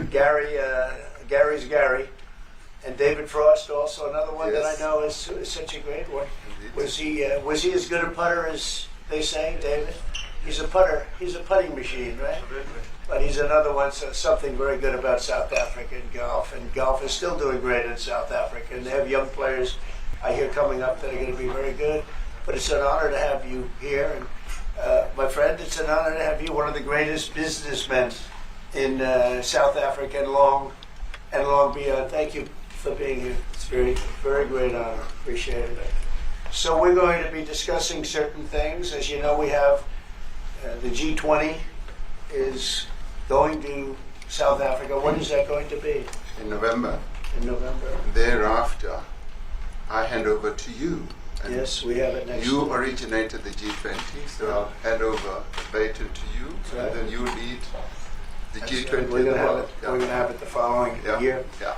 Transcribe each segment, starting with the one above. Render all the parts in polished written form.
Gary's Gary. And David Frost, also another one that I know is such a great one. Indeed. Was he as good a putter as they say, David? He's a putter. He's a putting machine, right? Absolutely. But he's another one. So something very good about South African golf, and golf is still doing great in South Africa. And they have young players, I hear, coming up that are going to be very good. But it's an honor to have you here, and my friend, it's an honor to have you, one of the greatest businessmen in South Africa and long beyond. Thank you for being here. It's very, very great honor. Appreciate it. So we're going to be discussing certain things. As you know, we have the G20 is going to South Africa. When is that going to be? In November. In November. Thereafter, I hand over to you. And yes, we have it next you year. originated the G20, so I'll hand over the baton to you, right. and then you lead the That's G20. right. We're going to have it. Yeah. We're going to have it the following year. Yeah.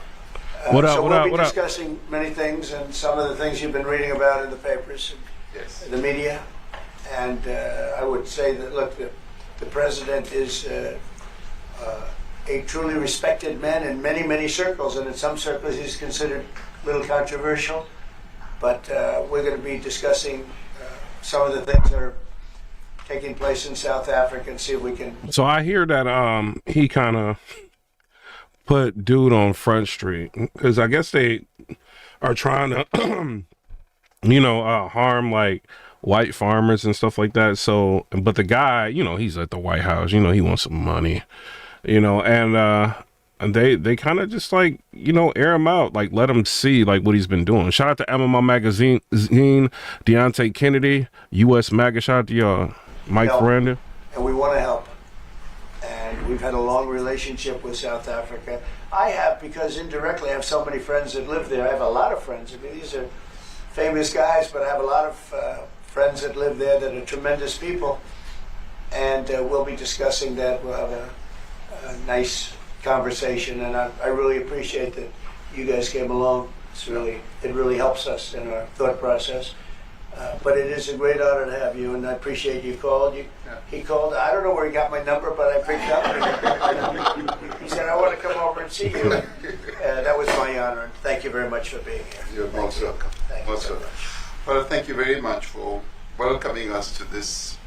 We'll be discussing many things, and some of the things you've been reading about in the papers, Yes. the media. And I would say that, look, the president is a truly respected man in many, many circles, and in some circles he's considered a little controversial. But we're going to be discussing some of the things that are taking place in South Africa and see if we can. So I hear that he kind of put dude on Front Street because I guess they are trying to, harm like white farmers and stuff like that. So, but the guy, he's at the White House. He wants some money. And they kind of just like, air him out, like let him see like what he's been doing. Shout out to MMR Magazine, Deontay Kennedy, U.S. MAGA. Shout out to y'all, Mike Ferranda. And we want to help. And we've had a long relationship with South Africa. I have, because indirectly I have so many friends that live there. I have a lot of friends. I mean, these are famous guys, but I have a lot of friends that live there that are tremendous people. And we'll be discussing that. We'll have a nice conversation, and I really appreciate that you guys came along. It really helps us in our thought process. But it is a great honor to have you, and I appreciate you called. He called. I don't know where he got my number, but I picked up. And he said, "I want to come over and see you." That was my honor, and thank you very much for being here. You're most welcome. Thank you so much. Well, thank you very much for welcoming us to this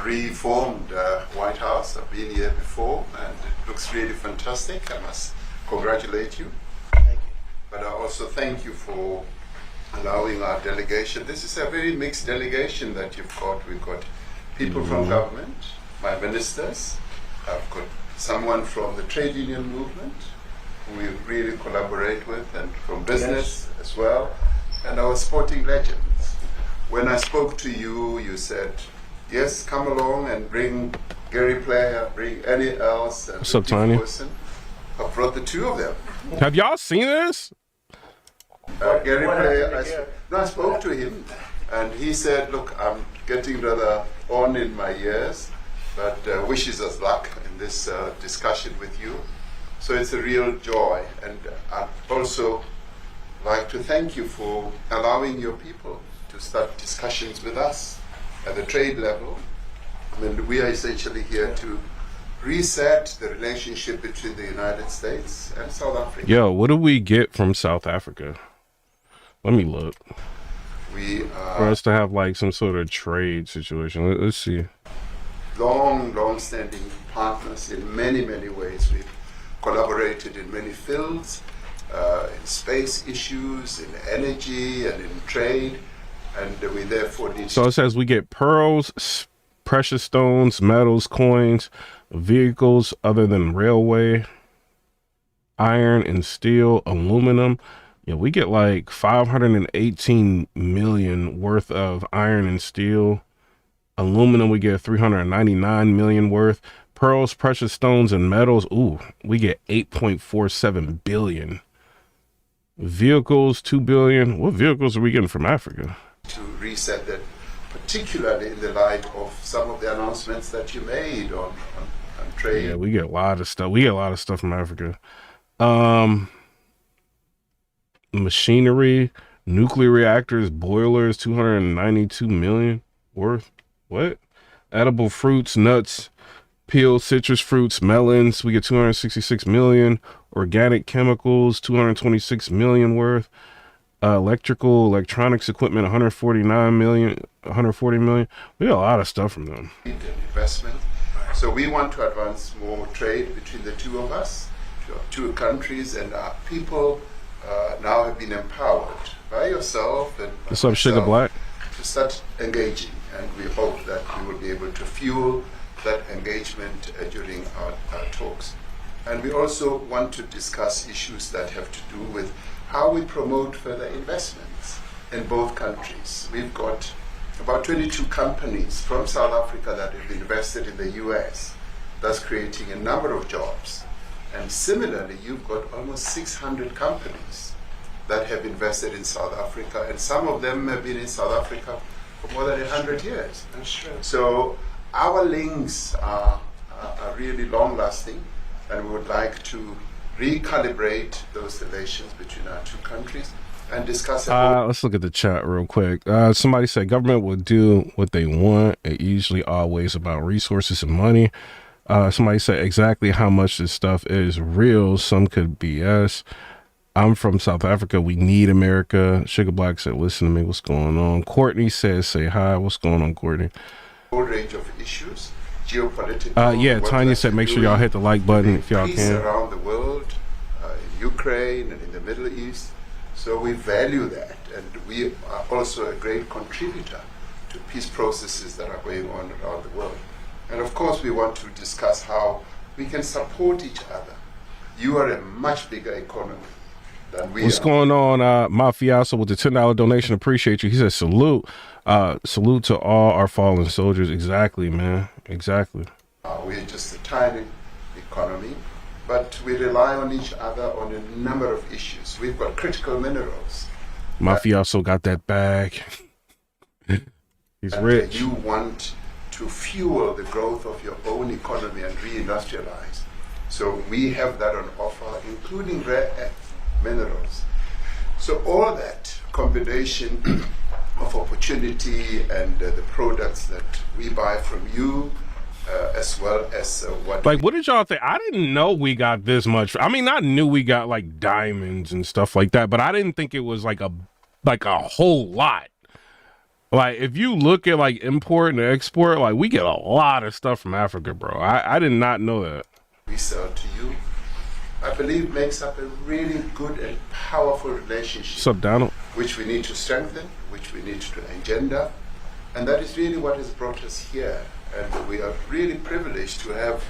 reformed White House. I've been here before, and it looks really fantastic. I must congratulate you. Thank you. But I also thank you for allowing our delegation. This is a very mixed delegation that you've got. We've got people from government, my ministers. I've got someone from the trade union movement who we really collaborate with, and from business as well, and our sporting legends. When I spoke to you, you said, yes, come along and bring Gary Player, bring any else. What's up, Tony? I brought the two of them. Have y'all seen this? Gary Player, I spoke to him, and he said, look, I'm getting rather on in my years, but wishes us luck in this discussion with you. So it's a real joy, and I'd also like to thank you for allowing your people to start discussions with us at the trade level. I mean, we are essentially here to reset the relationship between the United States and South Africa. Yo, what do we get from South Africa? Let me look. For us to have like some sort of trade situation. Let's see. Long-standing partners in many, many ways. We've collaborated in many fields, in space issues, in energy, and in trade. And we therefore need. So it says we get pearls, precious stones, metals, coins, vehicles other than railway, iron and steel, aluminum. Yeah, we get like 518 million worth of iron and steel. Aluminum, we get 399 million worth. Pearls, precious stones, and metals. Ooh, we get 8.47 billion. Vehicles, 2 billion. What vehicles are we getting from Africa? To reset that, particularly in the light of some of the announcements that you made on trade. Yeah, we get a lot of stuff. We get a lot of stuff from Africa. Machinery, nuclear reactors, boilers, 292 million worth. What? Edible fruits, nuts, peeled citrus fruits, melons, we get 266 million. Organic chemicals, 226 million worth. Electronics equipment, 149 million, 140 million. We got a lot of stuff from them. Investment. So we want to advance more trade between the two of us, two countries, and our people now have been empowered by yourself and What's up, Sugar Black? to start engaging, and we hope that we will be able to fuel that engagement during our talks. And we also want to discuss issues that have to do with how we promote further investments in both countries. We've got about 22 companies from South Africa that have invested in the US, thus creating a number of jobs. And similarly, you've got almost 600 companies that have invested in South Africa, and some of them have been in South Africa for more than 100 years. That's true. So our links are really long-lasting, and we would like to recalibrate those relations between our two countries and discuss it. Let's look at the chat real quick. Somebody said government will do what they want. It usually always about resources and money. Somebody said exactly how much this stuff is real. Some could BS. I'm from South Africa. We need America. Sugar Black said, listen to me. What's going on? Courtney says, say hi. What's going on, Courtney? A whole range of issues, geopolitical. Yeah, Tanya said, make sure y'all hit the like button if y'all can. Around the world, in Ukraine and in the Middle East. So we value that, and we are also a great contributor to peace processes that are going on around the world. And of course, we want to discuss how we can support each other. You are a much bigger economy than we What's are. going on, Mafiaso, with the $10 donation? Appreciate you. He says, salute. Salute to all our fallen soldiers. Exactly, man. Exactly. We're just a tiny economy, but we rely on each other on a number of issues. We've got critical minerals. Mafiaso got that bag. He's rich. You want to fuel the growth of your own economy and reindustrialize. So we have that on offer, including rare earth minerals. So all that combination of opportunity and the products that we buy from you, as well as what did y'all think? I didn't know we got this much. I mean, I knew we got like diamonds and stuff like that, but I didn't think it was like a whole lot. Like, if you look at like import and export, like we get a lot of stuff from Africa, bro. I did not know that. we sell to you, I believe makes up a really good and powerful relationship. What's up, Donald? Which we need to strengthen, which we need to engender, and that is really what has brought us here. And we are really privileged to have,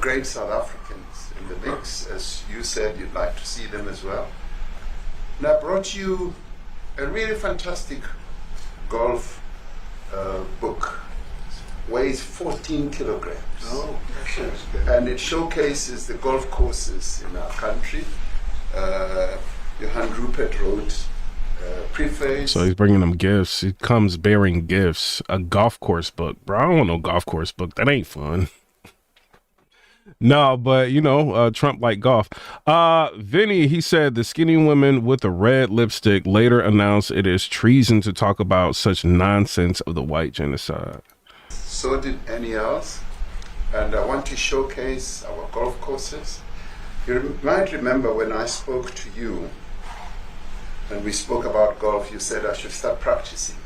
great South Africans in the mix. As you said, you'd like to see them as well. And I brought you a really fantastic golf book. Weighs 14 kilograms. Oh, that's good. And it showcases the golf courses in our country. Johan Rupert wrote preface. So he's bringing them gifts. He comes bearing gifts. A golf course book. Bro, I don't want no golf course book. That ain't fun. No, but Trump like golf. Vinny, he said the skinny woman with the red lipstick later announced it is treason to talk about such nonsense of the white genocide. So did any else. And I want to showcase our golf courses. You might remember when I spoke to you and we spoke about golf, you said I should start practicing.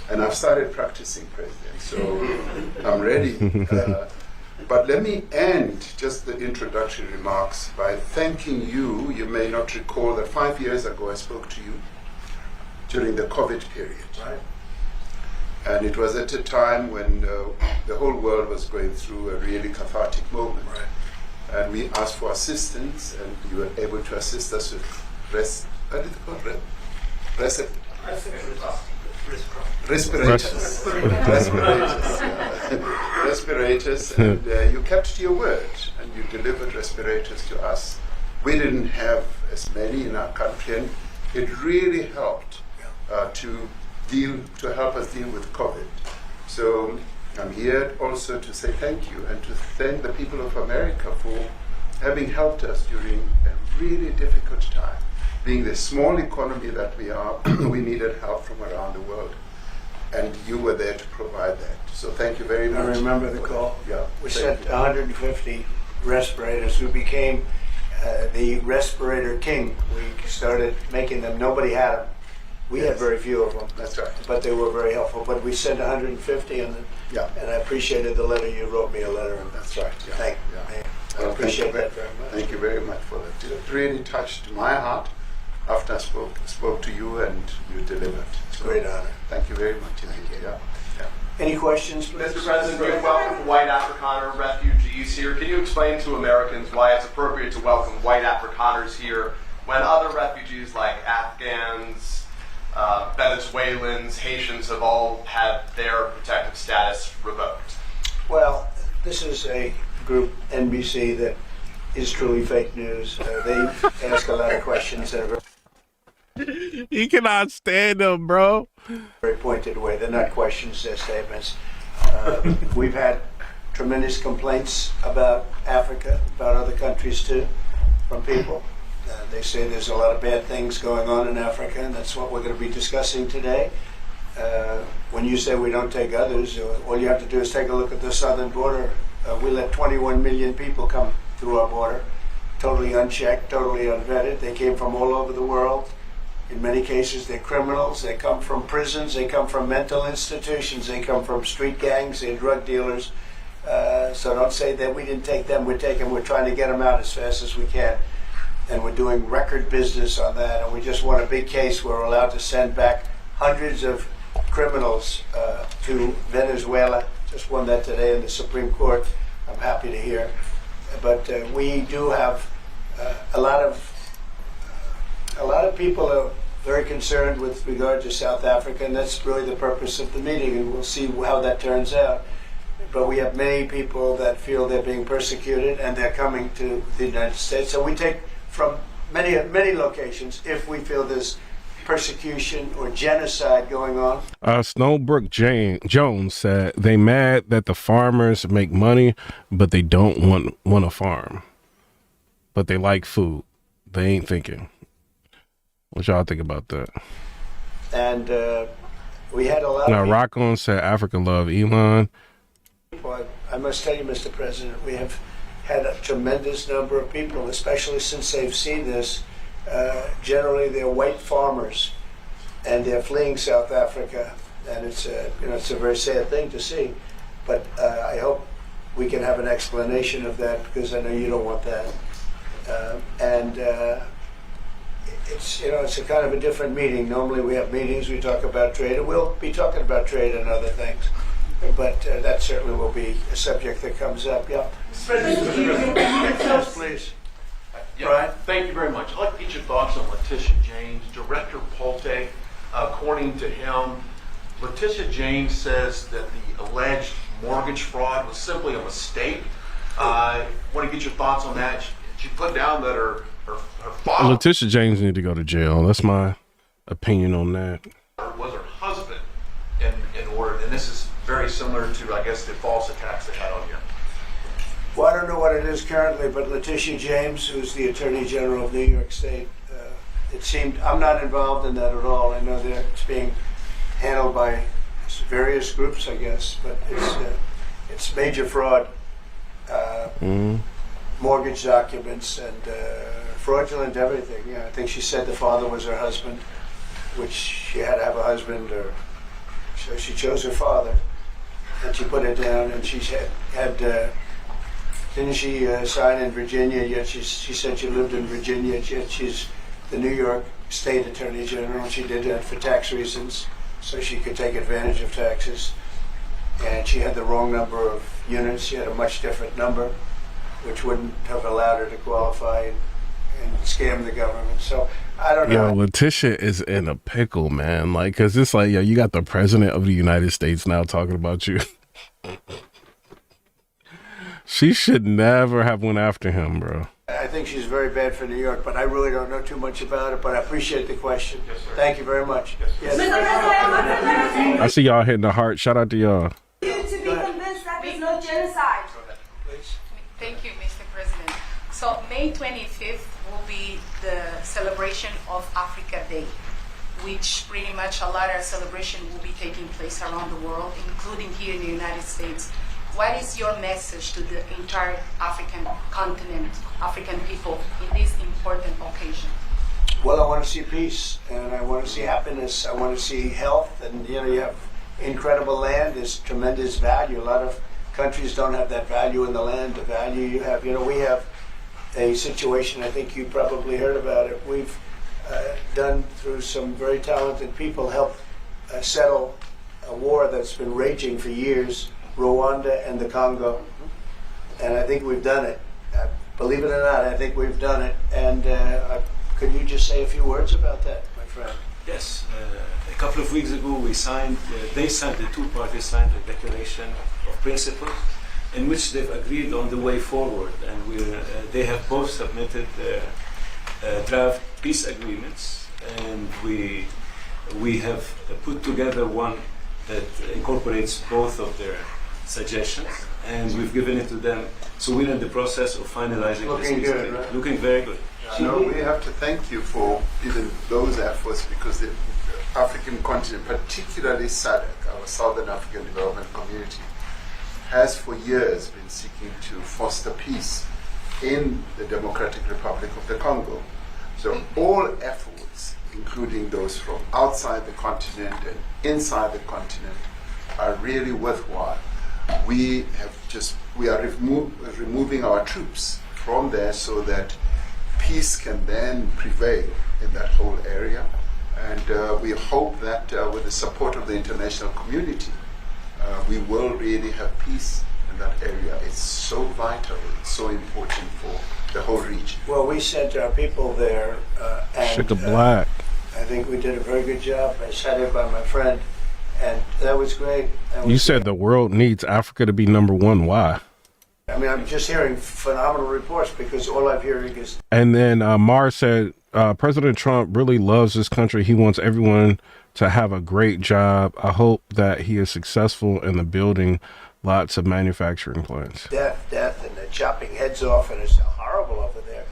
And I've started practicing, President. So I'm ready. But let me end just the introductory remarks by thanking you. You may not recall that 5 years ago I spoke to you during the COVID period. Right. And it was at a time when the whole world was going through a really cathartic moment. Right. And we asked for assistance, and you were able to assist us with respirators. Respirators. And you kept to your word, and you delivered respirators to us. We didn't have as many in our country, and it really helped to help us deal with COVID. So I'm here also to say thank you and to thank the people of America for having helped us during a really difficult time. Being the small economy that we are, we needed help from around the world. and you were there to provide that. So thank you very I much. remember the call. Yeah. We Thank sent you. 150 respirators. We became the respirator king. We started making them. Nobody had them. We had Yes. very few of them. That's right. But they were very helpful. But we sent 150, and Yeah. I appreciated the letter. You wrote me a letter, and That's right. Yeah. thank Yeah. I Well, appreciate thank you that very much. Thank you very much for that. It really touched my heart after I spoke to you and you delivered. It's a great honor. Thank you very much indeed. Yeah. Any questions, please? Mr. President, you welcome white Afrikaner refugees here. Can you explain to Americans why it's appropriate to welcome white Afrikaners here when other refugees like Afghans, Venezuelans, Haitians have all had their protective status revoked? Well, this is a group, NBC, that is truly fake news. They ask a lot of questions in a He cannot stand them, bro. very pointed way. They're not questions, they're statements. We've had tremendous complaints about Africa, about other countries too, from people. They say there's a lot of bad things going on in Africa, and that's what we're going to be discussing today. When you say we don't take others, all you have to do is take a look at the southern border. We let 21 million people come through our border, totally unchecked, totally unvetted. They came from all over the world. In many cases, they're criminals. They come from prisons. They come from mental institutions. They come from street gangs. They're drug dealers. So don't say that we didn't take them. We're trying to get them out as fast as we can. And we're doing record business on that. And we just won a big case. We're allowed to send back hundreds of criminals to Venezuela. Just won that today in the Supreme Court. I'm happy to hear. But we do have a lot of people are very concerned with regard to South Africa, and that's really the purpose of the meeting, and we'll see how that turns out. But we have many people that feel they're being persecuted, and they're coming to the United States. So we take from many locations if we feel there's persecution or genocide going on. Snowbrook Jones said they mad that the farmers make money, but they don't want a farm. But they like food. They ain't thinking. What y'all think about that? And we had a lot Now, of Rockon said Africa love Elon. people. I must tell you, Mr. President, we have had a tremendous number of people, especially since they've seen this. Generally, they're white farmers, and they're fleeing South Africa, and it's a very sad thing to see. But I hope we can have an explanation of that, because I know you don't want that. It's a kind of a different meeting. Normally we have meetings, we talk about trade, and we'll be talking about trade and other things. But that certainly will be a subject that comes up. Yeah. Yes, please. Yeah, Brian? Thank you very much. I'd like to get your thoughts on Letitia James. Director Polte, according to him, Letitia James says that the alleged mortgage fraud was simply a mistake. I want to get your thoughts on that. She put down that her father Letitia James need to go to jail. That's my opinion on that. was her husband in order, and this is very similar to, I guess, the false attacks they had on you. Well, I don't know what it is currently, but Letitia James, who's the Attorney General of New York State, it seemed, I'm not involved in that at all. I know that it's being handled by various groups, I guess, but it's major fraud, mortgage documents, and fraudulent everything. Yeah, I think she said the father was her husband, which she had to have a husband, or so she chose her father, and she put it down, and she had didn't she sign in Virginia, yet she said she lived in Virginia, yet she's the New York State Attorney General, and she did that for tax reasons, so she could take advantage of taxes. And she had the wrong number of units. She had a much different number, which wouldn't have allowed her to qualify and scam the government. So I don't know. Yo, Letitia is in a pickle, man. Like, cause it's like, yo, you got the president of the United States now talking about you. She should never have went after him, bro. I think she's very bad for New York, but I really don't know too much about it, but I appreciate the question. Yes, sir. Thank you very much. Yes, Yes. I see y'all hitting the heart. Shout out to y'all. To be convinced that there's no genocide. Please. Thank you, Mr. President. So May 25th will be the celebration of Africa Day. which pretty much a lot of celebration will be taking place around the world, including here in the United States. What is your message to the entire African continent, African people in this important occasion? Well, I want to see peace, and I want to see happiness. I want to see health, and you have incredible land. There's tremendous value. A lot of countries don't have that value in the land. The value you have. We have a situation. I think you probably heard about it. We've done through some very talented people helped settle a war that's been raging for years, Rwanda and the Congo, and I think we've done it. Believe it or not, I think we've done it. And could you just say a few words about that, my friend? Yes. A couple of weeks ago, the two parties signed a declaration of principles in which they've agreed on the way forward. And they have both submitted draft peace agreements. And we have put together one that incorporates both of their suggestions. And we've given it to them. So we're in the process of finalizing Looking this. good, right? Looking very good. We have to thank you for even those efforts, because the African continent, particularly SADC, our Southern African Development Community, has for years been seeking to foster peace in the Democratic Republic of the Congo. So all efforts, including those from outside the continent and inside the continent, are really worthwhile. We are removing our troops from there so that peace can then prevail in that whole area. And we hope that with the support of the international community, we will really have peace in that area. It's so vital, it's so important for the whole region. Well, we sent our people there, and Sugar Black. I think we did a very good job. I sat in by my friend, and that was great. You said the world needs Africa to be number one. Why? I mean, I'm just hearing phenomenal reports, because all I'm hearing is... And then Mars said, President Trump really loves this country. He wants everyone to have a great job. I hope that he is successful in the building lots of manufacturing plants. Death, and they're chopping heads off, and it's horrible over there.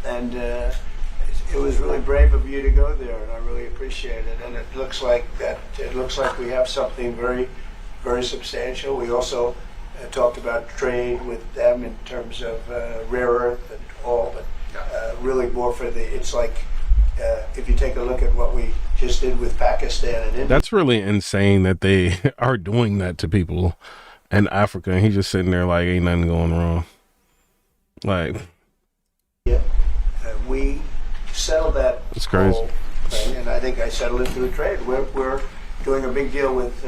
And it was really brave of you to go there, and I really appreciate it. And it looks like we have something very, very substantial. We also talked about trade with them in terms of rare earth and all, but really more for it's like if you take a look at what we just did with Pakistan and India. That's really insane that they are doing that to people in Africa, and he's just sitting there like ain't nothing going wrong. Like, yeah, we settled that. It's crazy. whole thing, and I think I settled it through trade. We're doing a big deal with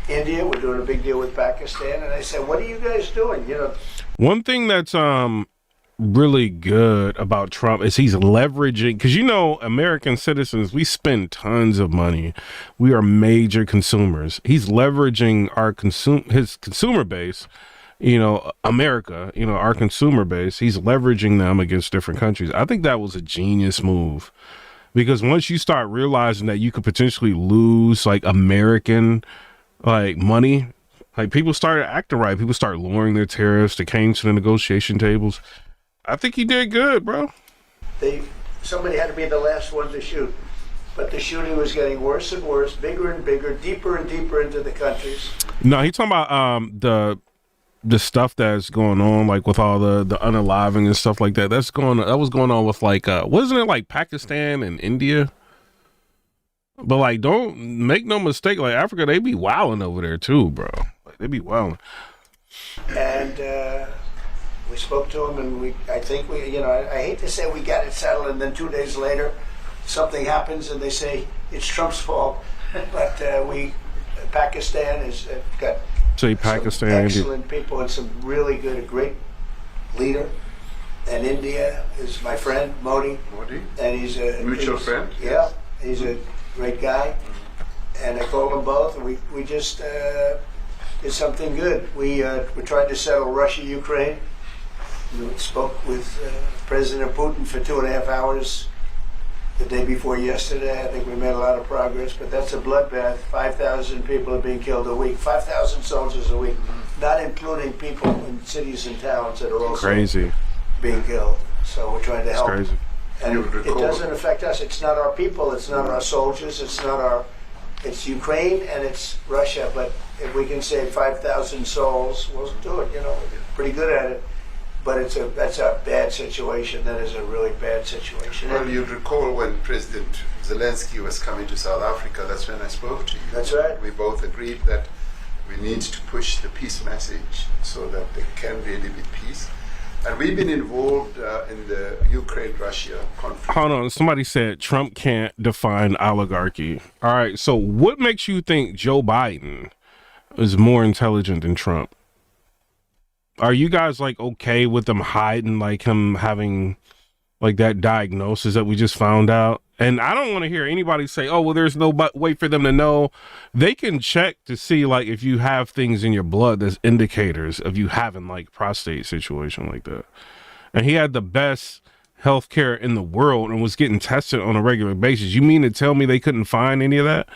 India. We're doing a big deal with Pakistan, and I said, "What are you guys doing?" one thing that's really good about Trump is he's leveraging, because American citizens, we spend tons of money. We are major consumers. He's leveraging his consumer base, America, our consumer base. He's leveraging them against different countries. I think that was a genius move, because once you start realizing that you could potentially lose like American money, like people started acting right. People started lowering their tariffs. They came to the negotiation tables. I think he did good, bro. Somebody had to be the last one to shoot, but the shooting was getting worse and worse, bigger and bigger, deeper and deeper into the countries. No, he's talking about the stuff that's going on, like with all the unaliving and stuff like that. That was going on with wasn't it like Pakistan and India? But like, don't make no mistake, like Africa, they be wilding over there too, bro. Like they be wilding. And we spoke to him, and I hate to say we got it settled, and then 2 days later, something happens, and they say it's Trump's fault. But Pakistan has got some excellent people and some really good, a great leader. And India is my friend Modi, and he's a mutual friend. Yeah, he's a great guy. And I called them both, and we just did something good. We tried to settle Russia, Ukraine. We spoke with President Putin for 2.5 hours the day before yesterday. I think we made a lot of progress, but that's a bloodbath. 5,000 people are being killed a week. 5,000 soldiers a week, not including people in cities and towns that are also crazy being killed. So we're trying to help. Crazy. And You would it recall- doesn't affect us. It's not our people. It's not our soldiers. It's Ukraine and it's Russia. But if we can save 5,000 souls, we'll do it. You know, we're pretty good at it. But that's a bad situation. That is a really bad situation. Well, you'd recall when President Zelensky was coming to South Africa, that's when I spoke to you. That's right. We both agreed that we need to push the peace message so that there can really be peace. And we've been involved in the Ukraine-Russia conflict. Hold on. Somebody said Trump can't define oligarchy. All right. So what makes you think Joe Biden is more intelligent than Trump? Are you guys like okay with them hiding, like him having like that diagnosis that we just found out? And I don't want to hear anybody say, oh, well, there's no way for them to know. They can check to see like if you have things in your blood that's indicators of you having like prostate situation like that. And he had the best healthcare in the world and was getting tested on a regular basis. You mean to tell me they couldn't find any of that?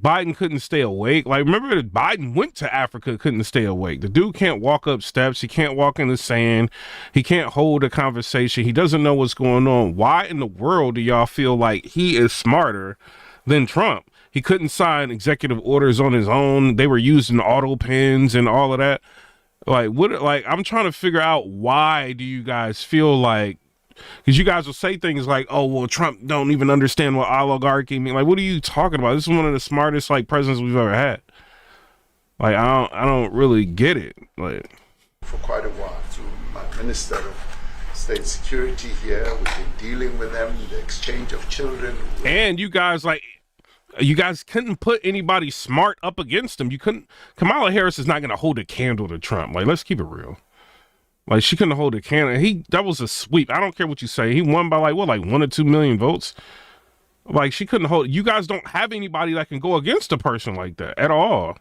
Biden couldn't stay awake. Like, remember that Biden went to Africa, couldn't stay awake. The dude can't walk up steps. He can't walk in the sand. He can't hold a conversation. He doesn't know what's going on. Why in the world do y'all feel like he is smarter than Trump? He couldn't sign executive orders on his own. They were using auto pens and all of that. Like, what? Like, I'm trying to figure out why do you guys feel like, because you guys will say things like, oh, well, Trump don't even understand what oligarchy means. Like, what are you talking about? This is one of the smartest, like, presidents we've ever had. Like, I don't really get it. Like, for quite a while through my Minister of State Security here. We've been dealing with them, the exchange of children. And you guys, like, you guys couldn't put anybody smart up against him. You couldn't. Kamala Harris is not going to hold a candle to Trump. Like, let's keep it real. Like, she couldn't hold a candle. That was a sweep. I don't care what you say. He won by like 1 or 2 million votes. Like, she couldn't hold. You guys don't have anybody that can go against a person like that at all.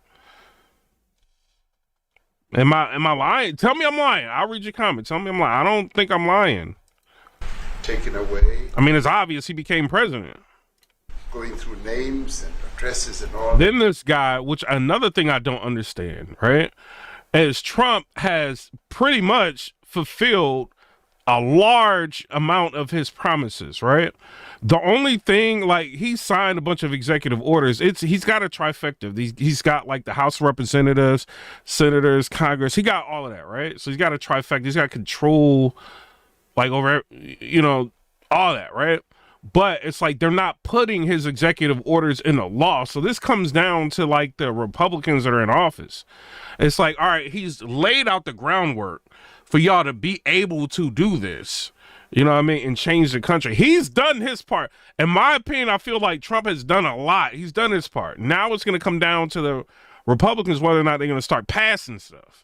Am I lying? Tell me I'm lying. I'll read your comment. Tell me I'm lying. I don't think I'm lying. Taken away. I mean, it's obvious he became president. Going through names and addresses and all. Then this guy, which another thing I don't understand, right? As Trump has pretty much fulfilled a large amount of his promises, right? The only thing, like, he signed a bunch of executive orders. He's got a trifecta. He's got like the House of Representatives, Senators, Congress. He got all of that, right? So he's got a trifecta. He's got control, like, over, you know, all that, right? But it's like they're not putting his executive orders into law. So this comes down to like the Republicans that are in office. It's like, all right, he's laid out the groundwork for y'all to be able to do this, you know what I mean, and change the country. He's done his part. In my opinion, I feel like Trump has done a lot. He's done his part. Now it's going to come down to the Republicans whether or not they're going to start passing stuff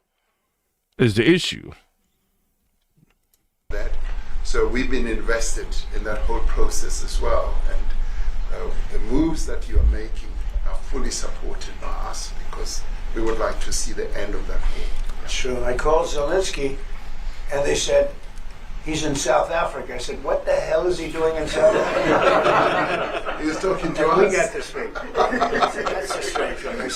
is the issue. So we've been invested in that whole process as well. And the moves that you are making are fully supported by us because we would like to see the end of that war. Sure. I called Zelensky and they said, he's in South Africa. I said, what the hell is he doing in South Africa? He was talking to And us. we got this straight. I said, that's a strange one. I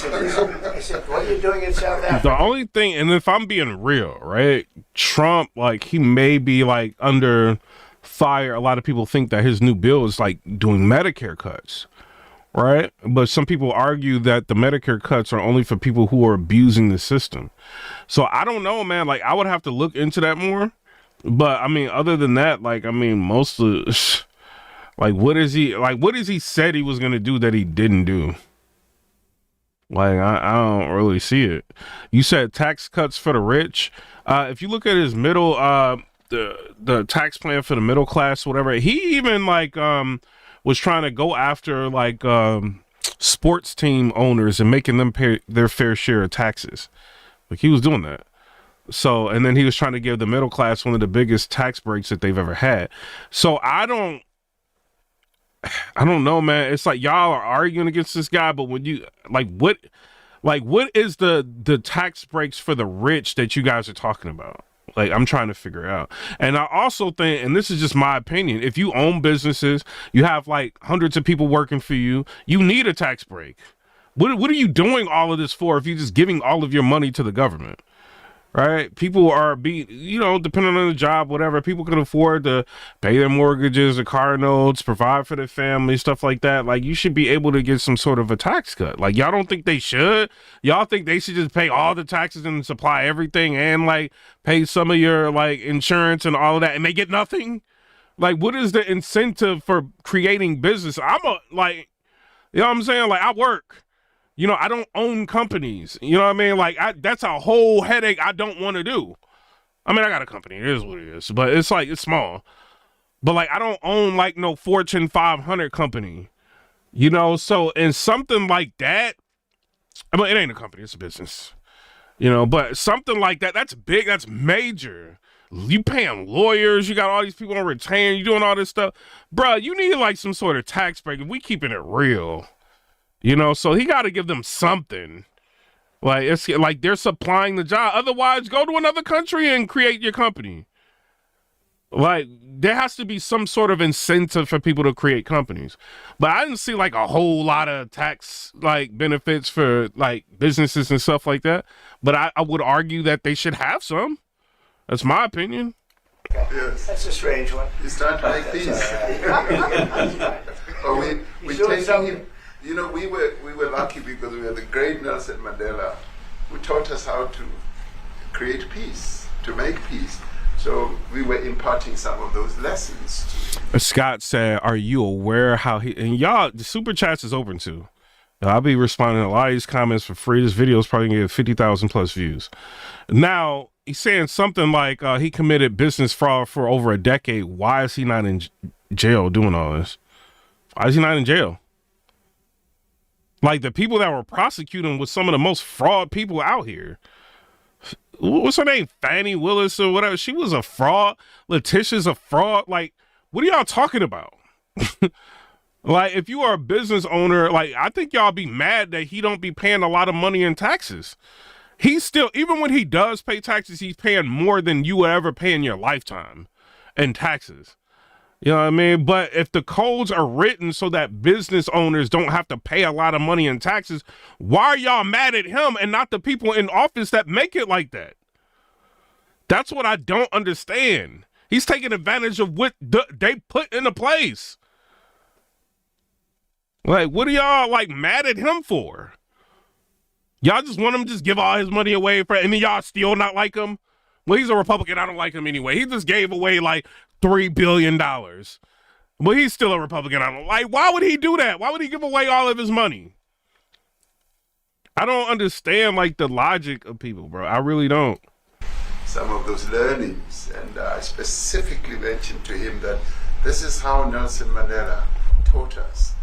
said, what are you doing in South Africa? The only thing, and if I'm being real, right, Trump, like, he may be like under fire. A lot of people think that his new bill is like doing Medicare cuts, right? But some people argue that the Medicare cuts are only for people who are abusing the system. So I don't know, man. Like, I would have to look into that more. But I mean, other than that, like, I mean, most of, like, what is he said he was going to do that he didn't do? Like, I don't really see it. You said tax cuts for the rich. If you look at his middle, the tax plan for the middle class, whatever, he even like, was trying to go after like, sports team owners and making them pay their fair share of taxes. Like, he was doing that. So, and then he was trying to give the middle class one of the biggest tax breaks that they've ever had. So I don't know, man. It's like y'all are arguing against this guy, but when you what is the tax breaks for the rich that you guys are talking about? Like, I'm trying to figure out. And I also think, and this is just my opinion, if you own businesses, you have like hundreds of people working for you, you need a tax break. What are you doing all of this for if you're just giving all of your money to the government? right? People are depending on the job, whatever. People can afford to pay their mortgages, their car notes, provide for their family, stuff like that. Like, you should be able to get some sort of a tax cut. Like, y'all don't think they should? Y'all think they should just pay all the taxes and supply everything and like pay some of your like insurance and all of that and they get nothing? Like, what is the incentive for creating business? You know what I'm saying? Like, I work. I don't own companies. You know what I mean? Like, that's a whole headache I don't want to do. I mean, I got a company. It is what it is. But it's like, it's small. But, like, I don't own, like, no Fortune 500 company. So in something like that, I mean, it ain't a company. It's a business. But something like that, that's big. That's major. You paying lawyers. You got all these people on retainer. You doing all this stuff. Bruh, you need, like, some sort of tax break. We keeping it real. So he got to give them something. Like, it's like they're supplying the job. Otherwise, go to another country and create your company. Like, there has to be some sort of incentive for people to create companies. But I didn't see like a whole lot of tax like benefits for like businesses and stuff like that. But I would argue that they should have some. That's my opinion. Okay. Yes. That's a strange one. He's trying to make peace. We taking him. We were lucky because we had the great Nelson Mandela, who taught us how to create peace, to make peace. So we were imparting some of those lessons to him. Scott said, "Are you aware how he?" And y'all, the super chats is open too. I'll be responding to a lot of these comments for free. This video is probably gonna get 50,000 plus views. Now he's saying something like he committed business fraud for over a decade. Why is he not in jail doing all this? Why is he not in jail? Like, the people that were prosecuting was some of the most fraud people out here. What's her name? Fannie Willis or whatever. She was a fraud. Letitia's a fraud. Like, what are y'all talking about? Like, if you are a business owner, like, I think y'all be mad that he don't be paying a lot of money in taxes. He's still, even when he does pay taxes, he's paying more than you would ever pay in your lifetime in taxes. You know what I mean? But if the codes are written so that business owners don't have to pay a lot of money in taxes, why are y'all mad at him and not the people in office that make it like that? That's what I don't understand. He's taking advantage of what they put into place. Like, what are y'all, like, mad at him for? Y'all just want him to just give all his money away and then y'all still not like him? Well, he's a Republican. I don't like him anyway. He just gave away, like, $3 billion. But he's still a Republican. I don't like. Why would he do that? Why would he give away all of his money? I don't understand like the logic of people, bro. I really don't. Some of those learnings, and I specifically mentioned to him that this is how Nelson Mandela taught us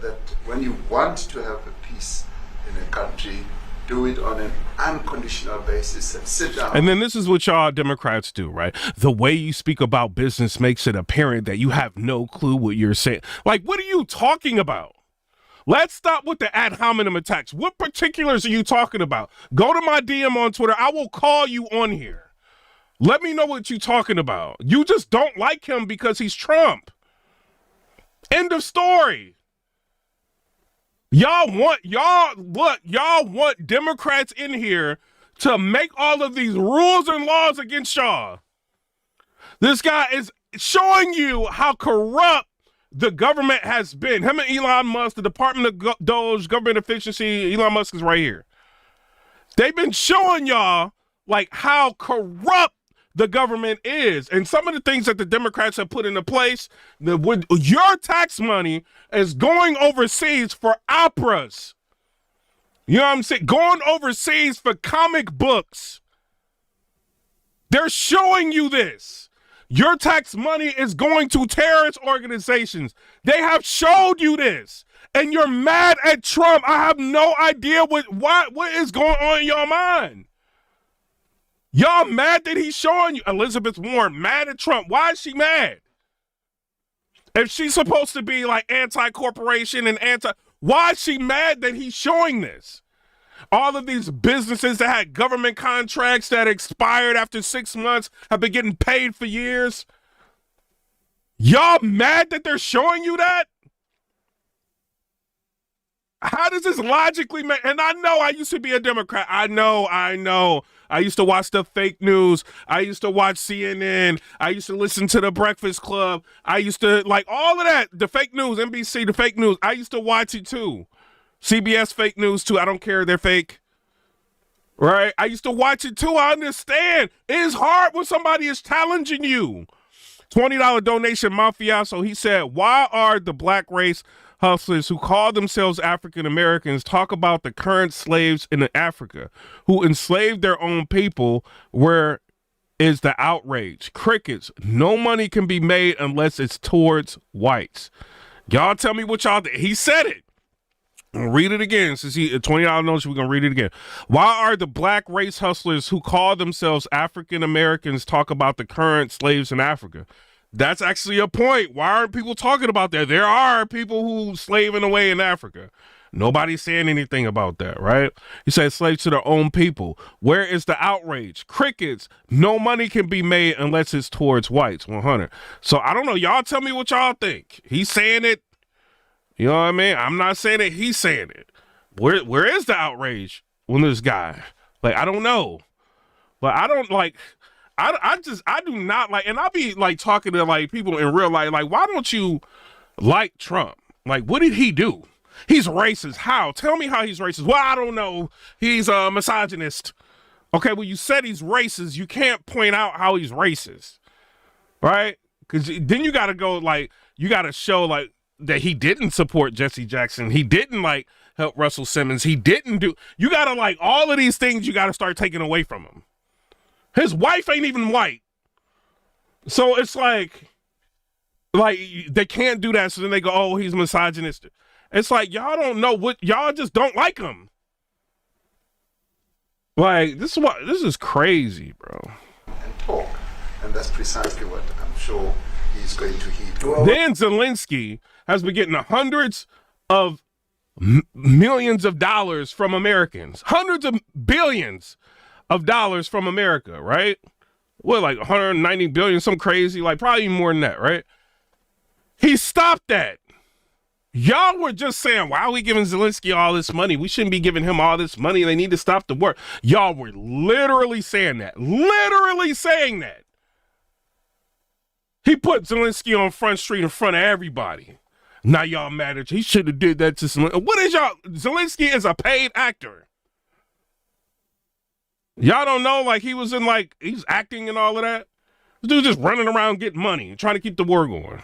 that when you want to have a peace in a country, do it on an unconditional basis and sit down. And then this is what y'all Democrats do, right? The way you speak about business makes it apparent that you have no clue what you're saying. Like, what are you talking about? Let's stop with the ad hominem attacks. What particulars are you talking about? Go to my DM on Twitter. I will call you on here. Let me know what you're talking about. You just don't like him because he's Trump. End of story. Y'all want Democrats in here to make all of these rules and laws against y'all. This guy is showing you how corrupt the government has been. Him and Elon Musk, the Department of Doge, government efficiency, Elon Musk is right here. They've been showing y'all like how corrupt the government is. And some of the things that the Democrats have put into place, your tax money is going overseas for operas. You know what I'm saying? Going overseas for comic books. They're showing you this. Your tax money is going to terrorist organizations. They have showed you this. And you're mad at Trump. I have no idea what is going on in your mind. Y'all mad that he's showing you? Elizabeth Warren mad at Trump. Why is she mad? If she's supposed to be like anti-corporation and why is she mad that he's showing this? All of these businesses that had government contracts that expired after 6 months have been getting paid for years. Y'all mad that they're showing you that? How does this logically make? And I know I used to be a Democrat. I know. I used to watch the fake news. I used to watch CNN. I used to listen to the Breakfast Club. I used to like all of that. The fake news, NBC, the fake news. I used to watch it too. CBS fake news too. I don't care. They're fake. Right? I used to watch it too. I understand. It is hard when somebody is challenging you. $20 donation, Mafioso. He said, why are the black race hustlers who call themselves African Americans talk about the current slaves in Africa who enslaved their own people? Where is the outrage? Crickets. No money can be made unless it's towards whites. Y'all tell me what y'all think. He said it. Read it again. Since he a $20 donation, we're gonna read it again. Why are the black race hustlers who call themselves African Americans talk about the current slaves in Africa? That's actually a point. Why aren't people talking about that? There are people who slaving away in Africa. Nobody's saying anything about that, right? He said slaves to their own people. Where is the outrage? Crickets. No money can be made unless it's towards whites. 100. So I don't know. Y'all tell me what y'all think. He's saying it. You know what I mean? I'm not saying it. He's saying it. Where is the outrage when this guy? Like, I don't know. But I don't like, I do not like, and I'll be like talking to like people in real life, like, why don't you like Trump? Like, what did he do? He's racist. How? Tell me how he's racist. Well, I don't know. He's a misogynist. Okay, well, you said he's racist. You can't point out how he's racist. Right? Because then you got to go like, you got to show like, that he didn't support Jesse Jackson. He didn't like help Russell Simmons. He didn't do, you gotta like all of these things you gotta start taking away from him. His wife ain't even white. So it's like they can't do that. So then they go, oh, he's misogynistic. It's like, y'all don't know what, y'all just don't like him. Like, this is crazy, bro. And talk. And that's precisely what I'm sure he's going to heed. Then Zelensky has been getting hundreds of millions of dollars from Americans, hundreds of billions of dollars from America, right? What, like 190 billion, some crazy, like probably even more than that, right? He stopped that. Y'all were just saying, why are we giving Zelensky all this money? We shouldn't be giving him all this money. They need to stop the war. Y'all were literally saying that. Literally saying that. He put Zelensky on Front Street in front of everybody. Now y'all mad at you. He should have did that to Zelensky. What is y'all? Zelensky is a paid actor. Y'all don't know, like he was in like, he's acting and all of that. This dude just running around getting money, trying to keep the war going.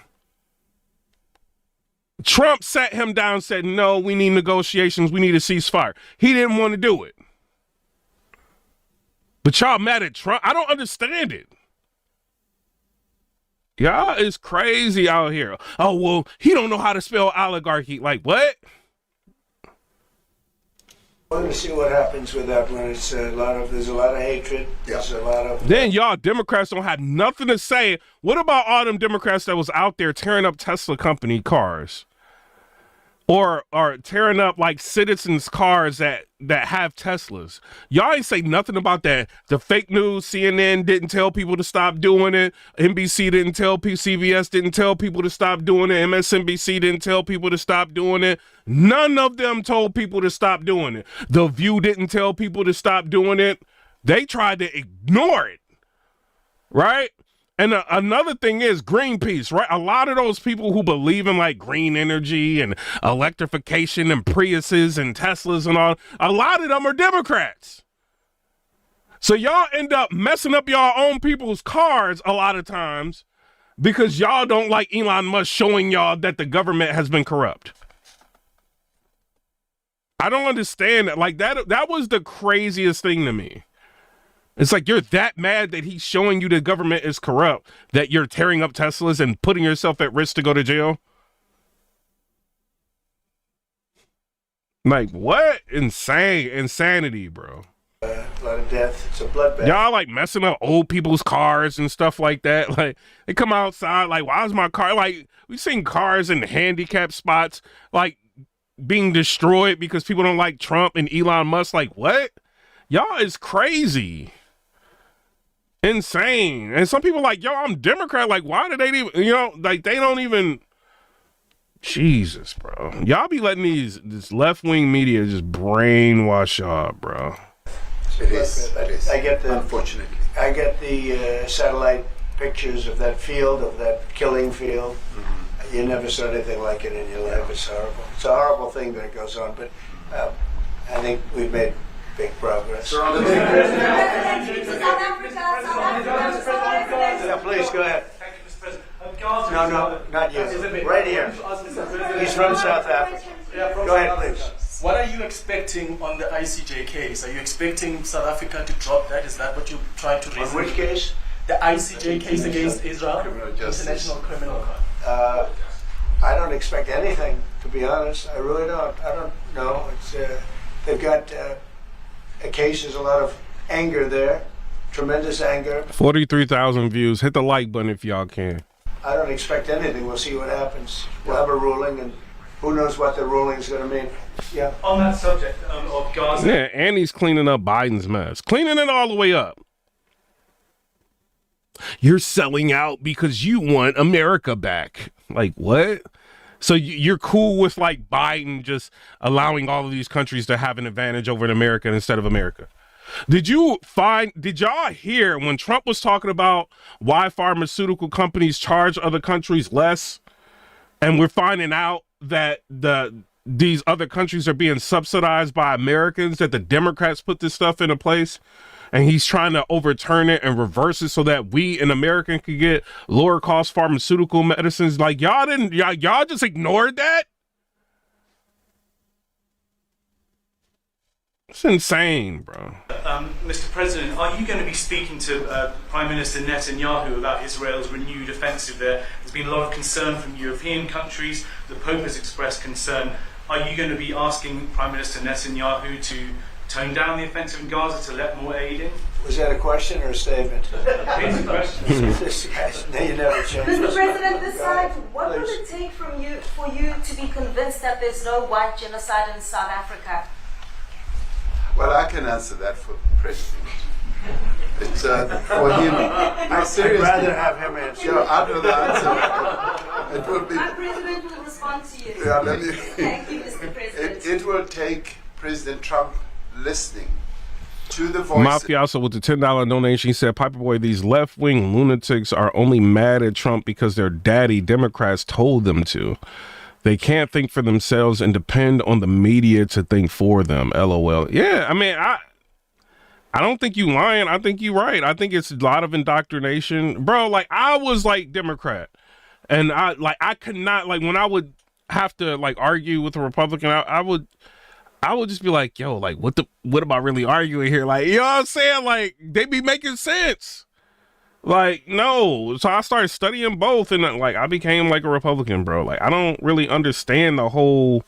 Trump sat him down and said, no, we need negotiations. We need a ceasefire. He didn't want to do it. But y'all mad at Trump? I don't understand it. Y'all is crazy out here. Oh, well, he don't know how to spell oligarchy. Like, what? We're going to see what happens with that when it's there's a lot of hatred. Yeah. There's a lot of... Then y'all Democrats don't have nothing to say. What about all them Democrats that was out there tearing up Tesla company cars? Or tearing up like citizens' cars that have Teslas. Y'all ain't say nothing about that. The fake news, CNN didn't tell people to stop doing it. NBC didn't tell people, CBS didn't tell people to stop doing it. MSNBC didn't tell people to stop doing it. None of them told people to stop doing it. The View didn't tell people to stop doing it. They tried to ignore it, right? And another thing is Greenpeace, right? A lot of those people who believe in like green energy and electrification and Priuses and Teslas and all, a lot of them are Democrats. So y'all end up messing up y'all own people's cars a lot of times because y'all don't like Elon Musk showing y'all that the government has been corrupt. I don't understand that. Like that was the craziest thing to me. It's like you're that mad that he's showing you the government is corrupt that you're tearing up Teslas and putting yourself at risk to go to jail. Like, what? Insanity, bro. A lot of death. It's a bloodbath. Y'all like messing up old people's cars and stuff like that. Like they come outside like, why is my car? Like we've seen cars in handicap spots like being destroyed because people don't like Trump and Elon Musk. Like what? Y'all is crazy. Insane. And some people like, yo, I'm Democrat. Like, why do they even, like, they don't even Jesus, bro. Y'all be letting this left-wing media just brainwash y'all, bro. It is. I get the Unfortunately. I get the satellite pictures of that field, of that killing field. Mm-hmm. You never saw anything like it in your life. It's horrible. It's a horrible thing that goes on, but I think we've made big progress. South Africa, Yeah, please go ahead. Thank you, Mr. President. Gaza No, not you. Right here. He's from South Africa. Go ahead, please. What are you expecting on the ICJ case? Are you expecting South Africa to drop that? Is that what you're trying to On raise? which case? The ICJ case against Israel, Criminal justice. International Criminal Court. I don't expect anything, to be honest. I really don't. I don't know. It's they've got a case. There's a lot of anger there, tremendous anger. 43,000 views. Hit the like button if y'all can. I don't expect anything. We'll see what happens. We'll have a ruling, and who knows what the ruling is going to mean. Yeah. On that subject of Gaza, Yeah, and he's cleaning up Biden's mess. Cleaning it all the way up. You're selling out because you want America back. Like, what? So you're cool with, like, Biden just allowing all of these countries to have an advantage over America instead of America? Did y'all hear when Trump was talking about why pharmaceutical companies charge other countries less? And we're finding out that these other countries are being subsidized by Americans, that the Democrats put this stuff into place, and he's trying to overturn it and reverse it so that we in America can get lower cost pharmaceutical medicines. Like, y'all just ignored that? It's insane, bro. Mr. President, are you going to be speaking to Prime Minister Netanyahu about Israel's renewed offensive there? There's been a lot of concern from European countries. The Pope has expressed concern. Are you going to be asking Prime Minister Netanyahu to tone down the offensive in Gaza, to let more aid in? Was that a question or a statement? It's a question. This guy's, you never change. Mr. President, decide what will it take for you to be convinced that there's no white genocide in South Africa? Well, I can answer that for the president. It's for him. No, seriously. I'd rather have him answer. Yeah, I'd rather answer. It will be. My president will respond to you. Yeah, let me. Thank you, Mr. President. It will take President Trump listening to the voice. Mafia with the $10 donation, he said, Piperboy, these left-wing lunatics are only mad at Trump because their daddy Democrats told them to. They can't think for themselves and depend on the media to think for them. LOL. Yeah, I mean, I don't think you lying. I think you right. I think it's a lot of indoctrination. Bro, like, I was, like, Democrat. And I could not, like, when I would have to, like, argue with a Republican, I would just be like, yo, like, what am I really arguing here? Like, you know what I'm saying? Like, they be making sense. Like, no. So I started studying both, and like I became like a Republican, bro. Like, I don't really understand the whole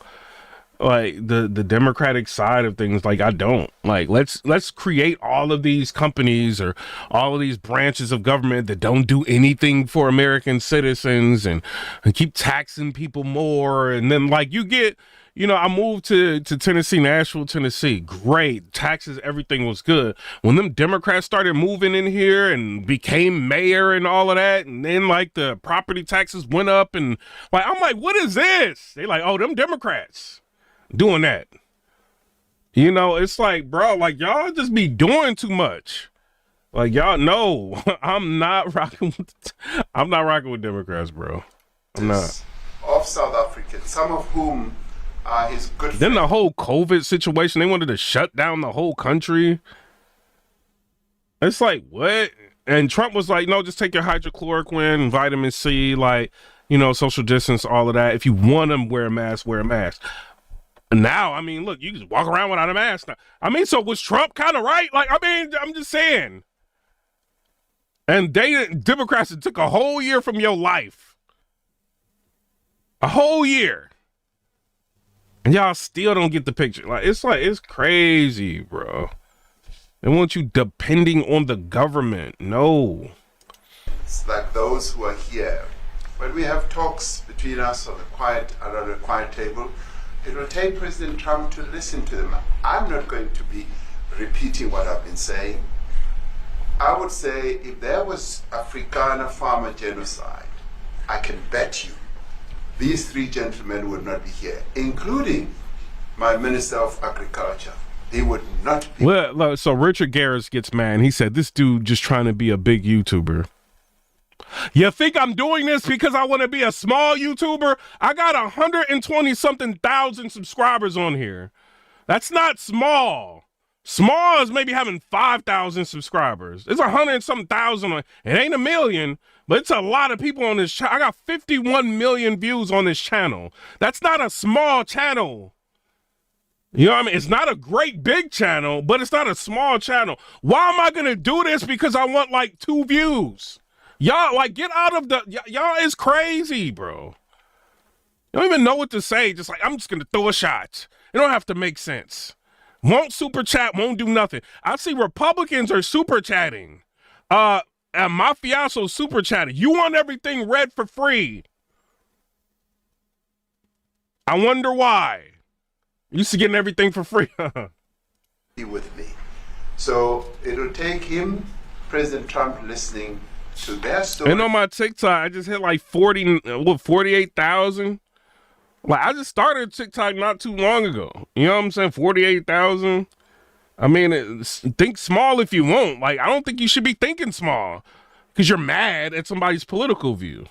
like the Democratic side of things. Like, I don't. Like, let's create all of these companies or all of these branches of government that don't do anything for American citizens and keep taxing people more. And then like you get, you know, I moved to Tennessee, Nashville, Tennessee. Great. Taxes, everything was good. When them Democrats started moving in here and became mayor and all of that, and then like the property taxes went up, and like, I'm like, what is this? They like, oh, them Democrats doing that. You know, it's like, bro, like y'all just be doing too much. Like, y'all know I'm not rocking with Democrats, bro. I'm not. Of South Africans, some of whom are his good friends. Then the whole COVID situation, they wanted to shut down the whole country. It's like, what? And Trump was like, no, just take your hydrochloroquine, vitamin C, like, you know, social distance, all of that. If you want to wear a mask, wear a mask. Now, I mean, look, you can just walk around without a mask now. I mean, so was Trump kind of right? Like, I mean, I'm just saying. And Democrats took a whole year from your life. A whole year. And y'all still don't get the picture. Like, it's crazy, bro. They want you depending on the government. No. It's like those who are here. When we have talks between us around a quiet table, it will take President Trump to listen to them. I'm not going to be repeating what I've been saying. I would say if there was Afrikaner farmer genocide, I can bet you these three gentlemen would not be here, including my Minister of Agriculture. He would not be. Well, so Richard Garris gets mad. He said, this dude just trying to be a big YouTuber. You think I'm doing this because I want to be a small YouTuber? I got 120-something thousand subscribers on here. That's not small. Small is maybe having 5,000 subscribers. It's 100-something thousand. It ain't a million, but it's a lot of people on this channel. I got 51 million views on this channel. That's not a small channel. You know what I mean? It's not a great big channel, but it's not a small channel. Why am I going to do this because I want like 2 views? Y'all, like, get out of the... Y'all is crazy, bro. You don't even know what to say. Just like, I'm just going to throw a shot. It don't have to make sense. Won't super chat, won't do nothing. I see Republicans are super chatting. And Mafioso super chatting. You want everything read for free. I wonder why. Used to getting everything for free. With me. So it'll take him, President Trump, listening to their story. And on my TikTok, I just hit like 48,000. Like, I just started TikTok not too long ago. You know what I'm saying? 48,000. I mean, think small if you want. Like, I don't think you should be thinking small because you're mad at somebody's political view.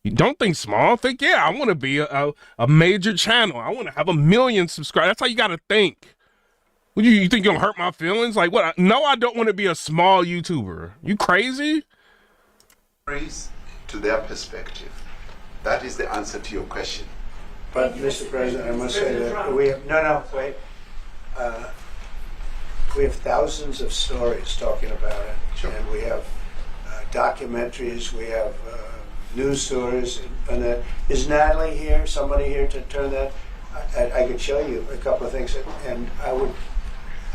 You don't think small. Think, yeah, I want to be a major channel. I want to have 1 million subscribers. That's how you got to think. You think you're going to hurt my feelings? Like, what? No, I don't want to be a small YouTuber. You crazy? To their perspective. That is the answer to your question. But, Mr. President, I must say that we have, wait. We have thousands of stories talking about it. Sure. And we have documentaries, we have news stories. And is Natalie here, somebody here to turn that? I could show you a couple of things. And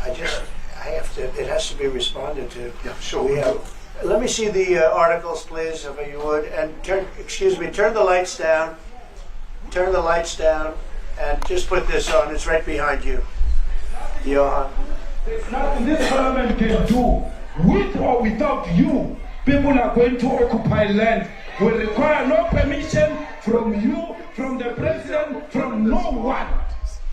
it has to be responded to. Yeah, sure. Let me see the articles, please, if you would. And turn the lights down. Turn the lights down and just put this on. It's right behind you. Johan. There's nothing this parliament can do. With or without you, people are going to occupy land. We require no permission from you, from the president, from no one.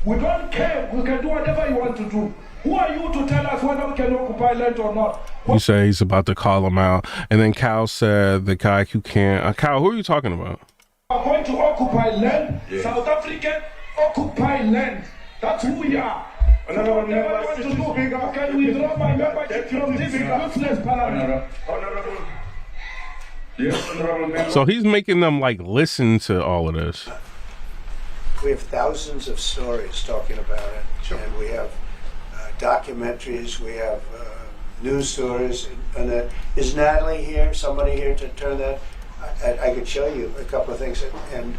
We don't care. We can do whatever you want to do. Who are you to tell us whether we can occupy land or not? You say he's about to call him out. And then Cal said the guy who can't. Cal, who are you talking about? Are going to occupy land. Yeah. South Africa occupy land. That's who we are. So whatever I want to do, I can withdraw my membership from this useless parliament. So he's making them like listen to all of this. We have thousands of stories talking about it. Sure. And we have documentaries, we have news stories. And is Natalie here, somebody here to turn that? I could show you a couple of things, and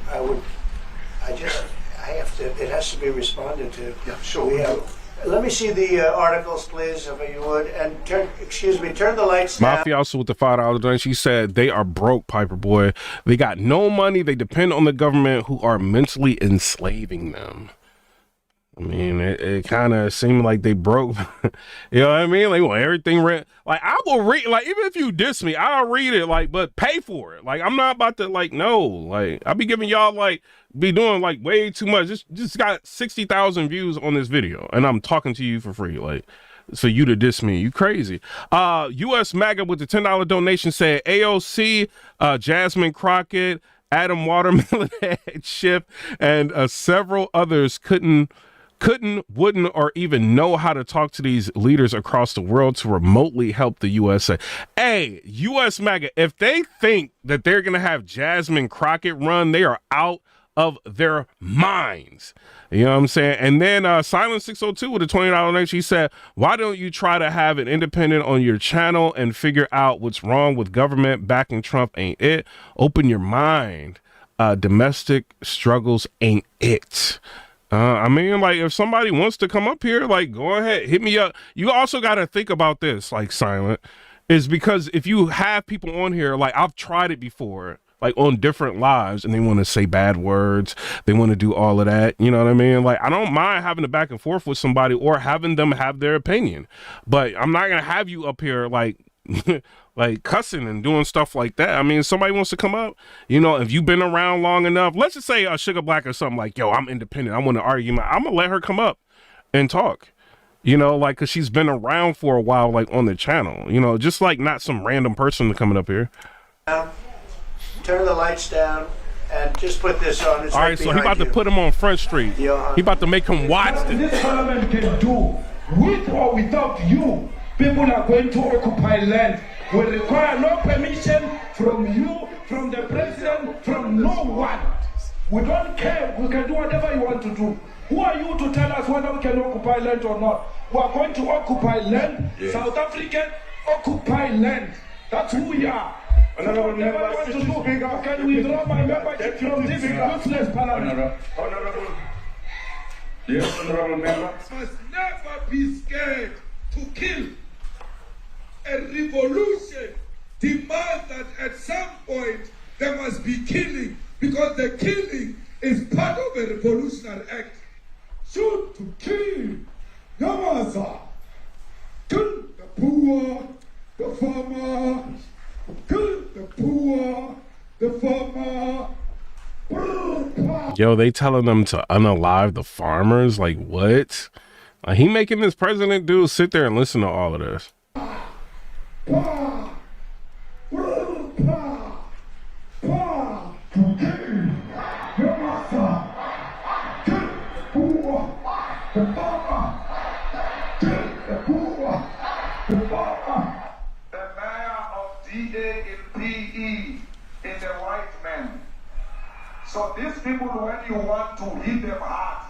it has to be responded to. Yeah, sure. Let me see the articles, please, if you would, and turn the lights down. Mafia with the $5 donation. She said they are broke, Piper Boy. They got no money. They depend on the government who are mentally enslaving them. I mean, it kind of seemed like they broke. You know what I mean? Like, well, everything read. Like, I will read. Like, even if you diss me, I'll read it. Like, but pay for it. Like, I'm not about to. Like, no. Like, I'll be giving y'all be doing way too much. Just got 60,000 views on this video, and I'm talking to you for free. Like, for you to diss me, you crazy. U.S. MAGA with the $10 donation said AOC, Jasmine Crockett, Adam Watermelon Head Schiff, and several others couldn't, wouldn't, or even know how to talk to these leaders across the world to remotely help the USA. Hey, US MAGA, if they think that they're going to have Jasmine Crockett run, they are out of their minds. You know what I'm saying? And then Silent 602 with a $20 donation, she said, why don't you try to have an independent on your channel and figure out what's wrong with government? Backing Trump ain't it. Open your mind. Domestic struggles ain't it. I mean, like, if somebody wants to come up here, like, go ahead, hit me up. You also got to think about this, like, Silent, is because if you have people on here, like, I've tried it before, like, on different lives, and they want to say bad words, they want to do all of that, you know what I mean? Like, I don't mind having a back and forth with somebody or having them have their opinion, but I'm not going to have you up here, like, like cussing and doing stuff like that. I mean, if somebody wants to come up, you know, if you've been around long enough, let's just say Sugar Black or something like, yo, I'm independent, I want to argue. I'm gonna let her come up and talk, you know, like, cause she's been around for a while, like on the channel, you know, just like not some random person coming up here. Turn the lights down and just put this on. It's all right, so he about to put him on Front Street. He about to make him watch this. This parliament can do, with or without you, people are going to occupy land. We require no permission from you, from the president, from no one. We don't care. We can do whatever you want to do. Who are you to tell us whether we can occupy land or not? We are going to occupy land. Yes. South African occupy land. That's who we are. Honorable member, can we withdraw my membership from this useless parliament? Honorable. Yes, honorable member. Must never be scared to kill. A revolution demands that at some point there must be killing, because the killing is part of a revolutionary act. Shoot to kill. Yamaza. Kill the poor, the farmer. Kill the poor, the farmer. Yo, they telling them to unalive the farmers? Like, what? He making this president dude sit there and listen to all of this. So these people, when you want to hit them hard,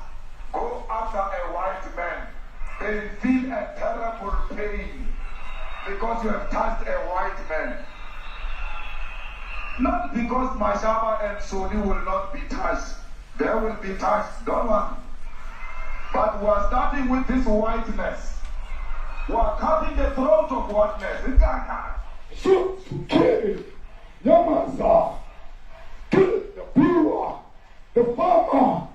go after a white man. They feel a terrible pain because you have touched a white man. Not because Mashaba and Soli will not be touched. They will be touched, don't worry. But we are starting with this whiteness. We are cutting the throat of whiteness. It's shoot, kill, Yamaza. Kill the poor, the farmer.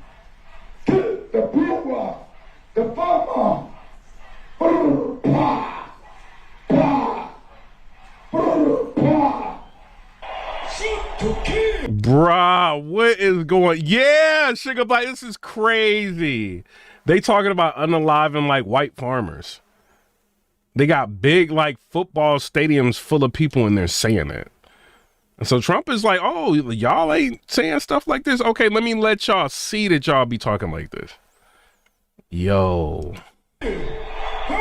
Kill the poor, the farmer. Shoot to kill. Bruh, what is going? Yeah, Sugar Black, this is crazy. They talking about unaliving like white farmers. They got big like football stadiums full of people in there saying it. And so Trump is like, oh, y'all ain't saying stuff like this? Okay, let me let y'all see that y'all be talking like this. Yo. Come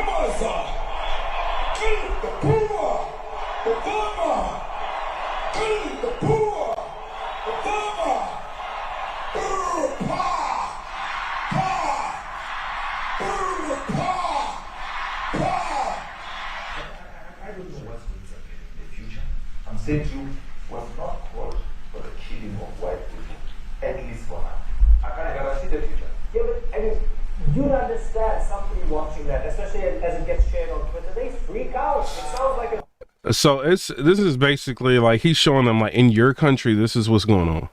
on, sir. Kill the poor, the farmer. Kill the poor, the farmer. I don't know what's going to happen in the future. I'm saying to you, was not called for the killing of white people, at least for now. I can't guarantee the future. Yeah, but I mean, you'd understand somebody watching that, especially as it gets shared on Twitter. They freak out. It sounds like a. So this is basically like he's showing them like in your country, this is what's going on.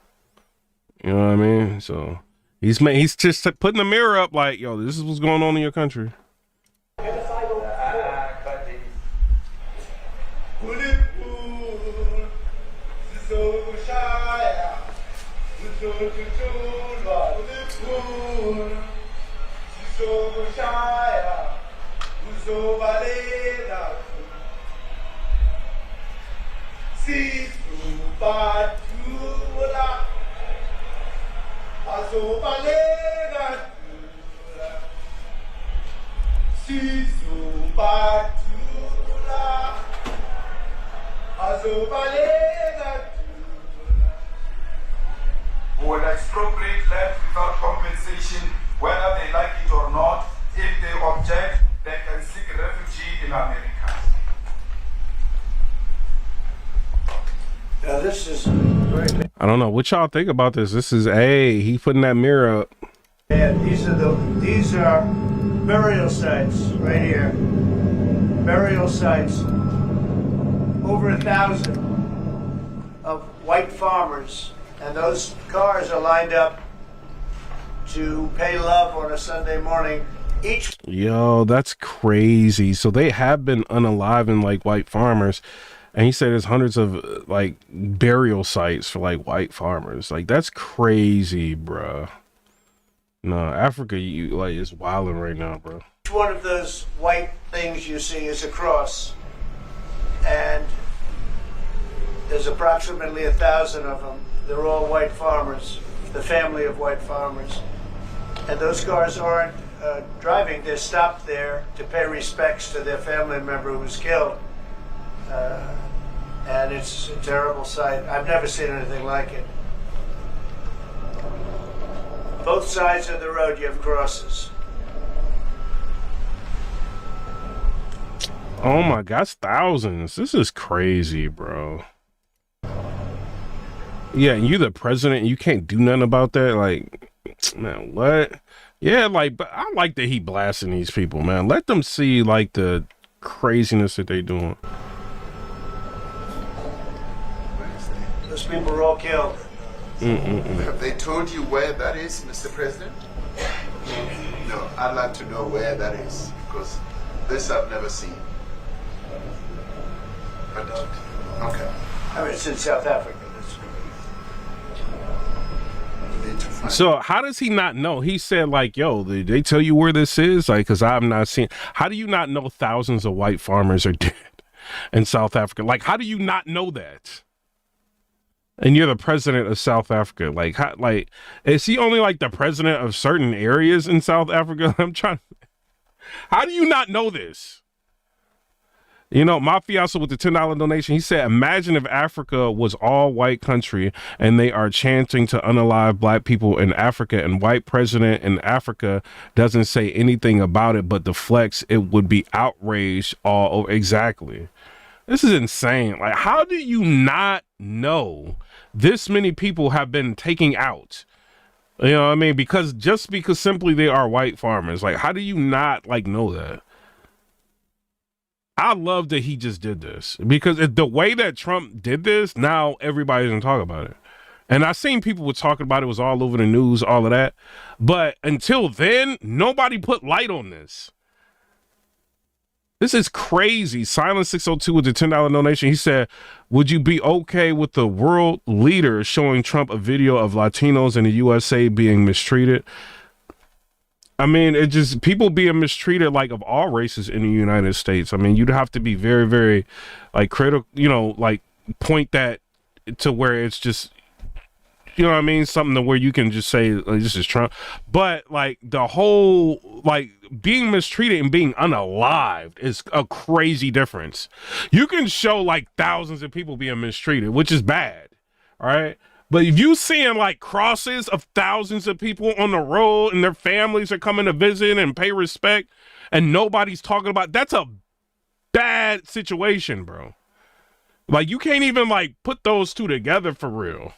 You know what I mean? So he's just putting the mirror up like, yo, this is what's going on in your country. Who will expropriate land without compensation, whether they like it or not. If they object, they can seek refuge in America. Now this is great. I don't know what y'all think about this. This is he putting that mirror up. And these are burial sites right here. Burial sites. Over 1,000 of white farmers, and those cars are lined up to pay love on a Sunday morning Each Yo, that's crazy. So they have been unaliving like white farmers, and he said there's hundreds of like burial sites for like white farmers. Like that's crazy, bruh. No, Africa, you like is wilding right now, bro. one of those white things you see is a cross, and there's approximately 1,000 of them. They're all white farmers, the family of white farmers, and those cars aren't driving. They're stopped there to pay respects to their family member who was killed, and it's a terrible sight. I've never seen anything like it. Both sides of the road you have crosses. Oh my gosh, thousands. This is crazy, bro. Yeah, and you're the president and you can't do nothing about that. Like, man, what? Yeah, like, but I like that he blasting these people, man. Let them see like the craziness that they doing. Those people were all killed. Have they told you where that is, Mr. President? No, I'd like to know where that is, because this I've never seen. But, okay. I mean, it's in South Africa. So how does he not know? He said like, yo, did they tell you where this is? Like, cause I've not seen, how do you not know thousands of white farmers are dead in South Africa? Like, how do you not know that? And you're the president of South Africa. Like, how, like, is he only like the president of certain areas in South Africa? I'm trying. How do you not know this? You know, Mafioso with the $10 donation, he said, imagine if Africa was all white country and they are chanting to unalive black people in Africa, and white president in Africa doesn't say anything about it but deflects. It would be outraged all over. Exactly. This is insane. Like, how do you not know this many people have been taken out? You know what I mean? Because simply they are white farmers. Like, how do you not like know that? I love that he just did this, because the way that Trump did this, now everybody's gonna talk about it. And I seen people were talking about it, was all over the news, all of that. But until then, nobody put light on this. This is crazy. Silent 602 with the $10 donation. He said, would you be okay with the world leader showing Trump a video of Latinos in the USA being mistreated? I mean, it just, people being mistreated, like, of all races in the United States. I mean, you'd have to be very, very, like, critical, you know, like, point that to where it's just, you know what I mean? Something to where you can just say, like, this is Trump. But, like, the whole, like, being mistreated and being unalived is a crazy difference. You can show, like, thousands of people being mistreated, which is bad, all right? But if you seeing like crosses of thousands of people on the road and their families are coming to visit and pay respect and nobody's talking about, that's a bad situation, bro. Like, you can't even like put those two together for real.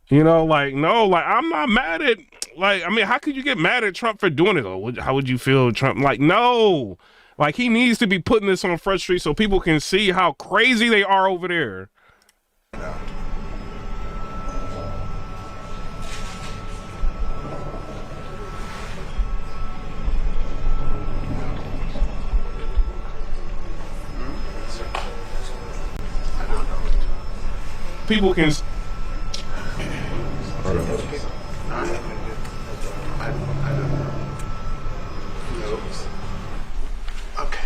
You know, like, no, like, I'm not mad at, like, I mean, how could you get mad at Trump for doing it? How would you feel, Trump? Like, no, like, he needs to be putting this on Front Street so people can see how crazy they are over there. People can. I don't know. Okay.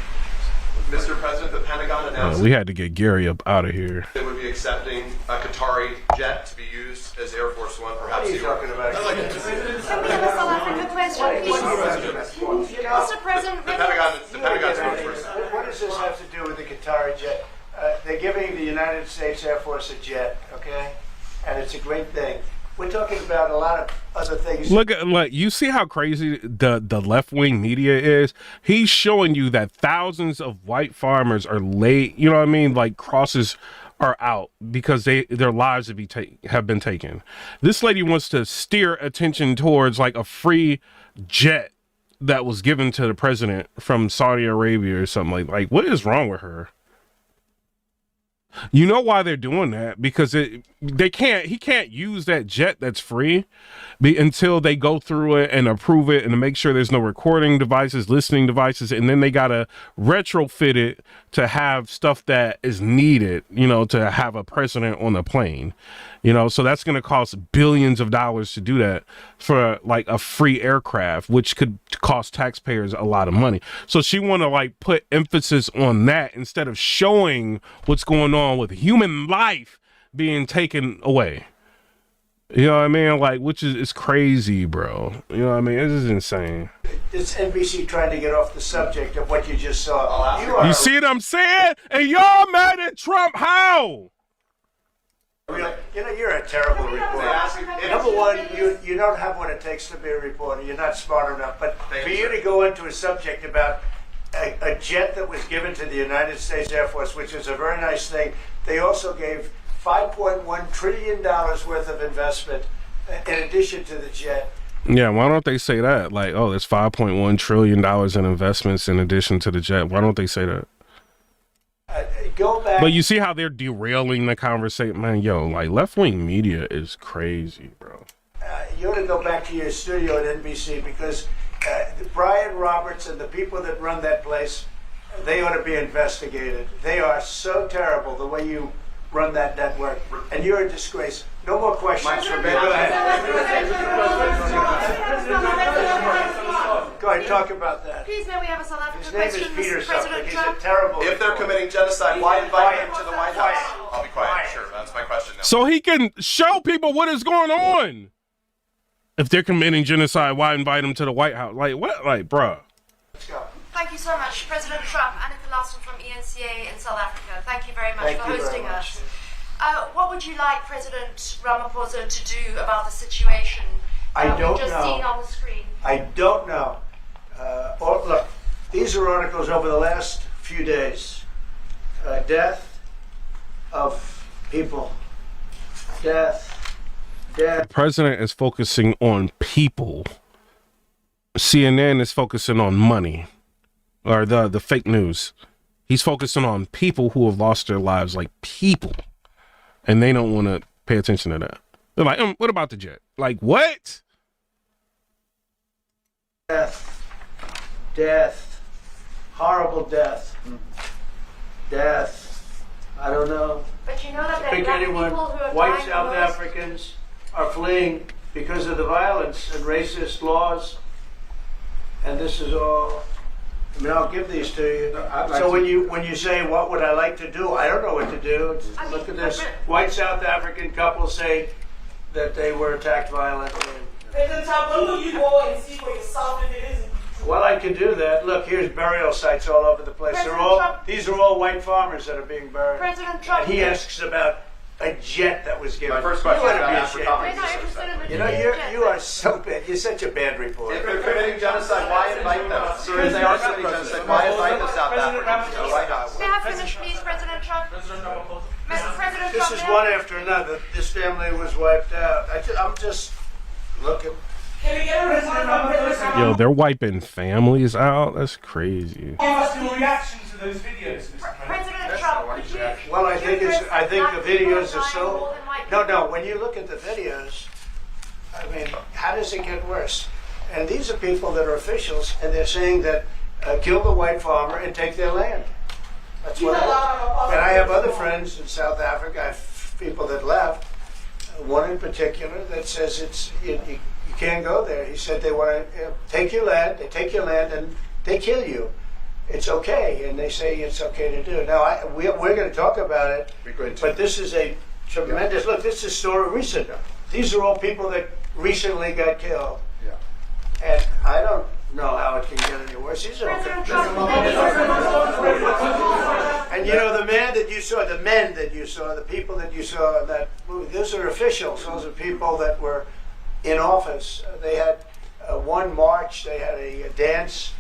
Mr. President, the Pentagon announced We had to get Gary up out of here. they would be accepting a Qatari jet to be used as Air Force One, perhaps. What are you talking about? Can we have a South African question, please? Mr. President, The Pentagon spokesperson. What does this have to do with the Qatari jet? They're giving the United States Air Force a jet, okay? And it's a great thing. We're talking about a lot of other things. Look, you see how crazy the left-wing media is? He's showing you that thousands of white farmers are late, you know what I mean? Like, crosses are out because their lives have been taken. This lady wants to steer attention towards like a free jet that was given to the president from Saudi Arabia or something like what is wrong with her? You know why they're doing that? Because he can't use that jet that's free until they go through it and approve it and to make sure there's no recording devices, listening devices, and then they gotta retrofit it to have stuff that is needed, you know, to have a president on the plane. You know, so that's gonna cost billions of dollars to do that for like a free aircraft, which could cost taxpayers a lot of money. So she wanna like put emphasis on that instead of showing what's going on with human life being taken away. You know what I mean? Like, which is crazy, bro. You know what I mean? This is insane. It's NBC trying to get off the subject of what you just saw. You see what I'm saying? And y'all mad at Trump? How? You know, you're a terrible reporter. Number one, you don't have what it takes to be a reporter. You're not smart enough. But for you to go into a subject about a jet that was given to the United States Air Force, which is a very nice thing, they also gave $5.1 trillion worth of investment in addition to the jet. Yeah, why don't they say that? Like, oh, there's $5.1 trillion in investments in addition to the jet. Why don't they say that? Go back. But you see how they're derailing the conversation, man. Yo, like left-wing media is crazy, bro. You ought to go back to your studio at NBC because Brian Roberts and the people that run that place, they ought to be investigated. They are so terrible the way you run that network, and you're a disgrace. No more questions from me. Go ahead. Go ahead, talk about that. Please, may we have a South African His name is question, Peter Mr. something. President He's Trump? a terrible. If they're committing genocide, why invite him to the White House? I'll be quiet. Sure, that's my question now. So he can show people what is going on. If they're committing genocide, why invite them to the White House? Like, what? Like, bruh. Let's go. Thank you so much, President Trump. Annika Larson from ENCA in South Africa. Thank you very much for hosting us. What would you like President Ramaphosa to do about the situation I don't we've just know. seen on the screen? I don't know. Look, these are articles over the last few days. Death of people. Death. The president is focusing on people. CNN is focusing on money, or the fake news. He's focusing on people who have lost their lives, like people, and they don't want to pay attention to that. They're like, what about the jet? Like, what? Death. Death. Horrible death. Death. I don't know. But you know that there Pick are anyone. people who are White dying South almost- Africans are fleeing because of the violence and racist laws. And this is all. I mean, I'll give these to you. So when you say what would I like to do, I don't know what to do. Look at this. White South African couple say that they were attacked violently. President Trump, when will you go and see for yourself if it is? Well, I can do that. Look, here's burial sites all over the place. These are all white farmers that are being buried. President Trump. And he asks about a jet that was given. My first question You is ought to about be Africa. ashamed. We're not interested in the You know, you are so bad. You're such a bad reporter. If they're committing genocide, why invite them? Sir, if they are committing genocide, why invite the South Africans to the White House? May I finish, please, President Trump? President Trump, This is one after another. This family was wiped out. I'm just looking. Can we get a response from President Trump? Yo, they're wiping families out. That's crazy. Give us your reaction to those videos, Mr. President. President Trump, would you? Well, I think the videos are so. More than white No. When you look at the videos, I mean, how does it get worse? And these are people that are officials, and they're saying that kill the white farmer and take their land. That's what. And I have other friends in South Africa. I have people that left. One in particular that says it's you can't go there. He said they want to take your land. They take your land and they kill you. It's okay, and they say it's okay to do it. Now we're going to talk about it. But this is a tremendous look. This is a story recent. These are all people that recently got killed. Yeah. And I don't know how it can get any worse. These are President Trump, and you know the men that you saw, the people that you saw in that movie, those are officials. Those are people that were in office. They had one march. They had a dance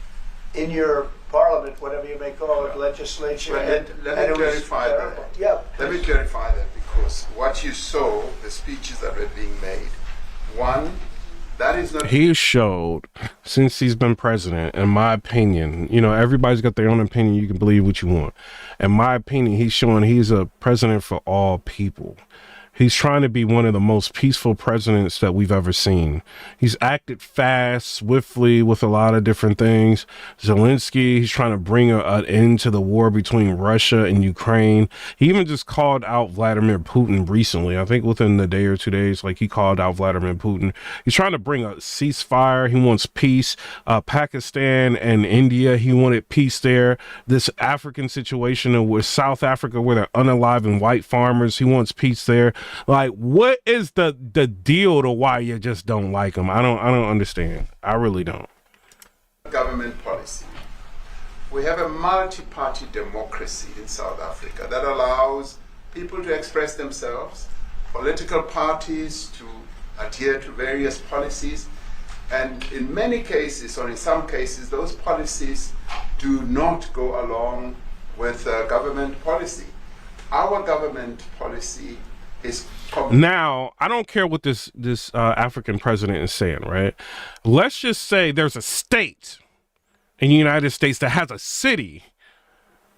in your parliament, whatever you may call it, legislature. Let me clarify that. Yeah. Let me clarify that because what you saw, the speeches that were being made, one, That is not. He showed, since he's been president, in my opinion, you know, everybody's got their own opinion. You can believe what you want. In my opinion, he's showing he's a president for all people. He's trying to be one of the most peaceful presidents that we've ever seen. He's acted fast, swiftly with a lot of different things. Zelensky, he's trying to bring an end to the war between Russia and Ukraine. He even just called out Vladimir Putin recently. I think within the day or 2 days, like he called out Vladimir Putin. He's trying to bring a ceasefire. He wants peace. Pakistan and India, he wanted peace there. This African situation with South Africa where they're unaliving white farmers, he wants peace there. Like, what is the deal to why you just don't like him? I don't understand. I really don't. Government policy. We have a multi-party democracy in South Africa that allows people to express themselves, political parties to adhere to various policies, and in many cases, or in some cases, those policies do not go along with government policy. Our government policy is now, I don't care what this African president is saying, right? Let's just say there's a state in the United States that has a city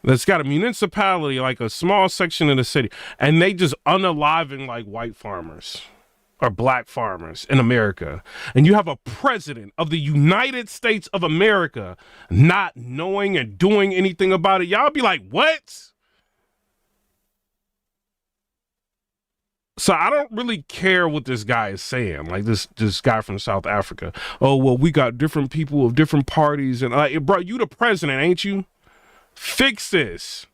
that's got a municipality, like a small section of the city, and they just unaliving like white farmers or black farmers in America. And you have a president of the United States of America not knowing and doing anything about it. Y'all be like, what? So I don't really care what this guy is saying, like this guy from South Africa. Oh, well, we got different people of different parties. And bro, you the president, ain't you? Fix this.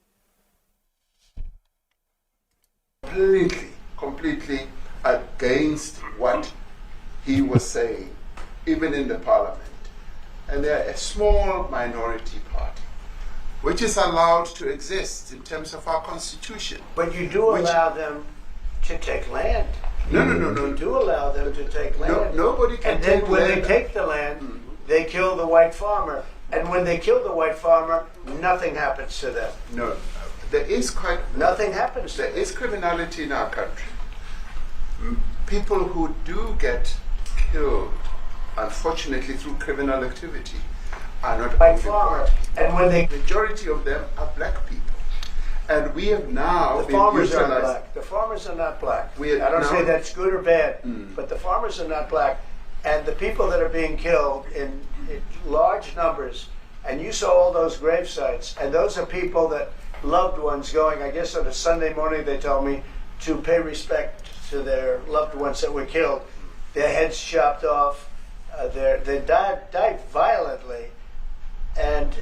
Completely against what he was saying, even in the parliament. And they're a small minority party, which is allowed to exist in terms of our constitution. But you do allow them to take land. No. You do allow them to take land. Nobody can and take then when land. they take the land, they kill the white farmer. And when they kill the white farmer, nothing happens to them. No, there is nothing happens. There is criminality in our country. People who do get killed, unfortunately through criminal activity, are not white farmers. And when the majority of them are black people. And we have now the farmers are black. The farmers are not black. I don't say that's good or bad, but the farmers are not black. And the people that are being killed in large numbers, and you saw all those grave sites, and those are people that loved ones going, I guess on a Sunday morning, they told me, to pay respect to their loved ones that were killed. Their heads chopped off. They died violently. And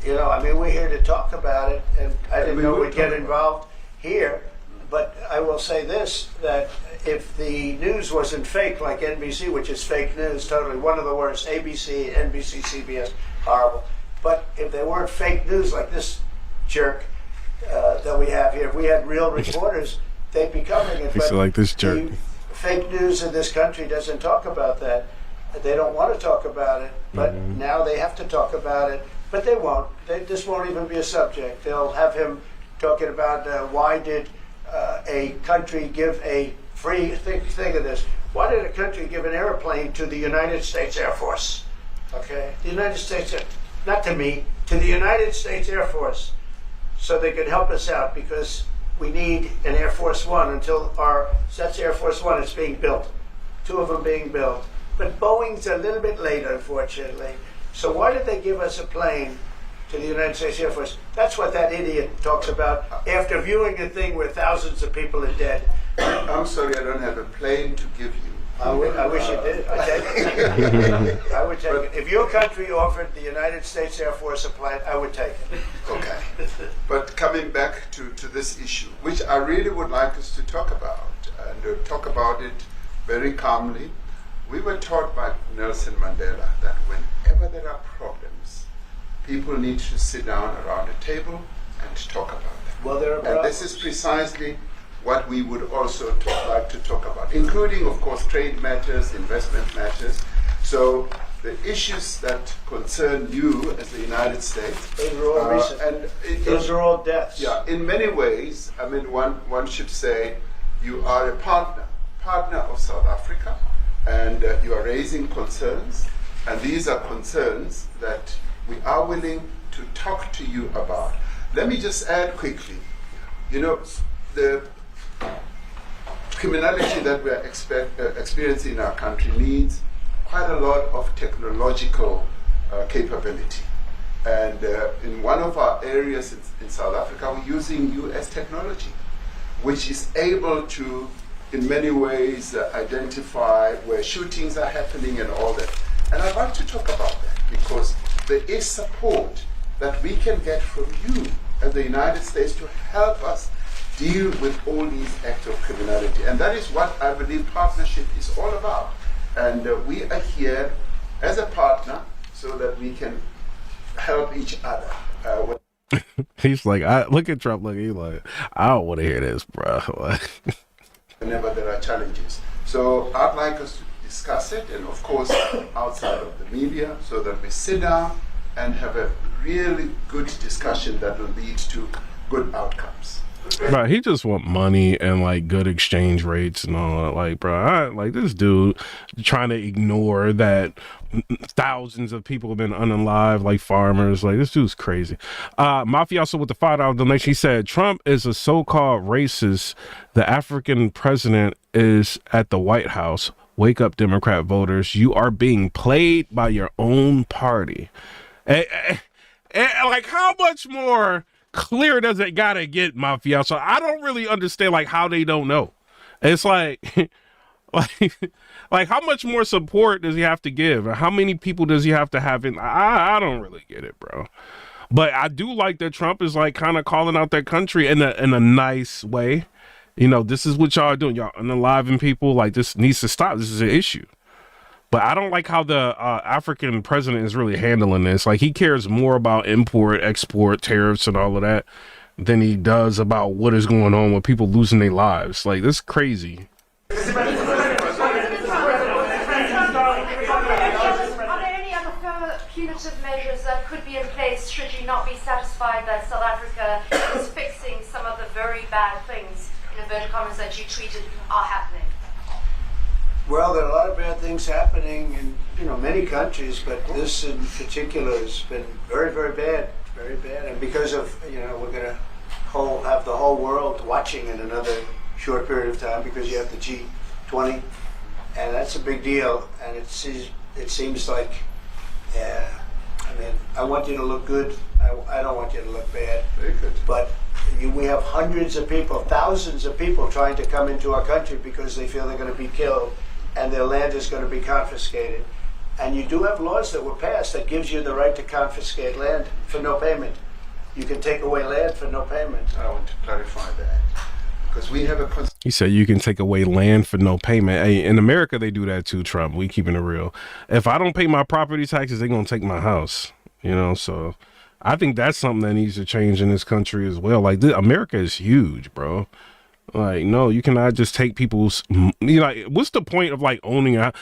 you know, I mean, we're here to talk about it, and I didn't know we'd get involved here, but I will say this, that if the news wasn't fake, like NBC, which is fake news, totally, one of the worst, ABC, NBC, CBS, horrible, but if they weren't fake news like this jerk that we have here, if we had real reporters, they'd be covering it. But like this jerk. Fake news in this country doesn't talk about that. They don't want to talk about it, but now they have to talk about it. But they won't. This won't even be a subject. They'll have him talking about why did a country give a free, think of this, why did a country give an airplane to the United States Air Force? Okay? The United States, not to me, to the United States Air Force, so they could help us out because we need an Air Force One until that's Air Force One is being built. 2 of them being built. But Boeing's a little bit late, unfortunately. So why did they give us a plane to the United States Air Force? That's what that idiot talks about after viewing a thing where thousands of people are dead. I'm sorry, I don't have a plane to give you. I wish you did. I'd take it. I would take it. If your country offered the United States Air Force a plane, I would take it. Okay. But coming back to this issue, which I really would like us to talk about, and talk about it very calmly. We were taught by Nelson Mandela that whenever there are problems, people need to sit down around a table and talk about them. Well, there are and problems. this is precisely what we would also like to talk about, including, of course, trade matters, investment matters. So the issues that concern you as the United States. Those are all recent. Those are all deaths. Yeah, in many ways, I mean, one should say you are a partner of South Africa, and you are raising concerns, and these are concerns that we are willing to talk to you about. Let me just add quickly, the criminality that we are experiencing in our country needs quite a lot of technological capability. And in one of our areas in South Africa, we're using US technology, which is able to, in many ways, identify where shootings are happening and all that. And I'd like to talk about that because there is support that we can get from you as the United States to help us deal with all these acts of criminality. And that is what I believe partnership is all about. And we are here as a partner so that we can help each other. He's like, I look at Trump, he's like, I don't want to hear this, bro. Whenever there are challenges. So I'd like us to discuss it, and of course outside of the media, so that we sit down and have a really good discussion that will lead to good outcomes. Bro, he just want money and like good exchange rates and all that. Like, bro, this dude trying to ignore that thousands of people have been unalive, like farmers. Like, this dude's crazy. Mafioso with the $5 donation, he said Trump is a so-called racist. The African president is at the White House. Wake up, Democrat voters. You are being played by your own party. Like, how much more clear does it gotta get, Mafia? So I don't really understand like how they don't know. It's like like how much more support does he have to give, or how many people does he have to have in? I don't really get it, bro. But I do like that Trump is like kind of calling out that country in a nice way. This is what y'all are doing. Y'all unaliving people. Like, this needs to stop. This is an issue. But I don't like how the African president is really handling this. Like, he cares more about import, export, tariffs, and all of that than he does about what is going on with people losing their lives. Like, this is crazy. Are there any other further punitive measures that could be in place should you not be satisfied that South Africa is fixing some of the very bad things, in inverted commas, that you tweeted are happening? Well, there are a lot of bad things happening in many countries, but this in particular has been very, very bad, very bad. And because of we're going to have the whole world watching in another short period of time because you have the G20, and that's a big deal. And it seems like, I want you to look good. I don't want you to look bad. Very good. But we have hundreds of people, thousands of people trying to come into our country because they feel they're going to be killed and their land is going to be confiscated. And you do have laws that were passed that gives you the right to confiscate land for no payment. You can take away land for no payment. I want to clarify that because we have a. He said you can take away land for no payment. Hey, in America, they do that too, Trump. We keeping it real. If I don't pay my property taxes, they're going to take my house. So I think that's something that needs to change in this country as well. Like, America is huge, bro. Like, no, you cannot just take people's, what's the point of owning a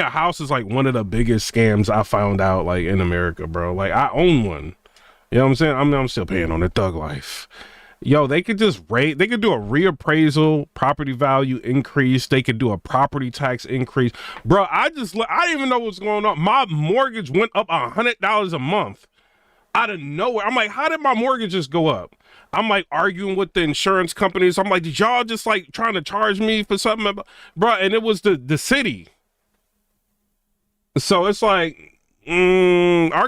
house is like one of the biggest scams I found out in America, bro. Like, I own one. You know what I'm saying? I'm still paying on the thug life. Yo, they could just they could do a reappraisal, property value increase. They could do a property tax increase. Bro, I didn't even know what's going on. My mortgage went up $100 a month out of nowhere. I'm like, how did my mortgage just go up? I'm arguing with the insurance companies. I'm like, did y'all just trying to charge me for something? Bro, and it was the city. So it's our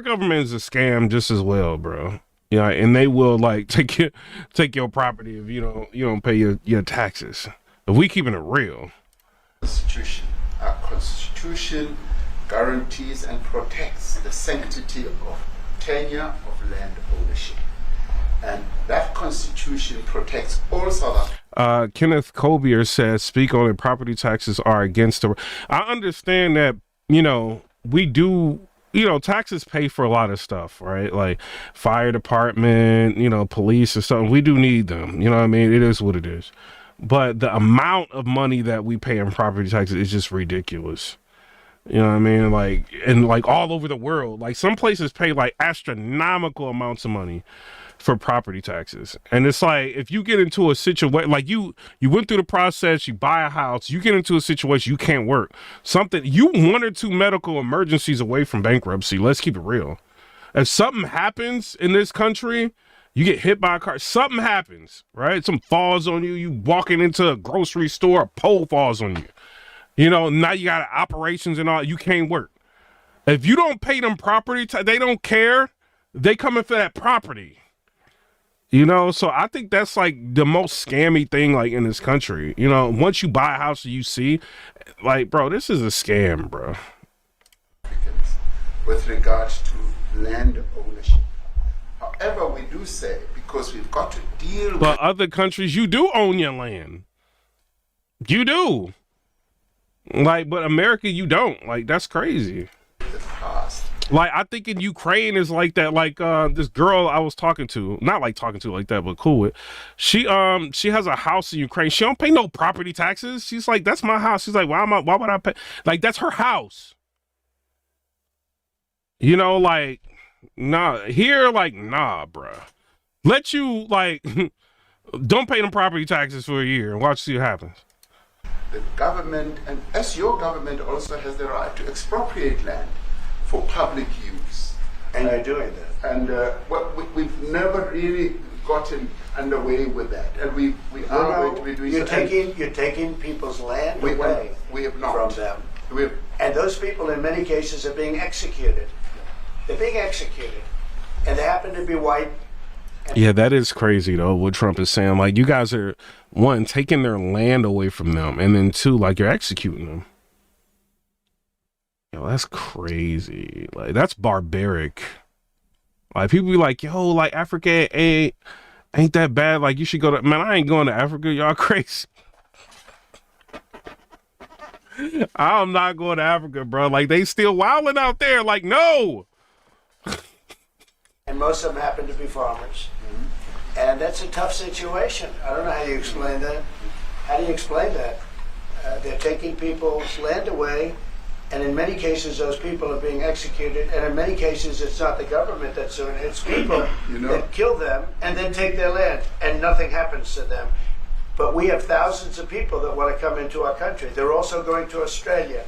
government is a scam just as well, bro. Yeah, and they will take your property if you don't pay your taxes. If we keeping it real. Our Constitution guarantees and protects the sanctity of tenure of land ownership. And that Constitution protects all South Africans. Kenneth Colbier says, speak on it, property taxes are against the... I understand that, we do... taxes pay for a lot of stuff, right? Like fire department, police or something. We do need them. You know what I mean? It is what it is. But the amount of money that we pay in property taxes is just ridiculous. You know what I mean? And all over the world. Some places pay astronomical amounts of money for property taxes. And it's like, if you get into a situation, like you went through the process, you buy a house, you get into a situation, you can't work. You 1 or 2 medical emergencies away from bankruptcy. Let's keep it real. If something happens in this country, you get hit by a car, something happens, right? Something falls on you, you walking into a grocery store, a pole falls on you. You know, now you got operations and all, you can't work. If you don't pay them property, they don't care. They coming for that property. You know, so I think that's like the most scammy thing like in this country. You know, once you buy a house you see, like, bro, this is a scam, bro. With regards to land ownership. However, we do say, because we've got to deal with... But other countries, you do own your land. You do. Like, but America, you don't. Like, that's crazy. Like, I think in Ukraine is like that. Like, this girl I was talking to, not like talking to like that, but cool with. She has a house in Ukraine. She don't pay no property taxes. She's like, that's my house. She's like, why would I pay? Like, that's her house. You know, like, nah. Here, like, nah, bruh. Let you, like, don't pay them property taxes for a year and watch see what happens. The government, and as your government also has the right to expropriate land for public use. And you're doing that. And we've never really gotten underway with that. And we are going to be doing you're taking people's land away we have not. from them. And those people in many cases are being executed. They're being executed. And they happen to be white. Yeah, that is crazy though, what Trump is saying. Like, you guys are, 1, taking their land away from them, and then 2, like, you're executing them. Yo, that's crazy. Like, that's barbaric. Like, people be like, yo, like, Africa ain't that bad. Like, you should go to, man, I ain't going to Africa. Y'all crazy. I'm not going to Africa, bro. Like, they still wilding out there. Like, no. And most of them happen to be farmers. And that's a tough situation. I don't know how you explain that. How do you explain that? They're taking people's land away, and in many cases those people are being executed, and in many cases it's not the government that's doing it, it's people that kill them and then take their land, and nothing happens to them. But we have thousands of people that want to come into our country. They're also going to Australia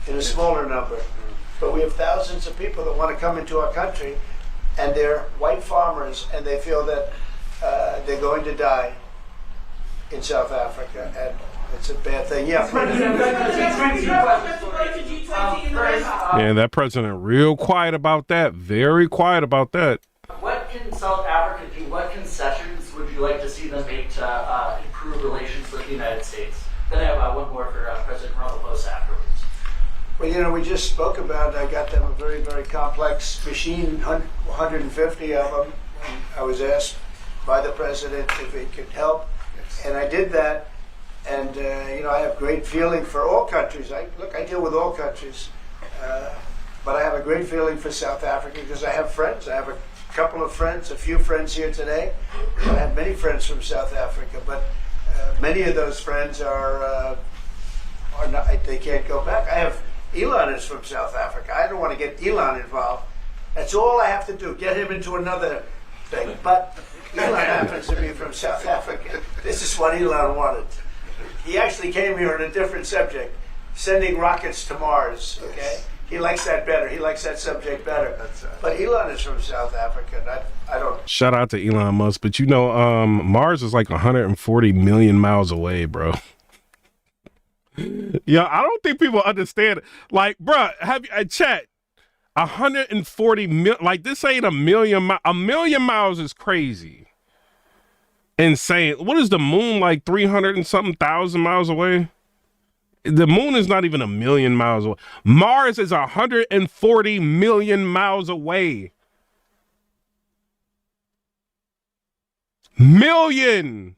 in a smaller number. But we have thousands of people that want to come into our country, and they're white farmers, and they feel that they're going to die in South Africa, and it's a bad thing. Yeah. Yeah, that president real quiet about that. Very quiet about that. What can South Africa do? What concessions would you like to see them make to improve relations with the United States? Then I have one more for President Ramaphosa afterwards. Well, you know, we just spoke about, I got them a very, very complex machine, 150 of them. And I was asked by the president if it could help, and I did that. And, you know, I have great feeling for all countries. I deal with all countries. But I have a great feeling for South Africa because I have friends. I have a couple of friends, a few friends here today. I have many friends from South Africa, but many of those friends are not, they can't go back. I have Elon is from South Africa. I don't want to get Elon involved. That's all I have to do, get him into another thing. But Elon happens to be from South Africa. This is what Elon wanted. He actually came here on a different subject, sending rockets to Mars, okay? He likes that better. He likes that subject better. But Elon is from South Africa. I don't... Shout out to Elon Musk. But, you know, Mars is like 140 million miles away, bro. Yeah, I don't think people understand. Like, bruh, have you chat 140 mil? Like, this ain't a million. A million miles is crazy, insane. What is the moon, like 300 and something thousand miles away? The moon is not even a million miles away. Mars is 140 million miles away. Million,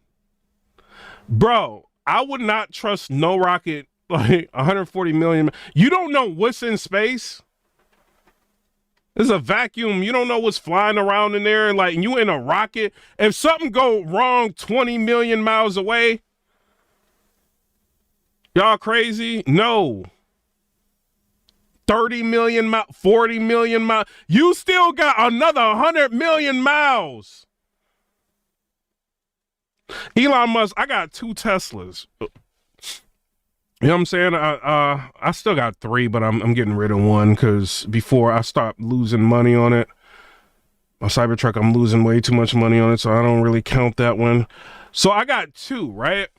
bro. I would not trust no rocket like 140 million. You don't know what's in space. There's a vacuum. You don't know what's flying around in there. Like, you in a rocket. If something go wrong 20 million miles away, y'all crazy? No. 30 million, 40 million miles. You still got another 100 million miles. Elon Musk, I got 2 Teslas. You know what I'm saying? I still got 3, but I'm getting rid of 1 because before I start losing money on it. My Cybertruck, I'm losing way too much money on it, so I don't really count that one. So I got 2, right?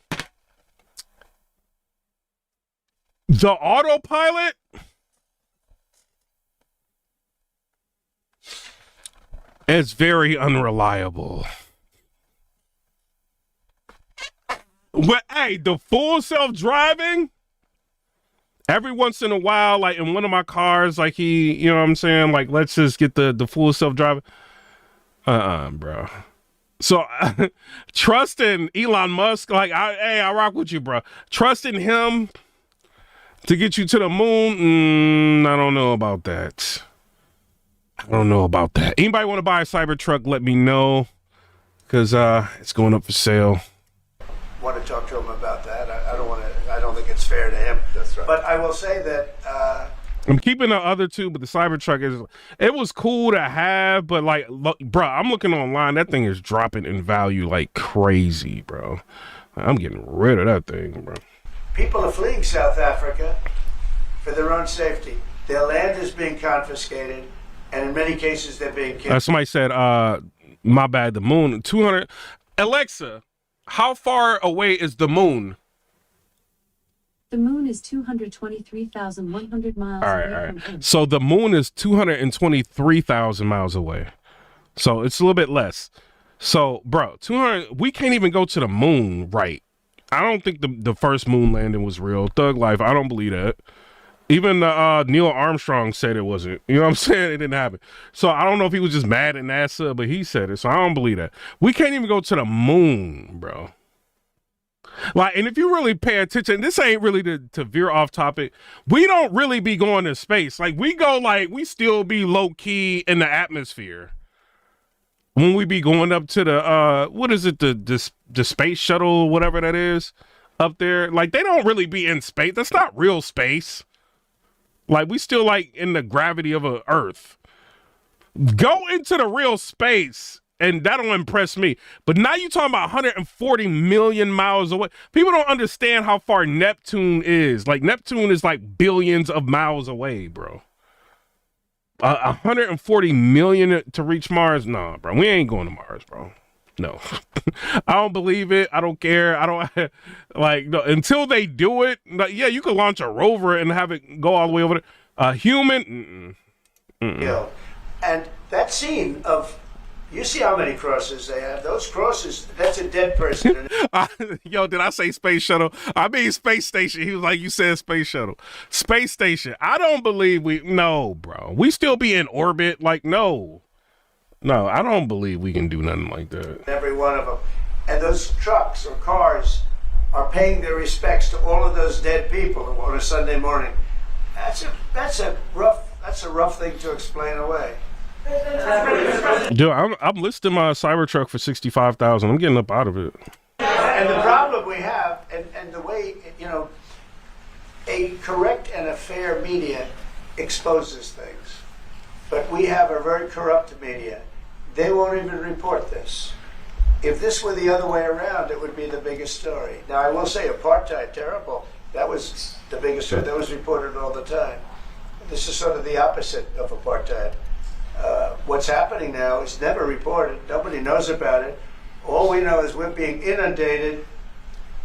The autopilot is very unreliable. But hey, the full self-driving, every once in a while, like in one of my cars, like you know what I'm saying? Like, let's just get the full self-driving. Bro. So trusting Elon Musk, like, I rock with you, bro. Trusting him to get you to the moon, I don't know about that. Anybody want to buy a Cybertruck, let me know, because it's going up for sale. Want to talk to him about that. I don't think it's fair to him. That's right. But I will say that I'm keeping the other 2, but the Cybertruck it was cool to have, but like, look, bro, I'm looking online. That thing is dropping in value like crazy, bro. I'm getting rid of that thing, bro. people are fleeing South Africa for their own safety. Their land is being confiscated, and in many cases, they're being killed. Somebody said, my bad, the moon, 200. Alexa, how far away is the moon? The moon is 223,100 miles away from Earth. So the moon is 223,000 miles away. So it's a little bit less. So, bro, 200, we can't even go to the moon, right? I don't think the first moon landing was real. Thug Life, I don't believe that. Even Neil Armstrong said it wasn't. You know what I'm saying? It didn't happen. So I don't know if he was just mad at NASA, but he said it. So I don't believe that. We can't even go to the moon, bro. Like, and if you really pay attention, this ain't really to veer off topic. We don't really be going to space. Like, we go, like, we still be low key in the atmosphere. When we be going up to the, what is it, the space shuttle, whatever that is, up there. Like, they don't really be in space. That's not real space. Like, we still, like, in the gravity of a Earth. Go into the real space, and that'll impress me. But now you're talking about 140 million miles away. People don't understand how far Neptune is. Like, Neptune is, like, billions of miles away, bro. 140 million to reach Mars? Nah, bro. We ain't going to Mars, bro. No. I don't believe it. I don't care. I don't like no, until they do it. Like, yeah, you could launch a rover and have it go all the way over there. A human. And that scene of, you see how many crosses they have. Those crosses, that's a dead person. Yo, did I say space shuttle? I mean space station. He was like, you said space shuttle. Space station. I don't believe no, bro. We still be in orbit. Like, no. No, I don't believe we can do nothing like that. Every one of them. And those trucks or cars are paying their respects to all of those dead people on a Sunday morning. That's a rough thing to explain away. Dude, I'm listing my Cybertruck for $65,000. I'm getting up out of it. And the problem we have, and the way, you know, a correct and a fair media exposes things. But we have a very corrupt media. They won't even report this. If this were the other way around, it would be the biggest story. Now, I will say apartheid, terrible. That was the biggest story. That was reported all the time. This is sort of the opposite of apartheid. What's happening now is never reported. Nobody knows about it. All we know is we're being inundated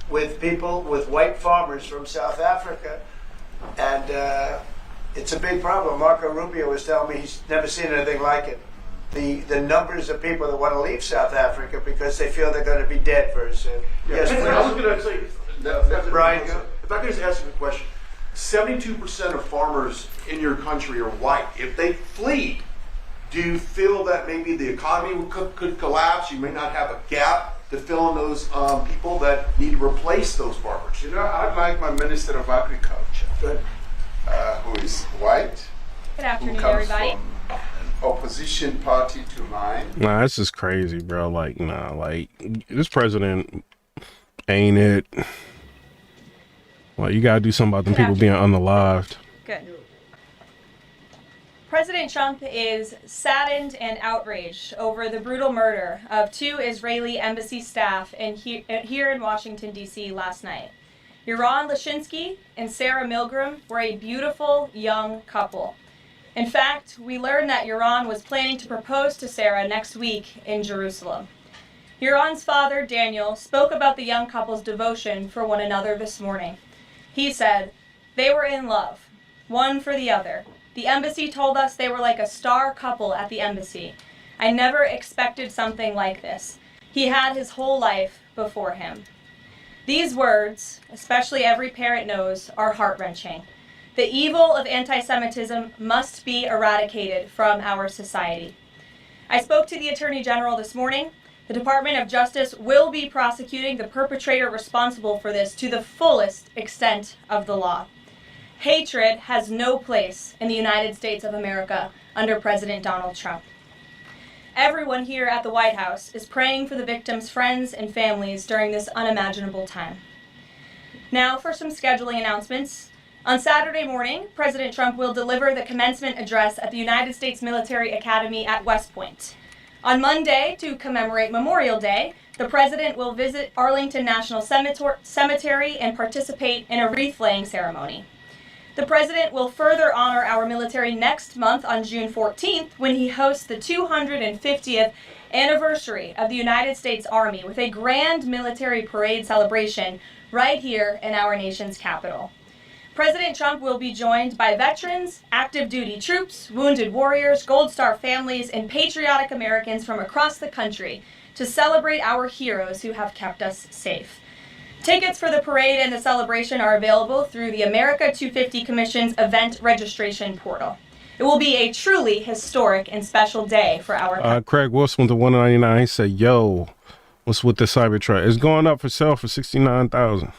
with people, with white farmers from South Africa. And it's a big problem. Marco Rubio was telling me he's never seen anything like it. The numbers of people that want to leave South Africa because they feel they're going to be dead very soon. Yes, please. I was going to say, Brian, if I could just ask you a question. 72% of farmers in your country are white. If they flee, do you feel that maybe the economy could collapse? You may not have a gap to fill in those people that need to replace those farmers. You know, I'd like my Minister of Agriculture, who is white, Good afternoon, who comes everybody. from an opposition party to mine. Nah, this is crazy, bro. Like, nah, like, this president ain't it. Well, you gotta do something about them people being unalived. Good. President Trump is saddened and outraged over the brutal murder of 2 Israeli embassy staff here in Washington, D.C. last night. Yaron Lashinsky and Sarah Milgram were a beautiful young couple. In fact, we learned that Yaron was planning to propose to Sarah next week in Jerusalem. Yaron's father, Daniel, spoke about the young couple's devotion for one another this morning. He said, "They were in love, one for the other. The embassy told us they were like a star couple at the embassy. I never expected something like this. He had his whole life before him." These words, especially every parent knows, are heart-wrenching. The evil of anti-Semitism must be eradicated from our society. I spoke to the Attorney General this morning. The Department of Justice will be prosecuting the perpetrator responsible for this to the fullest extent of the law. Hatred has no place in the United States of America under President Donald Trump. Everyone here at the White House is praying for the victims' friends and families during this unimaginable time. Now for some scheduling announcements. On Saturday morning, President Trump will deliver the commencement address at the United States Military Academy at West Point. On Monday, to commemorate Memorial Day, the President will visit Arlington National Cemetery and participate in a wreath-laying ceremony. The President will further honor our military next month on June 14th when he hosts the 250th anniversary of the United States Army with a grand military parade celebration right here in our nation's capital. President Trump will be joined by veterans, active duty troops, wounded warriors, Gold Star families, and patriotic Americans from across the country to celebrate our heroes who have kept us safe. Tickets for the parade and the celebration are available through the America 250 Commission's event registration portal. It will be a truly historic and special day for our country. Craig Wilson with the $199. He said, "Yo, what's with the Cybertruck? It's going up for sale for $69,000."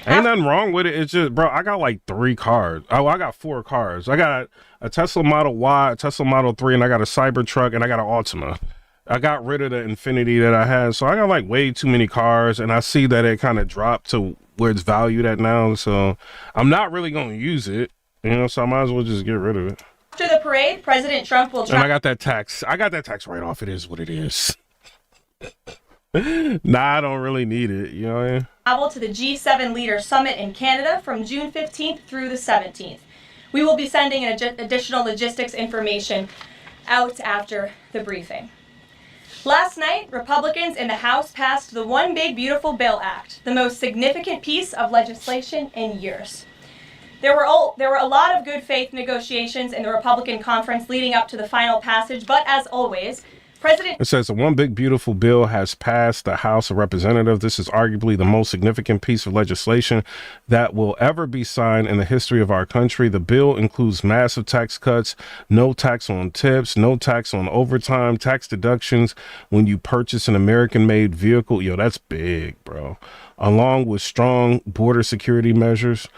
Ain't nothing wrong with it. It's just, bro, I got like 3 cars. Oh, I got 4 cars. I got a Tesla Model Y, a Tesla Model 3, and I got a Cybertruck, and I got an Altima. I got rid of the Infinity that I had, so I got like way too many cars, and I see that it kind of dropped to where it's valued at now, so I'm not really going to use it, you know, so I might as well just get rid of it. After the parade, President Trump will And I got that tax. I got that tax write-off. It is what it is. Nah, I don't really need it, you know what I mean? Travel to the G7 Leaders Summit in Canada from June 15th through the 17th. We will be sending additional logistics information out after the briefing. Last night, Republicans in the House passed the One Big Beautiful Bill Act, the most significant piece of legislation in years. There were a lot of good faith negotiations in the Republican conference leading up to the final passage, but as always, It says the One Big Beautiful Bill has passed the House of Representatives. This is arguably the most significant piece of legislation that will ever be signed in the history of our country. The bill includes massive tax cuts, no tax on tips, no tax on overtime, tax deductions when you purchase an American-made vehicle. Yo, that's big, bro. Along with strong border security measures.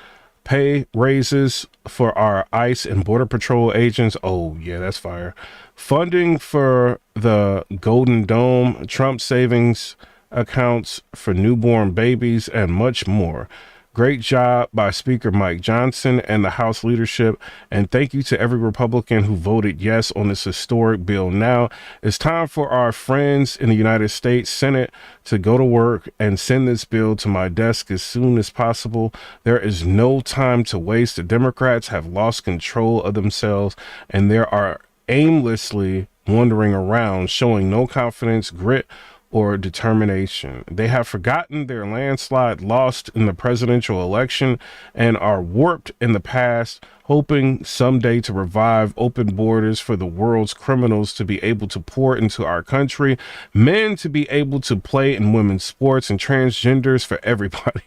Pay raises for our ICE and Border Patrol agents. Oh, yeah, that's fire. Funding for the Golden Dome, Trump savings accounts for newborn babies, and much more. Great job by Speaker Mike Johnson and the House leadership, and thank you to every Republican who voted yes on this historic bill. Now, it's time for our friends in the United States Senate to go to work and send this bill to my desk as soon as possible. There is no time to waste. The Democrats have lost control of themselves, and they are aimlessly wandering around, showing no confidence, grit, or determination. They have forgotten their landslide lost in the presidential election and are warped in the past, hoping someday to revive open borders for the world's criminals to be able to pour into our country, men to be able to play in women's sports, and transgenders for everybody.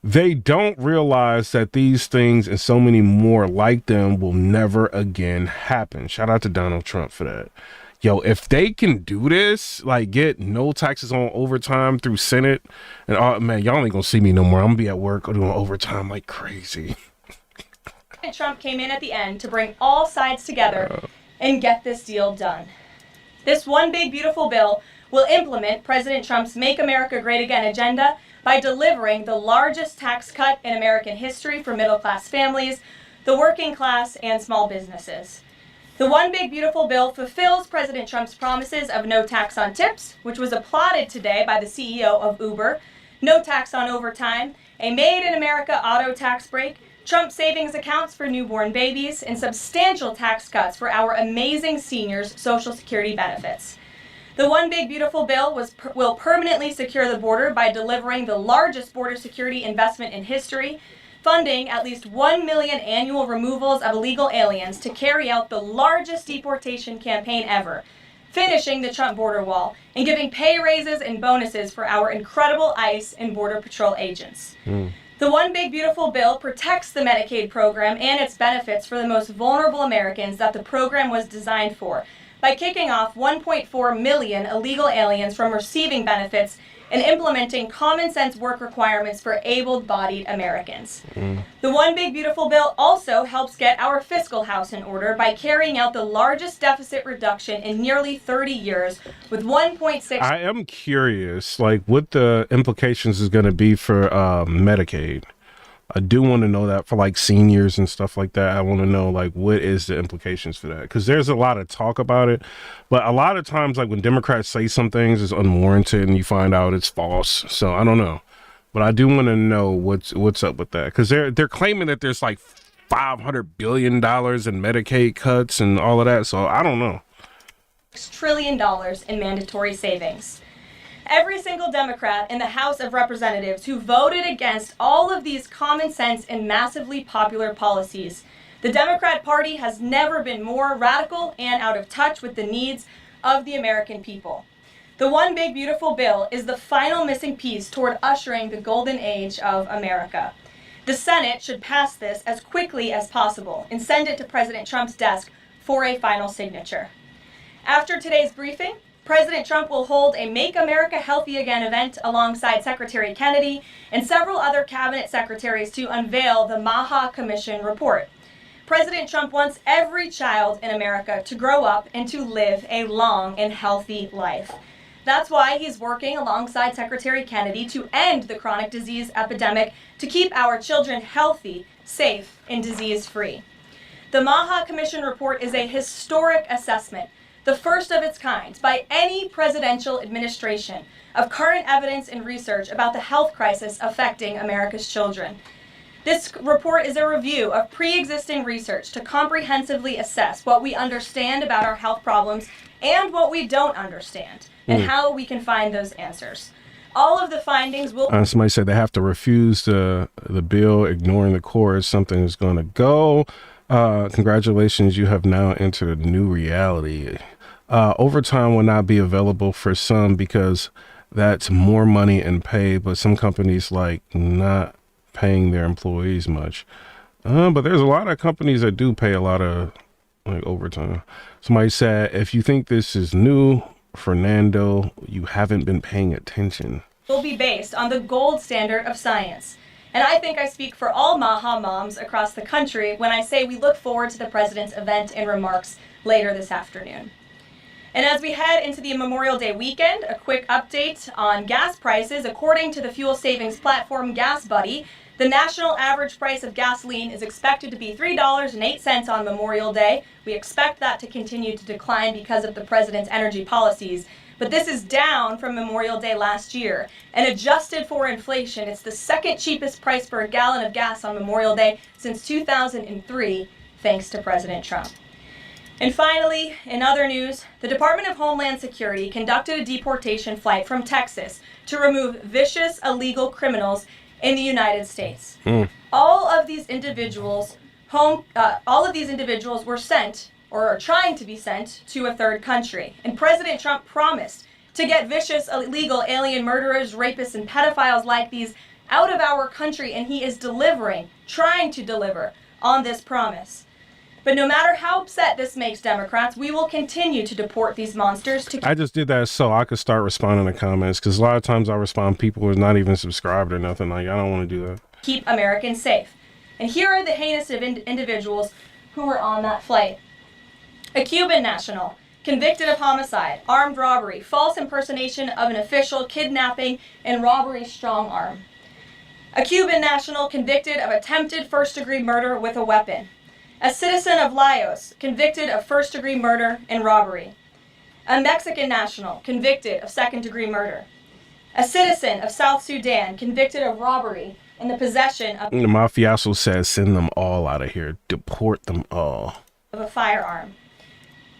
They don't realize that these things and so many more like them will never again happen. Shout out to Donald Trump for that. Yo, if they can do this, like get no taxes on overtime through Senate, and man, y'all ain't gonna see me no more. I'm gonna be at work doing overtime like crazy. Trump came in at the end to bring all sides together and get this deal done. This One Big Beautiful Bill will implement President Trump's Make America Great Again agenda by delivering the largest tax cut in American history for middle-class families, the working class, and small businesses. The One Big Beautiful Bill fulfills President Trump's promises of no tax on tips, which was applauded today by the CEO of Uber, no tax on overtime, a Made in America auto tax break, Trump savings accounts for newborn babies, and substantial tax cuts for our amazing seniors' Social Security benefits. The One Big Beautiful Bill will permanently secure the border by delivering the largest border security investment in history, funding at least 1 million annual removals of illegal aliens to carry out the largest deportation campaign ever, finishing the Trump border wall, and giving pay raises and bonuses for our incredible ICE and Border Patrol agents. The One Big Beautiful Bill protects the Medicaid program and its benefits for the most vulnerable Americans that the program was designed for, by kicking off 1.4 million illegal aliens from receiving benefits and implementing common sense work requirements for able-bodied Americans. The One Big Beautiful Bill also helps get our fiscal house in order by carrying out the largest deficit reduction in nearly 30 years with 1.6. I am curious, like, what the implications is going to be for Medicaid. I do want to know that for like seniors and stuff like that. I want to know like what is the implications for that, because there's a lot of talk about it, but a lot of times like when Democrats say some things is unwarranted and you find out it's false. So I don't know, but I do want to know what's up with that, because they're claiming that there's like $500 billion in Medicaid cuts and all of that. So I don't know. $6 trillion in mandatory savings. Every single Democrat in the House of Representatives who voted against all of these common sense and massively popular policies. The Democrat Party has never been more radical and out of touch with the needs of the American people. The One Big Beautiful Bill is the final missing piece toward ushering the golden age of America. The Senate should pass this as quickly as possible and send it to President Trump's desk for a final signature. After today's briefing, President Trump will hold a Make America Healthy Again event alongside Secretary Kennedy and several other cabinet secretaries to unveil the Maha Commission report. President Trump wants every child in America to grow up and to live a long and healthy life. That's why he's working alongside Secretary Kennedy to end the chronic disease epidemic to keep our children healthy, safe, and disease-free. The Maha Commission report is a historic assessment, the first of its kind by any presidential administration, of current evidence and research about the health crisis affecting America's children. This report is a review of pre-existing research to comprehensively assess what we understand about our health problems and what we don't understand, and how we can find those answers. All of the findings will... Somebody said they have to refuse the bill, ignoring the course. Something is going to go. Congratulations, you have now entered a new reality. Overtime will not be available for some because that's more money and pay, but some companies like not paying their employees much. But there's a lot of companies that do pay a lot of like overtime. Somebody said, if you think this is new, Fernando, you haven't been paying attention. Will be based on the gold standard of science. And I think I speak for all Maha moms across the country when I say we look forward to the president's event and remarks later this afternoon. And as we head into the Memorial Day weekend, a quick update on gas prices. According to the fuel savings platform Gas Buddy, the national average price of gasoline is expected to be $3.08 on Memorial Day. We expect that to continue to decline because of the president's energy policies. But this is down from Memorial Day last year. And adjusted for inflation, it's the second cheapest price per gallon of gas on Memorial Day since 2003, thanks to President Trump. And finally, in other news, the Department of Homeland Security conducted a deportation flight from Texas to remove vicious illegal criminals in the United States. All of these individuals were sent, or are trying to be sent, to a third country. And President Trump promised to get vicious illegal alien murderers, rapists, and pedophiles like these out of our country, and he is trying to deliver on this promise. But no matter how upset this makes Democrats, we will continue to deport these monsters to... I just did that so I could start responding to comments, because a lot of times I respond people who are not even subscribed or nothing. Like, I don't want to do that. Keep Americans safe. And here are the heinous individuals who were on that flight. A Cuban national, convicted of homicide, armed robbery, false impersonation of an official, kidnapping, and robbery strong arm. A Cuban national convicted of attempted first-degree murder with a weapon. A citizen of Laos convicted of first-degree murder and robbery. A Mexican national convicted of second-degree murder. A citizen of South Sudan convicted of robbery and the possession of... The mafioso says send them all out of here. Deport them all. ...of a firearm.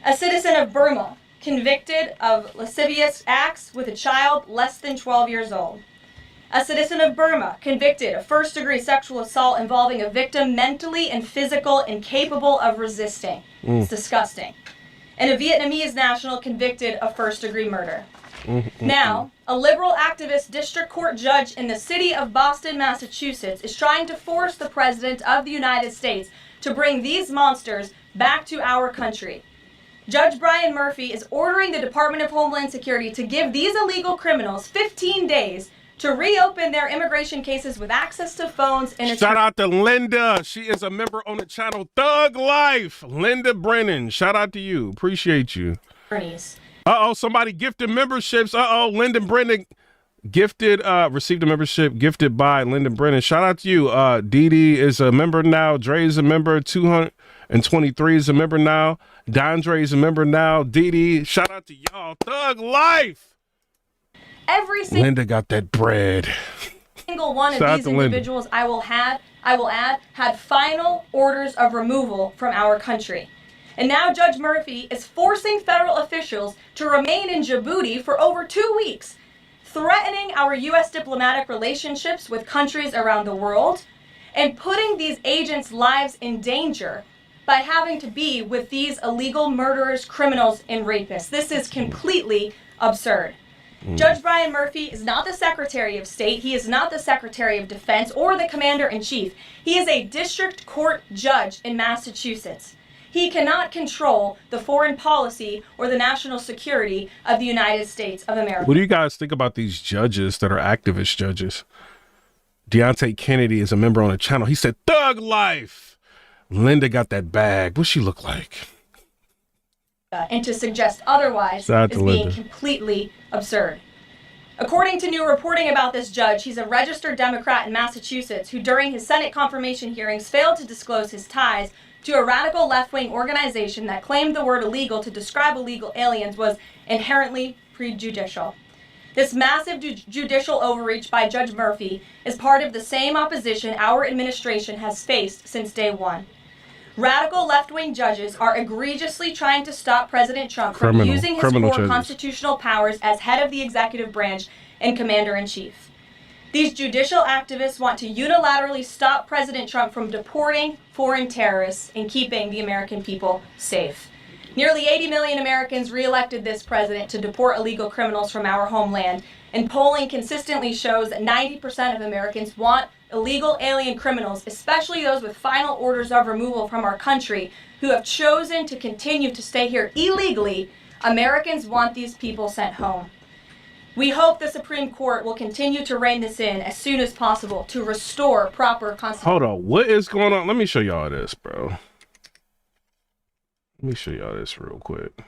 A citizen of Burma convicted of lascivious acts with a child less than 12 years old. A citizen of Burma convicted of first-degree sexual assault involving a victim mentally and physical incapable of resisting. It's disgusting. And a Vietnamese national convicted of first-degree murder. Now, a liberal activist district court judge in the city of Boston, Massachusetts, is trying to force the President of the United States to bring these monsters back to our country. Judge Brian Murphy is ordering the Department of Homeland Security to give these illegal criminals 15 days to reopen their immigration cases with access to phones and... Shout out to Linda. She is a member on the channel Thug Life. Linda Brennan. Shout out to you. Appreciate you. Attorneys. Uh-oh, somebody gifted memberships. Uh-oh, Lyndon Brennan gifted, received a membership gifted by Lyndon Brennan. Shout out to you. Dee Dee is a member now. Dre is a member. 223 is a member now. Dondre is a member now. Dee Dee, shout out to y'all. Thug Life. Every single... Linda got that bread. Single one of these individuals I will add, had final orders of removal from our country. And now Judge Murphy is forcing federal officials to remain in Djibouti for over 2 weeks, threatening our U.S. diplomatic relationships with countries around the world, and putting these agents' lives in danger by having to be with these illegal murderers, criminals, and rapists. This is completely absurd. Judge Brian Murphy is not the Secretary of State. He is not the Secretary of Defense or the Commander-in-Chief. He is a district court judge in Massachusetts. He cannot control the foreign policy or the national security of the United States of America. What do you guys think about these judges that are activist judges? Deontay Kennedy is a member on the channel. He said, Thug Life. Linda got that bag. What's she look like? And to suggest otherwise is being completely absurd. According to new reporting about this judge, he's a registered Democrat in Massachusetts who during his Senate confirmation hearings failed to disclose his ties to a radical left-wing organization that claimed the word illegal to describe illegal aliens was inherently prejudicial. This massive judicial overreach by Judge Murphy is part of the same opposition our administration has faced since day one. Radical left-wing judges are egregiously trying to stop President Trump from using his core constitutional powers as head of the executive branch and commander-in-chief. These judicial activists want to unilaterally stop President Trump from deporting foreign terrorists and keeping the American people safe. Nearly 80 million Americans re-elected this president to deport illegal criminals from our homeland, and polling consistently shows that 90% of Americans want illegal alien criminals, especially those with final orders of removal from our country, who have chosen to continue to stay here illegally. Americans want these people sent home. We hope the Supreme Court will continue to rein this in as soon as possible to restore proper constitution. Hold on, what is going on? Let me show y'all this, bro. Let me show y'all this real quick.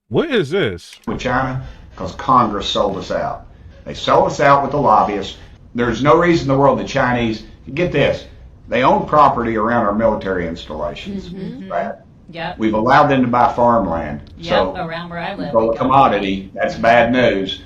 What is this? With China, because Congress sold us out. They sold us out with the lobbyists. There's no reason in the world the Chinese, get this, they own property around our military installations, right? Yeah. We've allowed them to buy farmland. So around where I live. So a commodity, that's bad news.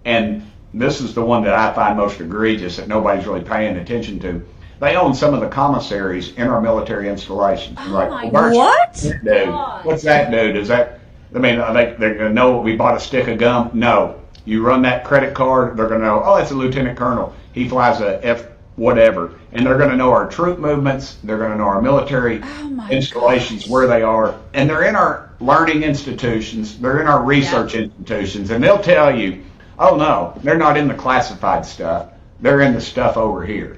And this is the one that I find most egregious that nobody's really paying attention to. They own some of the commissaries in our military installations. Oh like, my God. What? Dude, what's that do? Does that, I mean, they're going to know we bought a stick of gum? No. You run that credit card, they're going to know, oh, that's a lieutenant colonel. He flies a F whatever. And they're going to know our troop movements. They're going to know our military installations, where they are. And they're in our learning institutions. They're in our research institutions. And they'll tell you, oh, no, they're not in the classified stuff. They're in the stuff over here.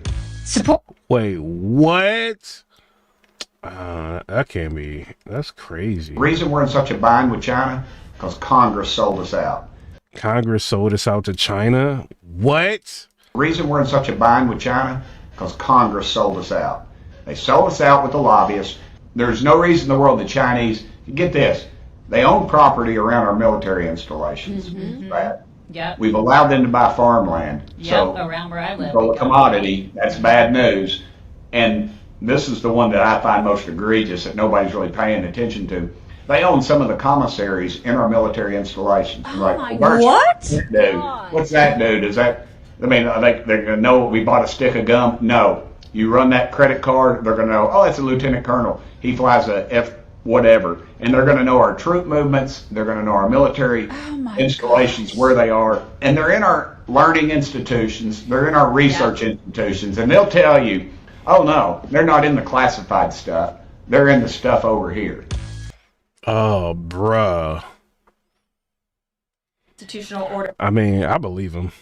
Wait, what? That can't be. That's crazy. The reason we're in such a bind with China, because Congress sold us out. Congress sold us out to China? What? The reason we're in such a bind with China, because Congress sold us out. They sold us out with the lobbyists. There's no reason in the world the Chinese, get this, they own property around our military installations, right? Yep. We've allowed them to buy farmland. Yep, So, around where I live. so a commodity, that's bad news. And this is the one that I find most egregious that nobody's really paying attention to. They own some of the commissaries in our military installations. Oh Like, my well, God. what's that do? Does that, I mean, are they're going to know we bought a stick of gum? No. You run that credit card, they're going to know, oh, that's a lieutenant colonel. He flies a F whatever. And they're going to know our troop movements. They're going to know our military installations, where they are. And they're in our learning institutions. They're in our research institutions. And they'll tell you, oh, no, they're not in the classified stuff. They're in the stuff over here. Oh, bruh. Institutional order. I mean, I believe him.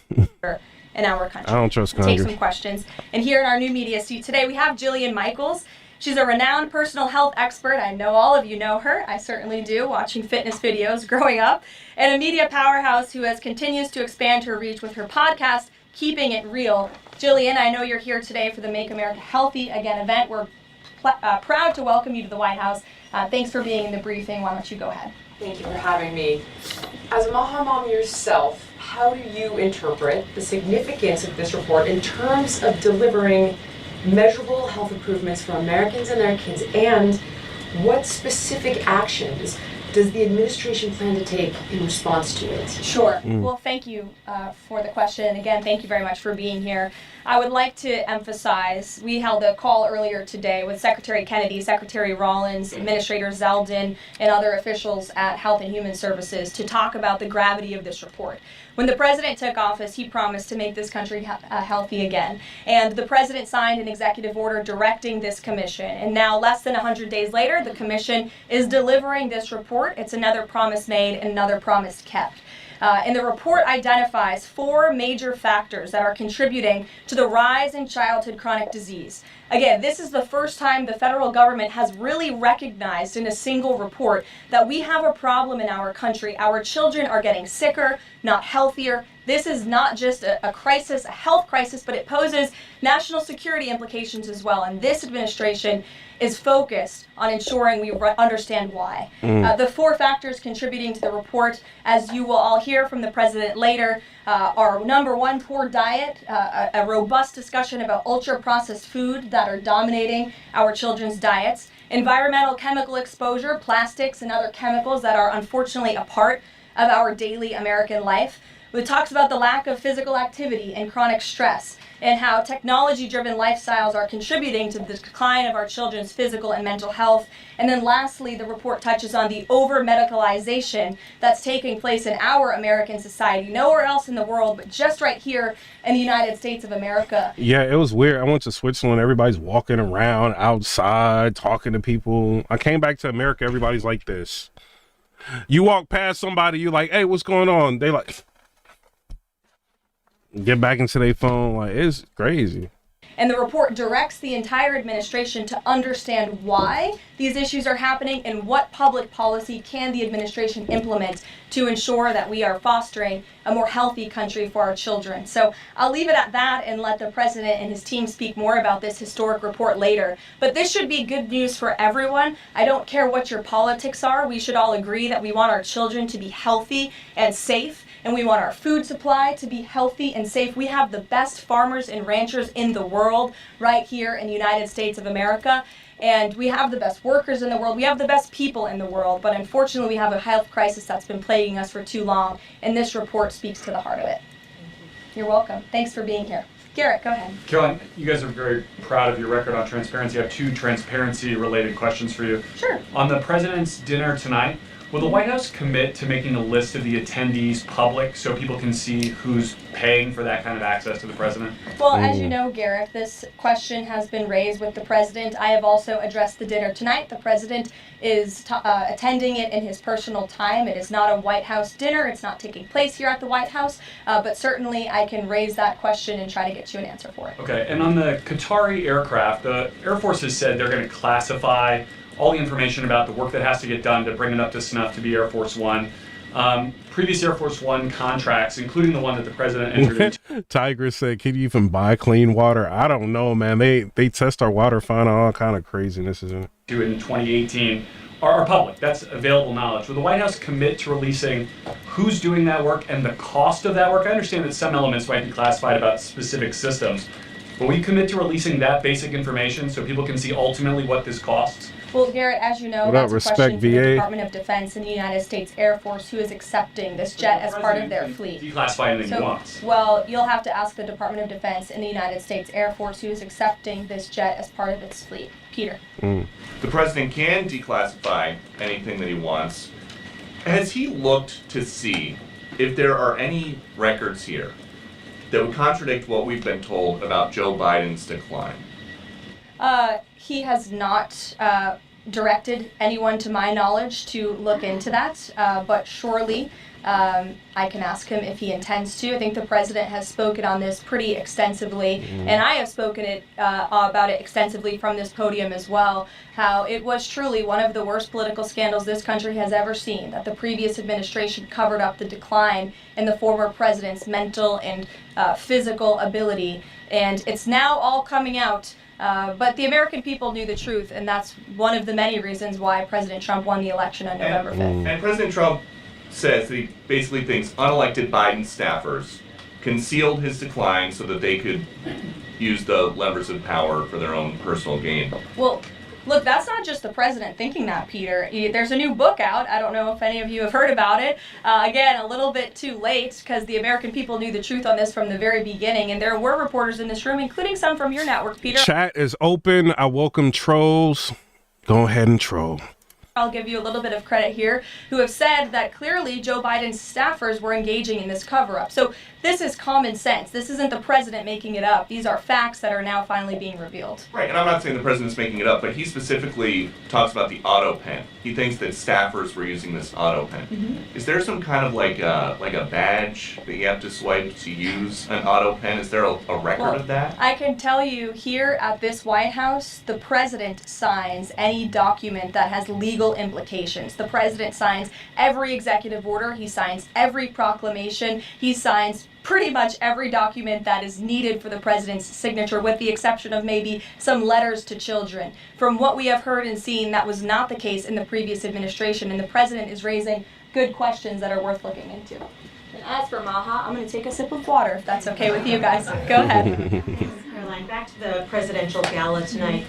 In our country. I don't trust Take Congress. some questions. And here in our new media suite today, we have Jillian Michaels. She's a renowned personal health expert. I know all of you know her. I certainly do, watching fitness videos growing up. And a media powerhouse who continues to expand her reach with her podcast, Keeping It Real. Jillian, I know you're here today for the Make America Healthy Again event. We're proud to welcome you to the White House. Thanks for being in the briefing. Why don't you go ahead? Thank you for having me. As a Maha mom yourself, how do you interpret the significance of this report in terms of delivering measurable health improvements for Americans and their kids, and what specific actions does the administration plan to take in response to it? Sure. Well, thank you for the question. And again, thank you very much for being here. I would like to emphasize, we held a call earlier today with Secretary Kennedy, Secretary Rollins, Administrator Zeldin, and other officials at Health and Human Services to talk about the gravity of this report. When the president took office, he promised to make this country healthy again. And the president signed an executive order directing this commission. And now, less than 100 days later, the commission is delivering this report. It's another promise made and another promise kept. And the report identifies 4 major factors that are contributing to the rise in childhood chronic disease. Again, this is the first time the federal government has really recognized in a single report that we have a problem in our country. Our children are getting sicker, not healthier. This is not just a crisis, a health crisis, but it poses national security implications as well. And this administration is focused on ensuring we understand why. The 4 factors contributing to the report, as you will all hear from the president later, are number 1, poor diet, a robust discussion about ultra-processed food that are dominating our children's diets, environmental chemical exposure, plastics and other chemicals that are unfortunately a part of our daily American life. It talks about the lack of physical activity and chronic stress, and how technology-driven lifestyles are contributing to the decline of our children's physical and mental health. And then lastly, the report touches on the over-medicalization that's taking place in our American society, nowhere else in the world, but just right here in the United States of America. Yeah, it was weird. I went to Switzerland. Everybody's walking around outside, talking to people. I came back to America. Everybody's like this. You walk past somebody, you're like, hey, what's going on? They like... get back into their phone. Like, it's crazy. And the report directs the entire administration to understand why these issues are happening and what public policy can the administration implement to ensure that we are fostering a more healthy country for our children. So I'll leave it at that and let the president and his team speak more about this historic report later. But this should be good news for everyone. I don't care what your politics are. We should all agree that we want our children to be healthy and safe, and we want our food supply to be healthy and safe. We have the best farmers and ranchers in the world right here in the United States of America. And we have the best workers in the world. We have the best people in the world. But unfortunately, we have a health crisis that's been plaguing us for too long. And this report speaks to the heart of it. You're welcome. Thanks for being here. Garrett, go ahead. Karoline, you guys are very proud of your record on transparency. I have 2 transparency-related questions for you. Sure. On the president's dinner tonight, will the White House commit to making a list of the attendees public so people can see who's paying for that kind of access to the president? Well, as you know, Garrett, this question has been raised with the president. I have also addressed the dinner tonight. The president is attending it in his personal time. It is not a White House dinner. It's not taking place here at the White House. But certainly I can raise that question and try to get you an answer for it. Okay, and on the Qatari aircraft, the Air Force has said they're going to classify all the information about the work that has to get done to bring it up to snuff to be Air Force One. Previous Air Force One contracts, including the one that the president entered into. Tiger said, can you even buy clean water? I don't know, man. They test our water, find all kind of craziness in it. In 2018, are public. That's available knowledge. Will the White House commit to releasing who's doing that work and the cost of that work? I understand that some elements might be classified about specific systems, but will you commit to releasing that basic information so people can see ultimately what this costs? Well, Garrett, as you know, that's a question for the Department of Defense and the United States Air Force, who is accepting this jet as part of their fleet. Declassify anything he wants. Well, you'll have to ask the Department of Defense and the United States Air Force, who is accepting this jet as part of its fleet. Peter. The president can declassify anything that he wants. Has he looked to see if there are any records here that would contradict what we've been told about Joe Biden's decline? He has not directed anyone, to my knowledge, to look into that, but surely I can ask him if he intends to. I think the president has spoken on this pretty extensively, and I have spoken about it extensively from this podium as well, how it was truly one of the worst political scandals this country has ever seen, that the previous administration covered up the decline in the former president's mental and physical ability, and it's now all coming out. But the American people knew the truth, and that's one of the many reasons why President Trump won the election on November 5th. And President Trump says that he basically thinks unelected Biden staffers concealed his decline so that they could use the levers of power for their own personal gain. Well, look, that's not just the president thinking that, Peter. There's a new book out. I don't know if any of you have heard about it. Again, a little bit too late, because the American people knew the truth on this from the very beginning, and there were reporters in this room, including some from your network, Peter. Chat is open. I welcome trolls. Go ahead and troll. I'll give you a little bit of credit here, who have said that clearly Joe Biden's staffers were engaging in this cover-up. So this is common sense. This isn't the president making it up. These are facts that are now finally being revealed. Right, and I'm not saying the president's making it up, but he specifically talks about the auto pen. He thinks that staffers were using this auto pen. Mm-hmm. Is there some kind of like a badge that you have to swipe to use an auto pen? Is there a record of that? I can tell you here at this White House, the president signs any document that has legal implications. The president signs every executive order. He signs every proclamation. He signs pretty much every document that is needed for the president's signature, with the exception of maybe some letters to children. From what we have heard and seen, that was not the case in the previous administration, and the president is raising good questions that are worth looking into. And as for Maha, I'm going to take a sip of water, if that's okay with you guys. Go ahead. Caroline, back to the presidential gala tonight.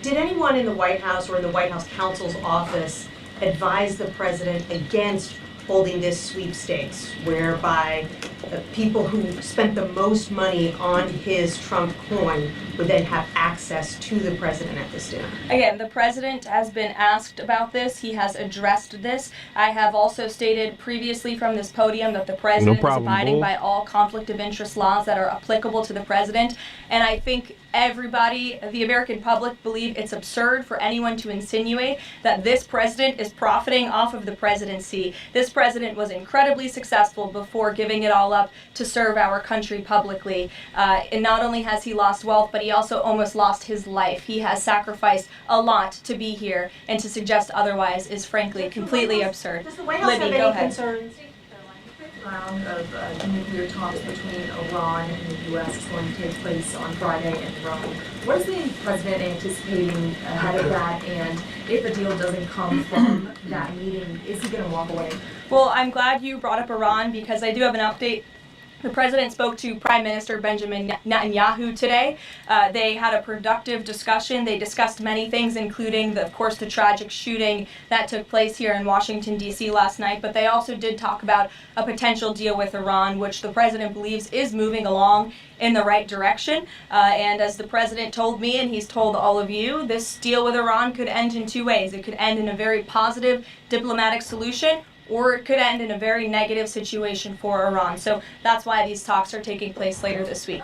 Did anyone in the White House or in the White House counsel's office advise the president against holding this sweepstakes, whereby the people who spent the most money on his Trump coin would then have access to the president at this dinner? Again, the president has been asked about this. He has addressed this. I have also stated previously from this podium that the president is abiding by all conflict of interest laws that are applicable to the president. And I think everybody, the American public, believe it's absurd for anyone to insinuate that this president is profiting off of the presidency. This president was incredibly successful before giving it all up to serve our country publicly. And not only has he lost wealth, but he also almost lost his life. He has sacrificed a lot to be here, and to suggest otherwise is frankly completely absurd. Does the White House have any concerns? Round of nuclear talks between Iran and the U.S. is going to take place on Friday in Rome. What is the president anticipating ahead of that, and if a deal doesn't come from that meeting, is he going to walk away? Well, I'm glad you brought up Iran, because I do have an update. The president spoke to Prime Minister Benjamin Netanyahu today. They had a productive discussion. They discussed many things, including, of course, the tragic shooting that took place here in Washington, D.C. last night. But they also did talk about a potential deal with Iran, which the president believes is moving along in the right direction. And as the president told me, and he's told all of you, this deal with Iran could end in two ways. It could end in a very positive diplomatic solution, or it could end in a very negative situation for Iran. So that's why these talks are taking place later this week.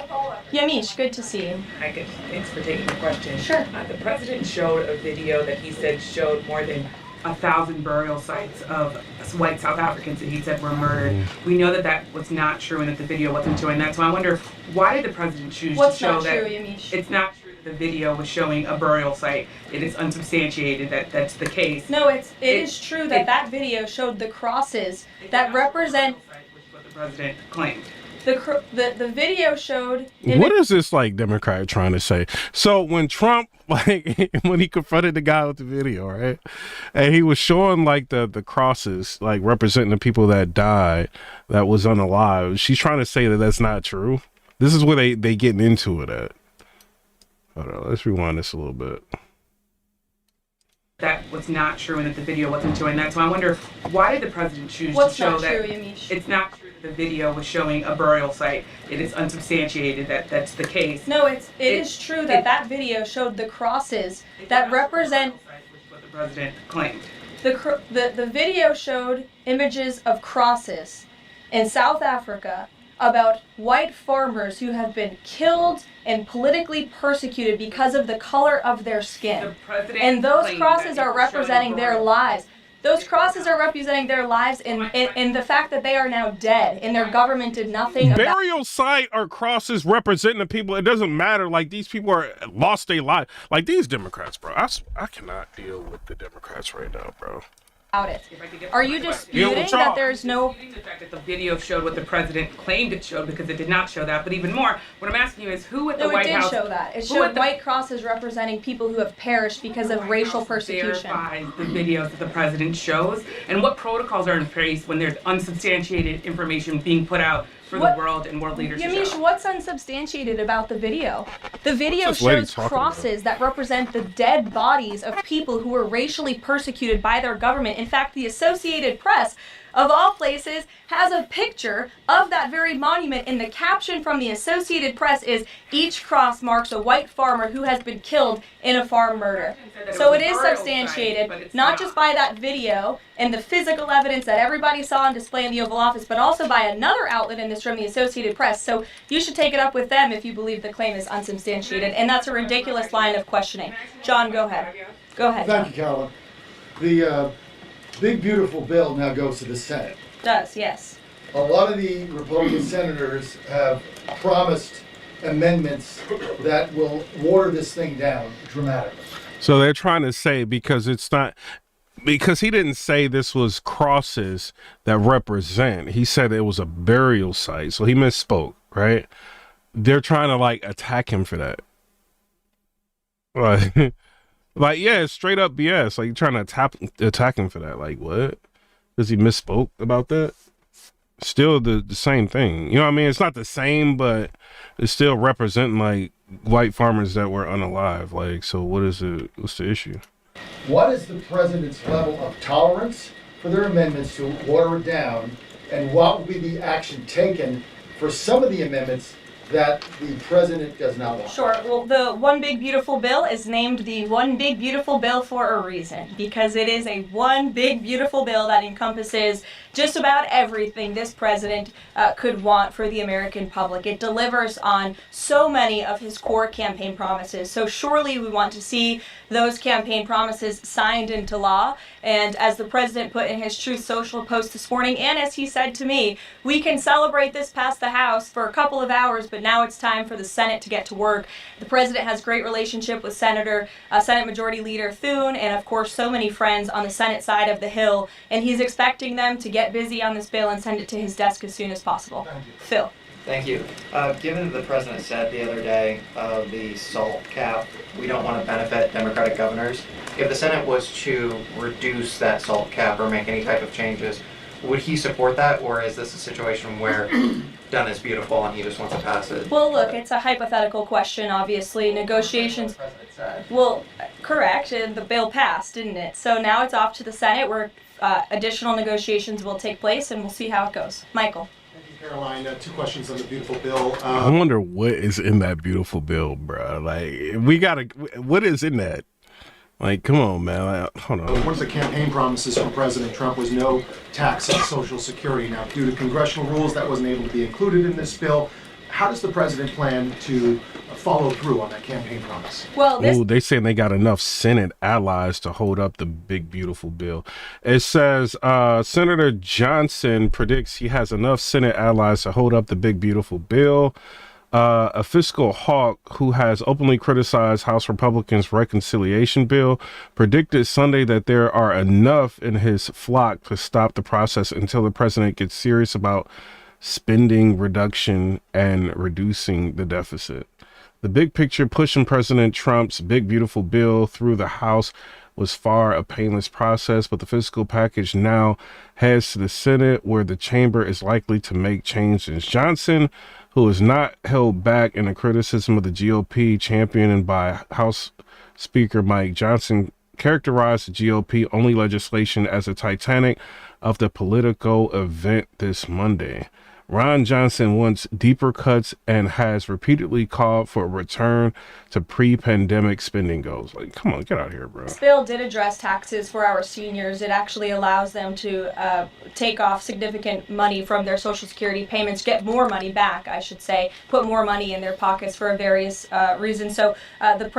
Yamish, good to see you. Hi, good. Thanks for taking the question. Sure. The president showed a video that he said showed more than 1,000 burial sites of white South Africans that he said were murdered. We know that that was not true and that the video wasn't showing that. So I wonder, why did the president choose to show that? What's not true, Yamish? It's not true. The video was showing a burial site. It is unsubstantiated that that's the case. No, it is true that that video showed the crosses that represent what the president claimed. The video showed. What is this like Democrat trying to say? So when Trump, like when he confronted the guy with the video, right, and he was showing like the crosses, like representing the people that died, that was unalive. She's trying to say that that's not true. This is where they getting into it at. Hold on, let's rewind this a little bit. That was not true and that the video wasn't true, and that's why I wonder why did the president choose What's to show not that true, Yamiche? it's not true that the video was showing a burial site. It is unsubstantiated that that's the case. No, it is true that video showed the crosses that represent what the president claimed. The video showed images of crosses in South Africa about white farmers who have been killed and politically persecuted because of the color of their skin. And those crosses are representing their lives. Those crosses are representing their lives in the fact that they are now dead and their government did nothing about. Burial site or crosses representing the people. It doesn't matter. Like these people are lost their life. Like these Democrats, bro. I cannot deal with the Democrats right now, bro. It. Are you disputing that there's no... The fact that the video showed what the president claimed it showed because it did not show that, but even more, what I'm asking you is who at the White House... No, it did show that. It showed white crosses representing people who have perished because of racial persecution. Verify the videos that the president shows, and what protocols are in place when there's unsubstantiated information being put out for the world and world leaders to Yamiche, show. what's unsubstantiated about the video? The video shows crosses that represent the dead bodies of people who were racially persecuted by their government. In fact, the Associated Press, of all places, has a picture of that very monument, and the caption from the Associated Press is, "Each cross marks a white farmer who has been killed in a farm murder." So it is substantiated, not just by that video and the physical evidence that everybody saw on display in the Oval Office, but also by another outlet in this room, the Associated Press. So you should take it up with them if you believe the claim is unsubstantiated, and that's a ridiculous line of questioning. John, go ahead. Go ahead. Thank you, Caroline. The big, beautiful bill now goes to the Senate. Does, yes. A lot of the Republican senators have promised amendments that will water this thing down dramatically. So they're trying to say because he didn't say this was crosses that represent. He said it was a burial site. So he misspoke, right? They're trying to like attack him for that. Like, yeah, it's straight up BS. Like, you're trying to attack him for that. Like, what? Because he misspoke about that? Still the same thing. You know what I mean? It's not the same, but it's still representing, like, white farmers that were unalive. Like, so what is it? What's the issue? What is the president's level of tolerance for their amendments to water it down? And what will be the action taken for some of the amendments that the president does not want? Sure. Well, the One Big Beautiful Bill is named the One Big Beautiful Bill for a reason, because it is a one big beautiful bill that encompasses just about everything this president could want for the American public. It delivers on so many of his core campaign promises. So surely we want to see those campaign promises signed into law. And as the president put in his Truth Social post this morning, and as he said to me, we can celebrate this past the House for a couple of hours, but now it's time for the Senate to get to work. The president has great relationship with Senate Majority Leader Thune, and of course so many friends on the Senate side of the Hill, and he's expecting them to get busy on this bill and send it to his desk as soon as possible. Phil. Thank you. Given that the president said the other day the SALT cap, we don't want to benefit Democratic governors, if the Senate was to reduce that SALT cap or make any type of changes, would he support that, or is this a situation where done is beautiful and he just wants to pass it? Well, look, it's a hypothetical question, obviously. Negotiations... Well, correct, and the bill passed, didn't it? So now it's off to the Senate where additional negotiations will take place, and we'll see how it goes. Michael. Caroline, two questions on the beautiful bill. I wonder what is in that beautiful bill, bro. Like, what is in that? Like, come on, man. Like, hold on. One of the campaign promises from President Trump was no tax on Social Security. Now, due to congressional rules, that wasn't able to be included in this bill. How does the president plan to follow through on that campaign promise? Well, they saying they got enough Senate allies to hold up the big beautiful bill. It says Senator Johnson predicts he has enough Senate allies to hold up the big beautiful bill. A fiscal hawk who has openly criticized House Republicans' reconciliation bill predicted Sunday that there are enough in his flock to stop the process until the president gets serious about spending reduction and reducing the deficit. The big picture pushing President Trump's big, beautiful bill through the House was far a painless process, but the fiscal package now heads to the Senate, where the chamber is likely to make changes. Johnson, who is not held back in the criticism of the GOP, championed by House Speaker Mike Johnson, characterized the GOP-only legislation as a Titanic of the political event this Monday. Ron Johnson wants deeper cuts and has repeatedly called for a return to pre-pandemic spending goals. Like, come on, get out of here, bro. This bill did address taxes for our seniors. It actually allows them to take off significant money from their Social Security payments, get more money back, I should say, put more money in their pockets for various reasons. So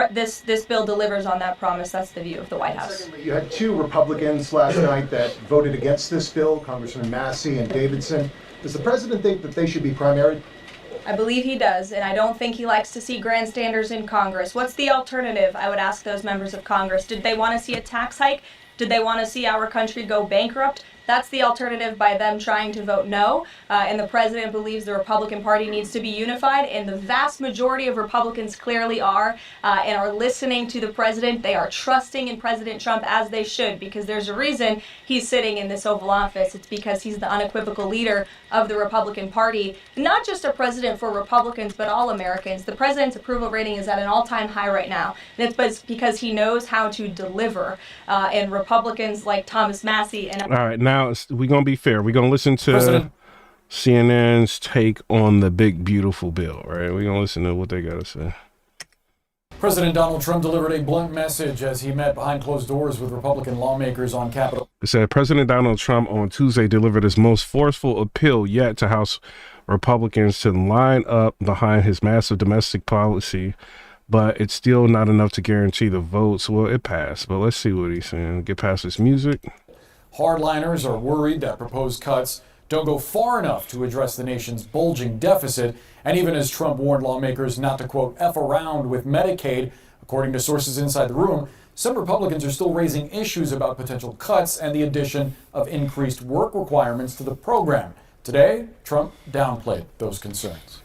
this bill delivers on that promise. That's the view of the White House. Secondly, you had two Republicans last night that voted against this bill, Congressman Massey and Davidson. Does the president think that they should be primaried? I believe he does, and I don't think he likes to see grandstanders in Congress. What's the alternative? I would ask those members of Congress. Did they want to see a tax hike? Did they want to see our country go bankrupt? That's the alternative by them trying to vote no. And the president believes the Republican Party needs to be unified, and the vast majority of Republicans clearly are and are listening to the president. They are trusting in President Trump, as they should, because there's a reason he's sitting in this Oval Office. It's because he's the unequivocal leader of the Republican Party. Not just a president for Republicans, but all Americans. The president's approval rating is at an all-time high right now. And it's because he knows how to deliver. And Republicans like Thomas Massey and... All right, now we're going to be fair. We're going to listen to CNN's take on the big, beautiful bill, right? We're going to listen to what they got to say. President Donald Trump delivered a blunt message as he met behind closed doors with Republican lawmakers on Capitol. It said President Donald Trump on Tuesday delivered his most forceful appeal yet to House Republicans to line up behind his massive domestic policy, but it's still not enough to guarantee the votes. Well, it passed, but let's see what he's saying. Get past this music. Hardliners are worried that proposed cuts don't go far enough to address the nation's bulging deficit, and even as Trump warned lawmakers not to, quote, F around with Medicaid, according to sources inside the room, some Republicans are still raising issues about potential cuts and the addition of increased work requirements to the program. Today, Trump downplayed those concerns.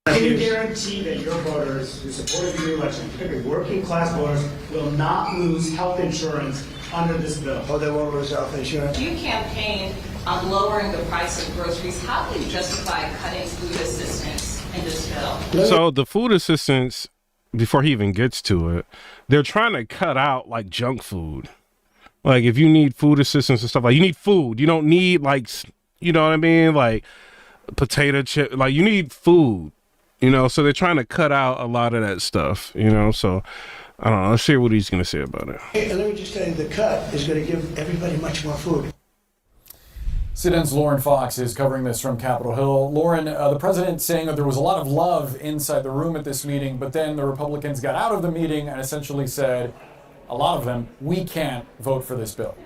Can you guarantee that your voters who supported the new election, particularly working class voters, will not lose health insurance under this bill? Oh, they won't lose health insurance? You campaigned on lowering the price of groceries. How do you justify cutting food assistance in this bill? So the food assistance, before he even gets to it, they're trying to cut out like junk food. Like if you need food assistance and stuff, like you need food. You don't need like, you know what I mean? Like potato chip, like you need food. You know, so they're trying to cut out a lot of that stuff, you know, so I don't know. Let's hear what he's going to say about it. Hey, let me just tell you, the cut is going to give everybody much more food. CNN's Lauren Fox is covering this from Capitol Hill. Lauren, the president saying that there was a lot of love inside the room at this meeting, but then the Republicans got out of the meeting and essentially said, a lot of them, we can't vote for this bill.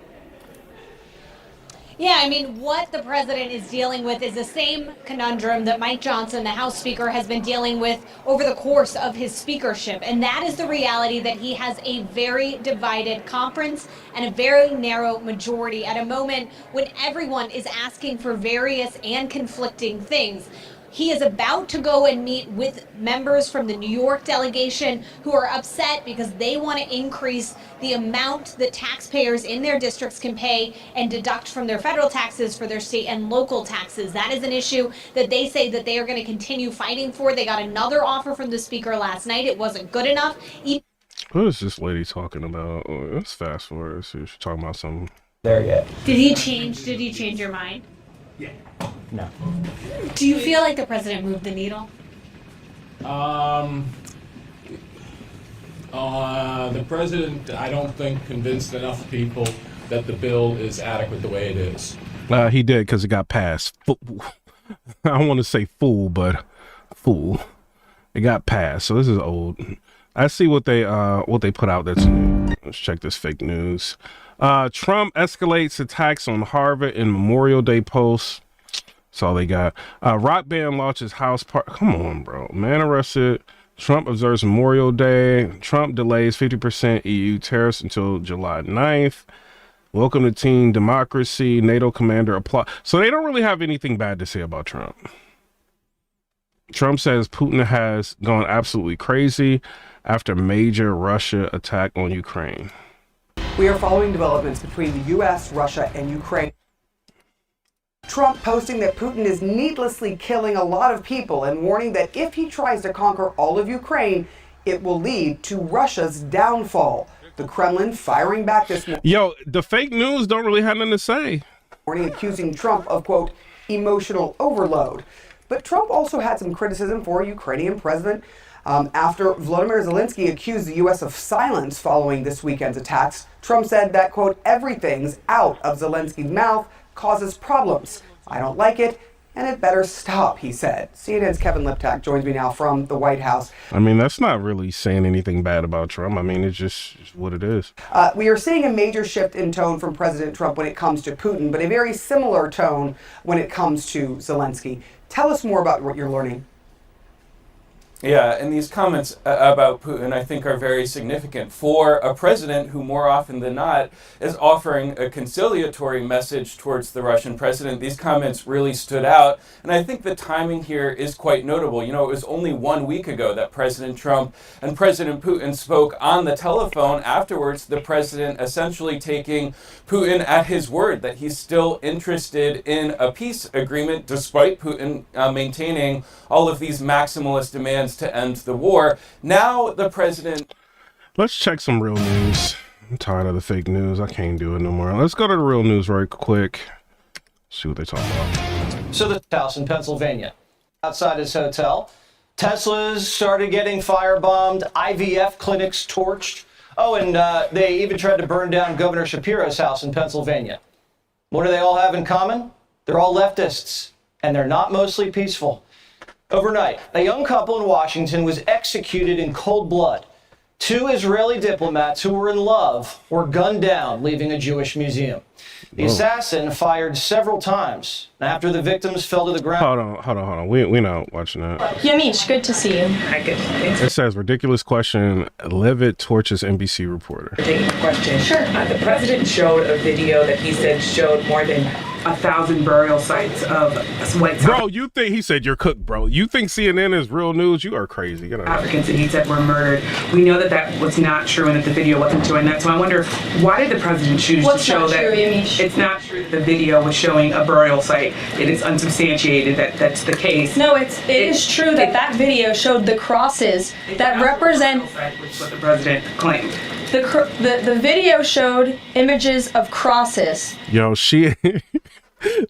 Yeah, I mean, what the president is dealing with is the same conundrum that Mike Johnson, the House Speaker, has been dealing with over the course of his speakership. And that is the reality that he has a very divided conference and a very narrow majority at a moment when everyone is asking for various and conflicting things. He is about to go and meet with members from the New York delegation who are upset because they want to increase the amount that taxpayers in their districts can pay and deduct from their federal taxes for their state and local taxes. That is an issue that they say that they are going to continue fighting for. They got another offer from the speaker last night. It wasn't good enough. What is this lady talking about? Oh, let's fast forward. See if she's talking about something. There yet. Did he change your mind? No. Do you feel like the president moved the needle? The president, I don't think, convinced enough people that the bill is adequate the way it is. He did because it got passed. I don't want to say fool, but fool. It got passed. So this is old. I see what they put out that's new. Let's check this fake news. Trump escalates attacks on Harvard in Memorial Day post. That's all they got. Rock band launches house party. Come on, bro. Man arrested. Trump observes Memorial Day. Trump delays 50% EU tariffs until July 9th. Welcome to Team Democracy. NATO commander applaud. So they don't really have anything bad to say about Trump. Trump says Putin has gone absolutely crazy after major Russia attack on Ukraine. We are following developments between the U.S., Russia, and Ukraine. Trump posting that Putin is needlessly killing a lot of people and warning that if he tries to conquer all of Ukraine, it will lead to Russia's downfall. The Kremlin firing back this morning. Yo, the fake news don't really have nothing to say. Accusing Trump of, quote, emotional overload. But Trump also had some criticism for Ukrainian president after Volodymyr Zelensky accused the U.S. of silence following this weekend's attacks. Trump said that, quote, everything's out of Zelensky's mouth causes problems. I don't like it, and it better stop, he said. CNN's Kevin Liptak joins me now from the White House. I mean, that's not really saying anything bad about Trump. I mean, it's just what it is. We are seeing a major shift in tone from President Trump when it comes to Putin, but a very similar tone when it comes to Zelensky. Tell us more about what you're learning. Yeah, and these comments about Putin, I think, are very significant for a president who, more often than not, is offering a conciliatory message towards the Russian president. These comments really stood out, and I think the timing here is quite notable. You know, it was only 1 week ago that President Trump and President Putin spoke on the telephone. Afterwards, the president essentially taking Putin at his word that he's still interested in a peace agreement, despite Putin maintaining all of these maximalist demands to end the war. Now the president... Let's check some real news. I'm tired of the fake news. I can't do it no more. Let's go to the real news right quick. See what they talk about. So the house in Pennsylvania, outside his hotel, Teslas started getting firebombed, IVF clinics torched. Oh, and they even tried to burn down Governor Shapiro's house in Pennsylvania. What do they all have in common? They're all leftists, and they're not mostly peaceful. Overnight, a young couple in Washington was executed in cold blood. 2 Israeli diplomats who were in love were gunned down, leaving a Jewish museum. The assassin fired several times after the victims fell to the ground. Hold on. We're not watching that. Yamish, good to see you. Hi, good. Thanks It says, ridiculous question. Leavitt torches NBC reporter. for taking the question. Sure. The president showed a video that he said showed more than 1,000 burial sites of white Bro, you think, he said you're cooked, bro. You think CNN is real news? You are crazy. You know. Africans that he said were murdered. We know that that was not true and that the video wasn't true, and that's why I wonder why did the president choose What's to show not that true, Yamish? it's not true that the video was showing a burial site. It is unsubstantiated that that's the case. No, it is true that that video showed the crosses that represent... Which is what the president claimed. The video showed images of crosses. Yo, she...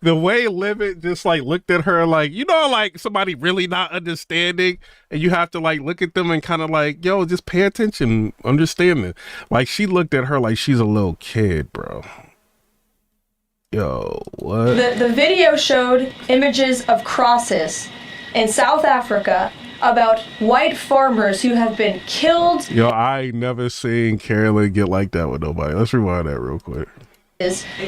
The way Leavitt just like looked at her like, you know, like somebody really not understanding, and you have to like look at them and kind of like, yo, just pay attention, understand it. Like she looked at her like she's a little kid, bro. Yo, what? The video showed images of crosses in South Africa about white farmers who have been killed. Yo, I ain't never seen Karoline get like that with nobody. Let's rewind that real quick.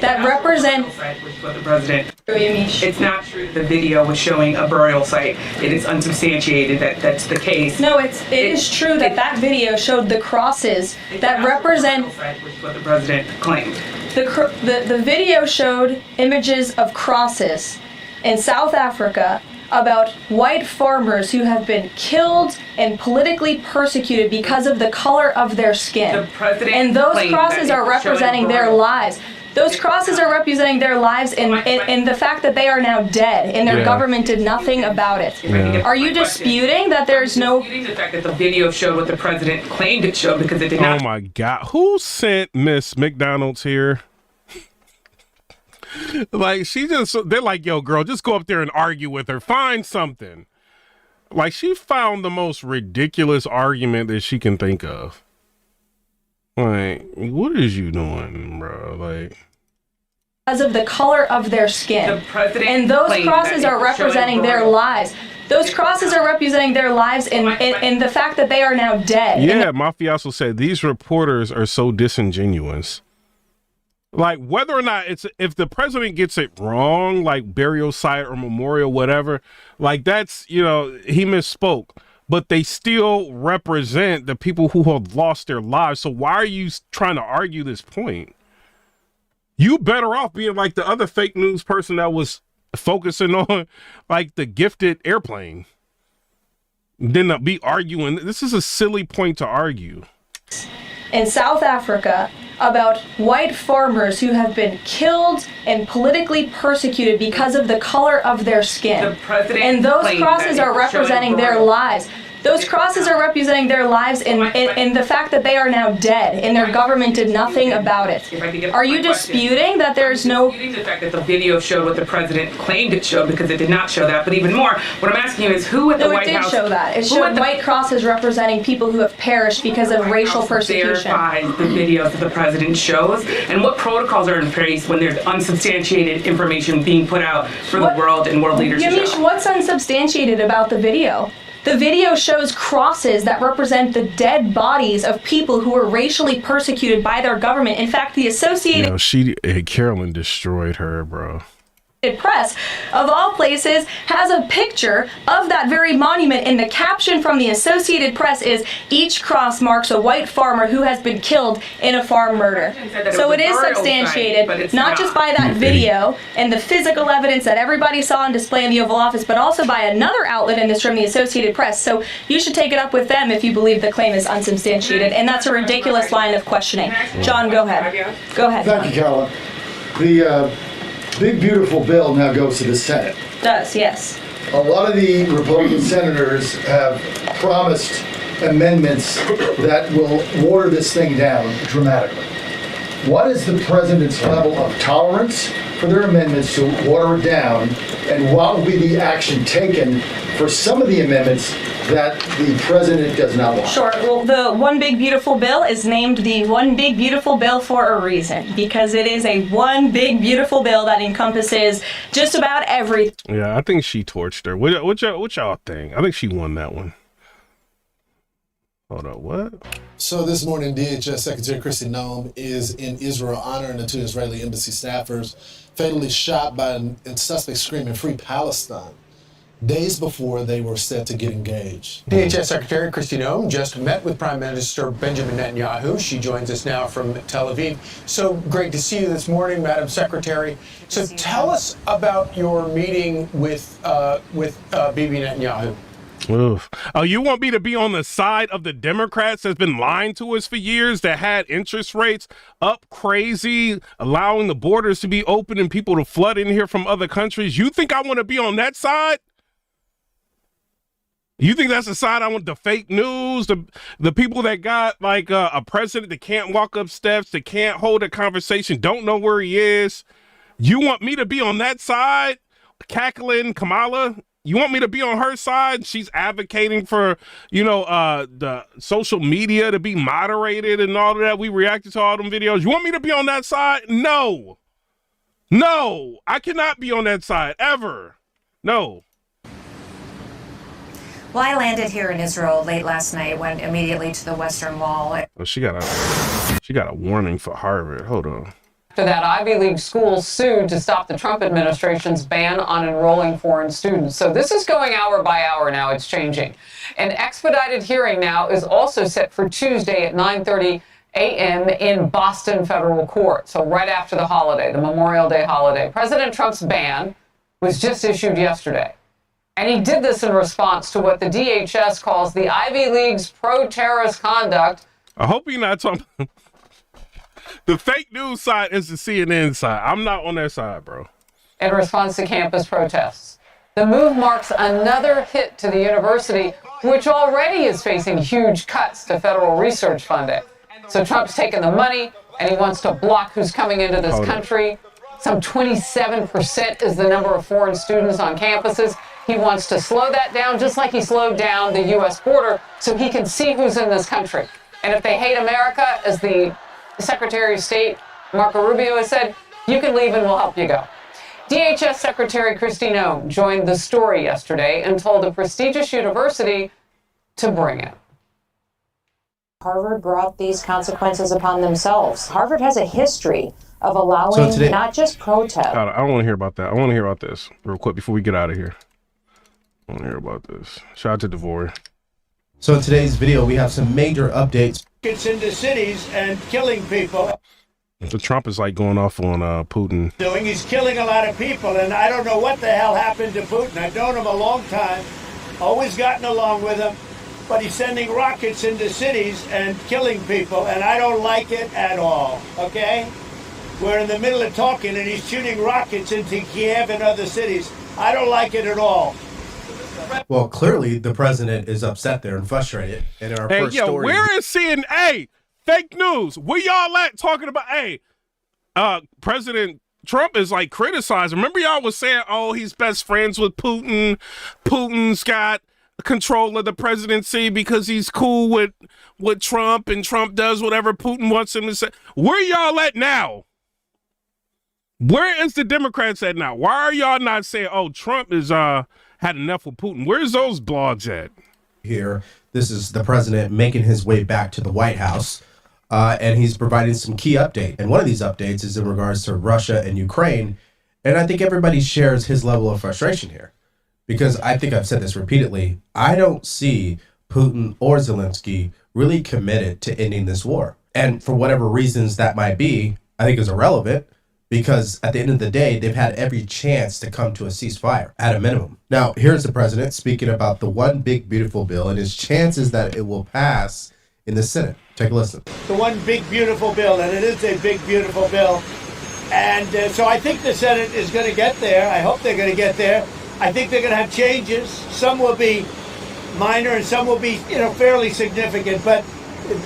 That represent... Which is what the president... Yamish. It's not true the video was showing a burial site. It is unsubstantiated that that's the case. No, it is true that that video showed the crosses that represent... Which is what the president claimed. The video showed images of crosses in South Africa about white farmers who have been killed and politically persecuted because of the color of their skin. And those crosses are representing their lives. Those crosses are representing their lives in the fact that they are now dead and their government did nothing about it. Yeah. Are you disputing that there's no... Disputing the fact that the video showed what the president claimed it showed because it did not. Oh my God. Who sent Miss McDonald's here? Like they're like, yo, girl, just go up there and argue with her. Find something. Like she found the most ridiculous argument that she can think of. Like, what is you doing, bro? Like, because of the color of their skin. And those crosses are representing their lives. Those crosses are representing their lives in the fact that they are now dead. yeah, Mafioso said these reporters are so disingenuous. Like, whether or not if the president gets it wrong, like burial site or memorial, whatever, like that's, you know, he misspoke. But they still represent the people who have lost their lives. So why are you trying to argue this point? You better off being like the other fake news person that was focusing on like the gifted airplane than to be arguing. This is a silly point to argue. In South Africa, about white farmers who have been killed and politically persecuted because of the color of their skin. And those crosses are representing their lives. Those crosses are representing their lives in the fact that they are now dead and their government did nothing about it. Are you disputing that there's no... I'm disputing the fact that the video showed what the president claimed it showed, because it did not show that. But even more, what I'm asking you is who at the White House... No, it did show that. It showed white crosses representing people who have perished because of racial persecution. Verifies the videos that the president shows, and what protocols are in place when there's unsubstantiated information being put out for the world and world leaders to show? Yamiche, what's unsubstantiated about the video? The video shows crosses that represent the dead bodies of people who were racially persecuted by their government. In fact, the Associated Karoline destroyed her, bro. Press, of all places, has a picture of that very monument, and the caption from the Associated Press is, "Each cross marks a white farmer who has been killed in a farm murder." So it is substantiated, not just by that video and the physical evidence that everybody saw on display in the Oval Office, but also by another outlet in this room, the Associated Press. So you should take it up with them if you believe the claim is unsubstantiated, and that's a ridiculous line of questioning. John, go ahead. Go ahead. Thank you, Caroline. The big, beautiful bill now goes to the Senate. Does, yes. A lot of the Republican senators have promised amendments that will water this thing down dramatically. What is the president's level of tolerance for their amendments to water it down, and what will be the action taken for some of the amendments that the president does not want? Sure. Well, the One Big Beautiful Bill is named the One Big Beautiful Bill for a reason, because it is a one big beautiful bill that encompasses just about everything. Yeah, I think she torched her. What y'all think? I think she won that one. Hold on, what? So this morning, DHS Secretary Kristi Noem is in Israel honoring the two Israeli embassy staffers fatally shot by a suspect screaming "Free Palestine," days before they were set to get engaged. DHS Secretary Kristi Noem just met with Prime Minister Benjamin Netanyahu. She joins us now from Tel Aviv. So great to see you this morning, Madam Secretary. So tell us about your meeting with Bibi Netanyahu. Oof. Oh, you want me to be on the side of the Democrats that's been lying to us for years, that had interest rates up crazy, allowing the borders to be open and people to flood in here from other countries? You think I want to be on that side? You think that's the side I want? The fake news, the people that got like a president that can't walk up steps, that can't hold a conversation, don't know where he is. You want me to be on that side? Cackling Kamala? You want me to be on her side? She's advocating for, the social media to be moderated and all of that. We reacted to all them videos. You want me to be on that side? No, I cannot be on that side ever. No. Well, I landed here in Israel late last night, went immediately to the Western Wall. Oh, she got a warning for Harvard. Hold on. After that, Ivy League schools sued to stop the Trump administration's ban on enrolling foreign students. So this is going hour by hour now. It's changing. An expedited hearing now is also set for Tuesday at 9:30 a.m. in Boston federal court. So right after the holiday, the Memorial Day holiday. President Trump's ban was just issued yesterday. And he did this in response to what the DHS calls the Ivy League's pro-terrorist conduct. I hope you're not talking... The fake news side is the CNN side. I'm not on their side, bro. In response to campus protests. The move marks another hit to the university, which already is facing huge cuts to federal research funding. So Trump's taken the money, and he wants to block who's coming into this country. Some 27% is the number of foreign students on campuses. He wants to slow that down, just like he slowed down the U.S. border, so he can see who's in this country. And if they hate America, as the Secretary of State Marco Rubio has said, you can leave and we'll help you go. DHS Secretary Kristi Noem joined the story yesterday and told a prestigious university to bring it. Harvard brought these consequences upon themselves. Harvard has a history of allowing not just protest. I don't want to hear about that. I want to hear about this real quick before we get out of here. I want to hear about this. Shout out to Devore. So in today's video, we have some major updates. It's into cities and killing people. So Trump is like going off on Putin. He's killing a lot of people, and I don't know what the hell happened to Putin. I've known him a long time, always gotten along with him, but he's sending rockets into cities and killing people, and I don't like it at all, okay? We're in the middle of talking, and he's shooting rockets into Kiev and other cities. I don't like it at all. Well, clearly the president is upset there and frustrated. And in our Hey, first yo, story, where is CNN? Fake news. Where y'all at talking about? Hey, President Trump is like criticizing. Remember y'all was saying, oh, he's best friends with Putin. Putin's got control of the presidency because he's cool with Trump, and Trump does whatever Putin wants him to say. Where y'all at now? Where is the Democrats at now? Why are y'all not saying, oh, Trump is had enough with Putin? Where's those blogs at? here, this is the president making his way back to the White House, and he's providing some key update. And one of these updates is in regards to Russia and Ukraine. And I think everybody shares his level of frustration here, because I think I've said this repeatedly. I don't see Putin or Zelensky really committed to ending this war. And for whatever reasons that might be, I think is irrelevant, because at the end of the day, they've had every chance to come to a ceasefire at a minimum. Now, here's the president speaking about the one big beautiful bill and his chances that it will pass in the Senate. Take a listen. The one big beautiful bill, and it is a big beautiful bill. And so I think the Senate is going to get there. I hope they're going to get there. I think they're going to have changes. Some will be minor and some will be, fairly significant. But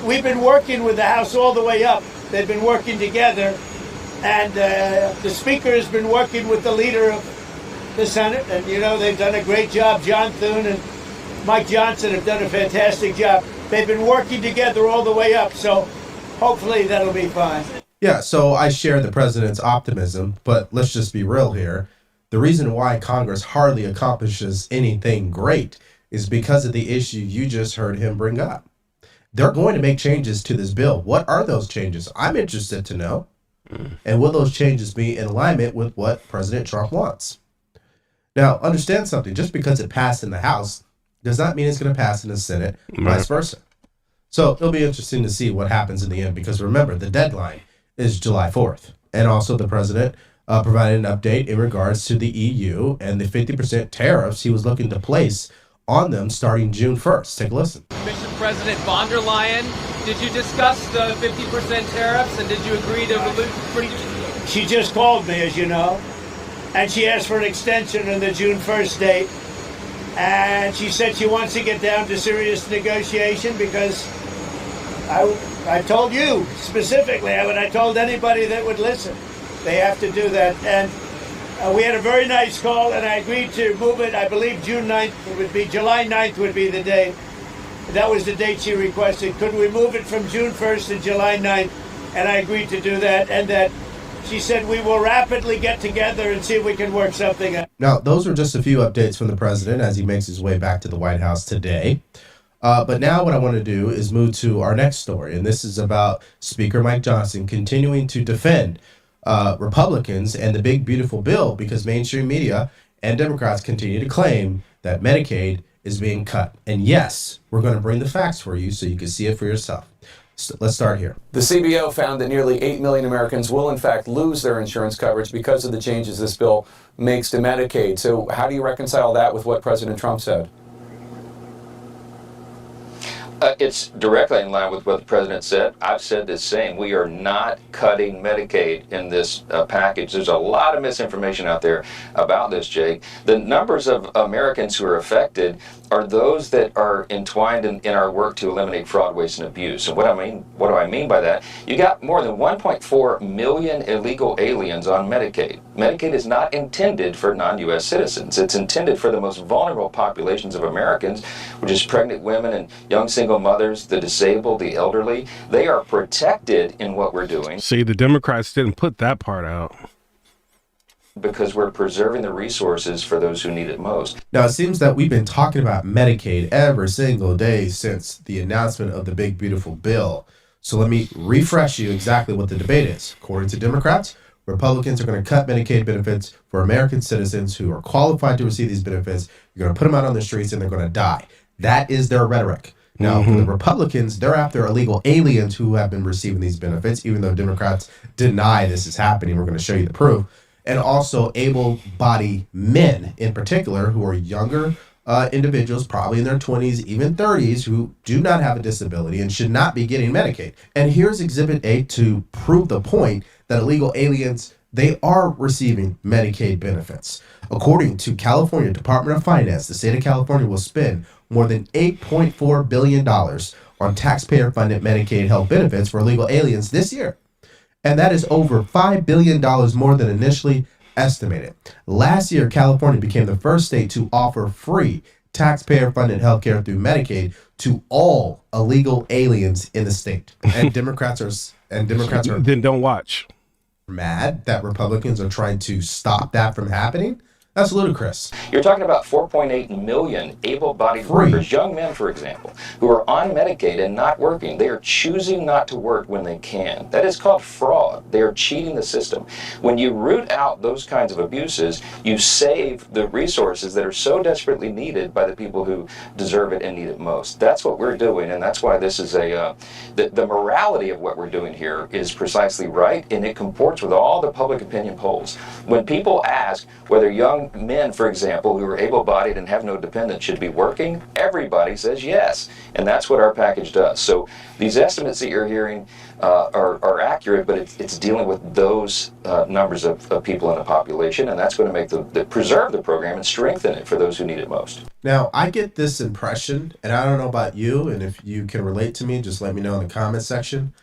we've been working with the House all the way up. They've been working together. And the Speaker has been working with the leader of the Senate. And, they've done a great job. John Thune and Mike Johnson have done a fantastic job. They've been working together all the way up. So hopefully that'll be fine. Yeah, so I share the president's optimism, but let's just be real here. The reason why Congress hardly accomplishes anything great is because of the issue you just heard him bring up. They're going to make changes to this bill. What are those changes? I'm interested to know. And will those changes be in alignment with what President Trump wants? Now, understand something. Just because it passed in the House does not mean it's going to pass in the Senate, vice versa. So it'll be interesting to see what happens in the end, because remember, the deadline is July 4th. And also the president provided an update in regards to the EU and the 50% tariffs he was looking to place on them starting June 1st. Take a listen. Commission President von der Leyen, did you discuss the 50% tariffs, and did you agree to She just called me, as you know, and she asked for an extension on the June 1st date. And she said she wants to get down to serious negotiation, because I told you specifically, I told anybody that would listen, they have to do that. And we had a very nice call, and I agreed to move it. I believe June 9th would be, July 9th would be the date. That was the date she requested. Could we move it from June 1st to July 9th? And I agreed to do that. And that she said we will rapidly get together and see if we can work something out. Now, those were just a few updates from the president as he makes his way back to the White House today. But now what I want to do is move to our next story. And this is about Speaker Mike Johnson continuing to defend Republicans and the big, beautiful bill, because mainstream media and Democrats continue to claim that Medicaid is being cut. And yes, we're going to bring the facts for you so you can see it for yourself. So let's start here. The CBO found that nearly 8 million Americans will in fact lose their insurance coverage because of the changes this bill makes to Medicaid. So how do you reconcile that with what President Trump said? It's directly in line with what the president said. I've said the same. We are not cutting Medicaid in this package. There's a lot of misinformation out there about this, Jake. The numbers of Americans who are affected are those that are entwined in our work to eliminate fraud, waste, and abuse. And what do I mean by that? You got more than 1.4 million illegal aliens on Medicaid. Medicaid is not intended for non-U.S. citizens. It's intended for the most vulnerable populations of Americans, which is pregnant women and young single mothers, the disabled, the elderly. They are protected in what we're doing. See, the Democrats didn't put that part out. Because we're preserving the resources for those who need it most. Now, it seems that we've been talking about Medicaid every single day since the announcement of the big, beautiful bill. So let me refresh you exactly what the debate is. According to Democrats, Republicans are going to cut Medicaid benefits for American citizens who are qualified to receive these benefits. You're going to put them out on the streets and they're going to die. That is their rhetoric. Now, for the Republicans, they're after illegal aliens who have been receiving these benefits, even though Democrats deny this is happening. We're going to show you the proof. And also able-bodied men in particular who are younger individuals, probably in their 20s, even 30s, who do not have a disability and should not be getting Medicaid. And here's Exhibit 8 to prove the point that illegal aliens, they are receiving Medicaid benefits. According to California Department of Finance, the state of California will spend more than $8.4 billion on taxpayer-funded Medicaid health benefits for illegal aliens this year. And that is over $5 billion more than initially estimated. Last year, California became the first state to offer free taxpayer-funded health care through Medicaid to all illegal aliens in the state. And Democrats are then don't watch. Mad that Republicans are trying to stop that from happening. That's ludicrous. You're talking about 4.8 million able-bodied workers, young men, for example, who are on Medicaid and not working. They are choosing not to work when they can. That is called fraud. They are cheating the system. When you root out those kinds of abuses, you save the resources that are so desperately needed by the people who deserve it and need it most. That's what we're doing, and that's why this is the morality of what we're doing here is precisely right, and it comports with all the public opinion polls. When people ask whether young men, for example, who are able-bodied and have no dependents should be working, everybody says yes, and that's what our package does. So these estimates that you're hearing are accurate, but it's dealing with those numbers of people in the population, and that's going to make preserve the program and strengthen it for those who need it most. Now, I get this impression, and I don't know about you, and if you can relate to me, just let me know in the comment section,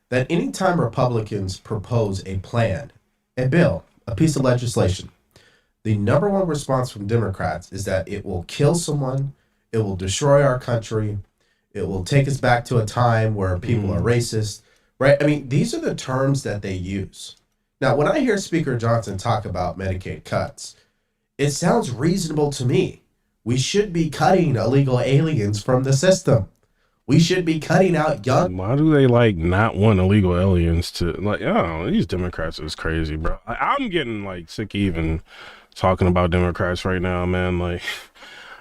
that anytime Republicans propose a plan, a bill, a piece of legislation, the number one response from Democrats is that it will kill someone, it will destroy our country, it will take us back to a time where people are racist, right? I mean, these are the terms that they use. Now, when I hear Speaker Johnson talk about Medicaid cuts, it sounds reasonable to me. We should be cutting illegal aliens from the system. We should be cutting out young. Why do they not want illegal aliens to I don't know, these Democrats is crazy, bro. I'm getting sick even talking about Democrats right now, man.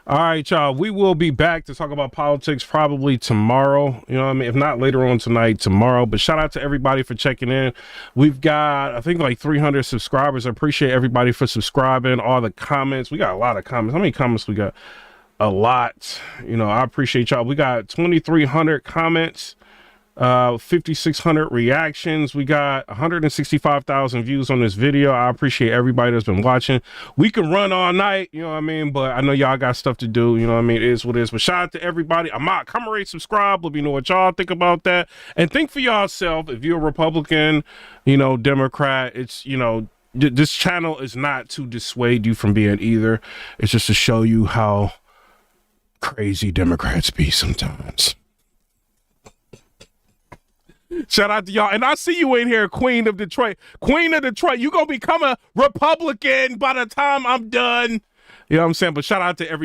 All right, y'all, we will be back to talk about politics probably tomorrow. You know what I mean? If not later on tonight, tomorrow. But shout out to everybody for checking in. We've got, I think, 300 subscribers. I appreciate everybody for subscribing, all the comments. We got a lot of comments. How many comments we got? A lot. I appreciate y'all. We got 2,300 comments, 5,600 reactions. We got 165,000 views on this video. I appreciate everybody that's been watching. We can run all night, you know what I mean? But I know y'all got stuff to do, you know what I mean? It is what it is. But shout out to everybody. Come rate, subscribe. Let me know what y'all think about that. And think for yourself, if you're a Republican, Democrat, it's, this channel is not to dissuade you from being either. It's just to show you how crazy Democrats be sometimes. Shout out to y'all. And I see you in here, Queen of Detroit. Queen of Detroit, you gonna become a Republican by the time I'm done. You know what I'm saying? But shout out to everybody.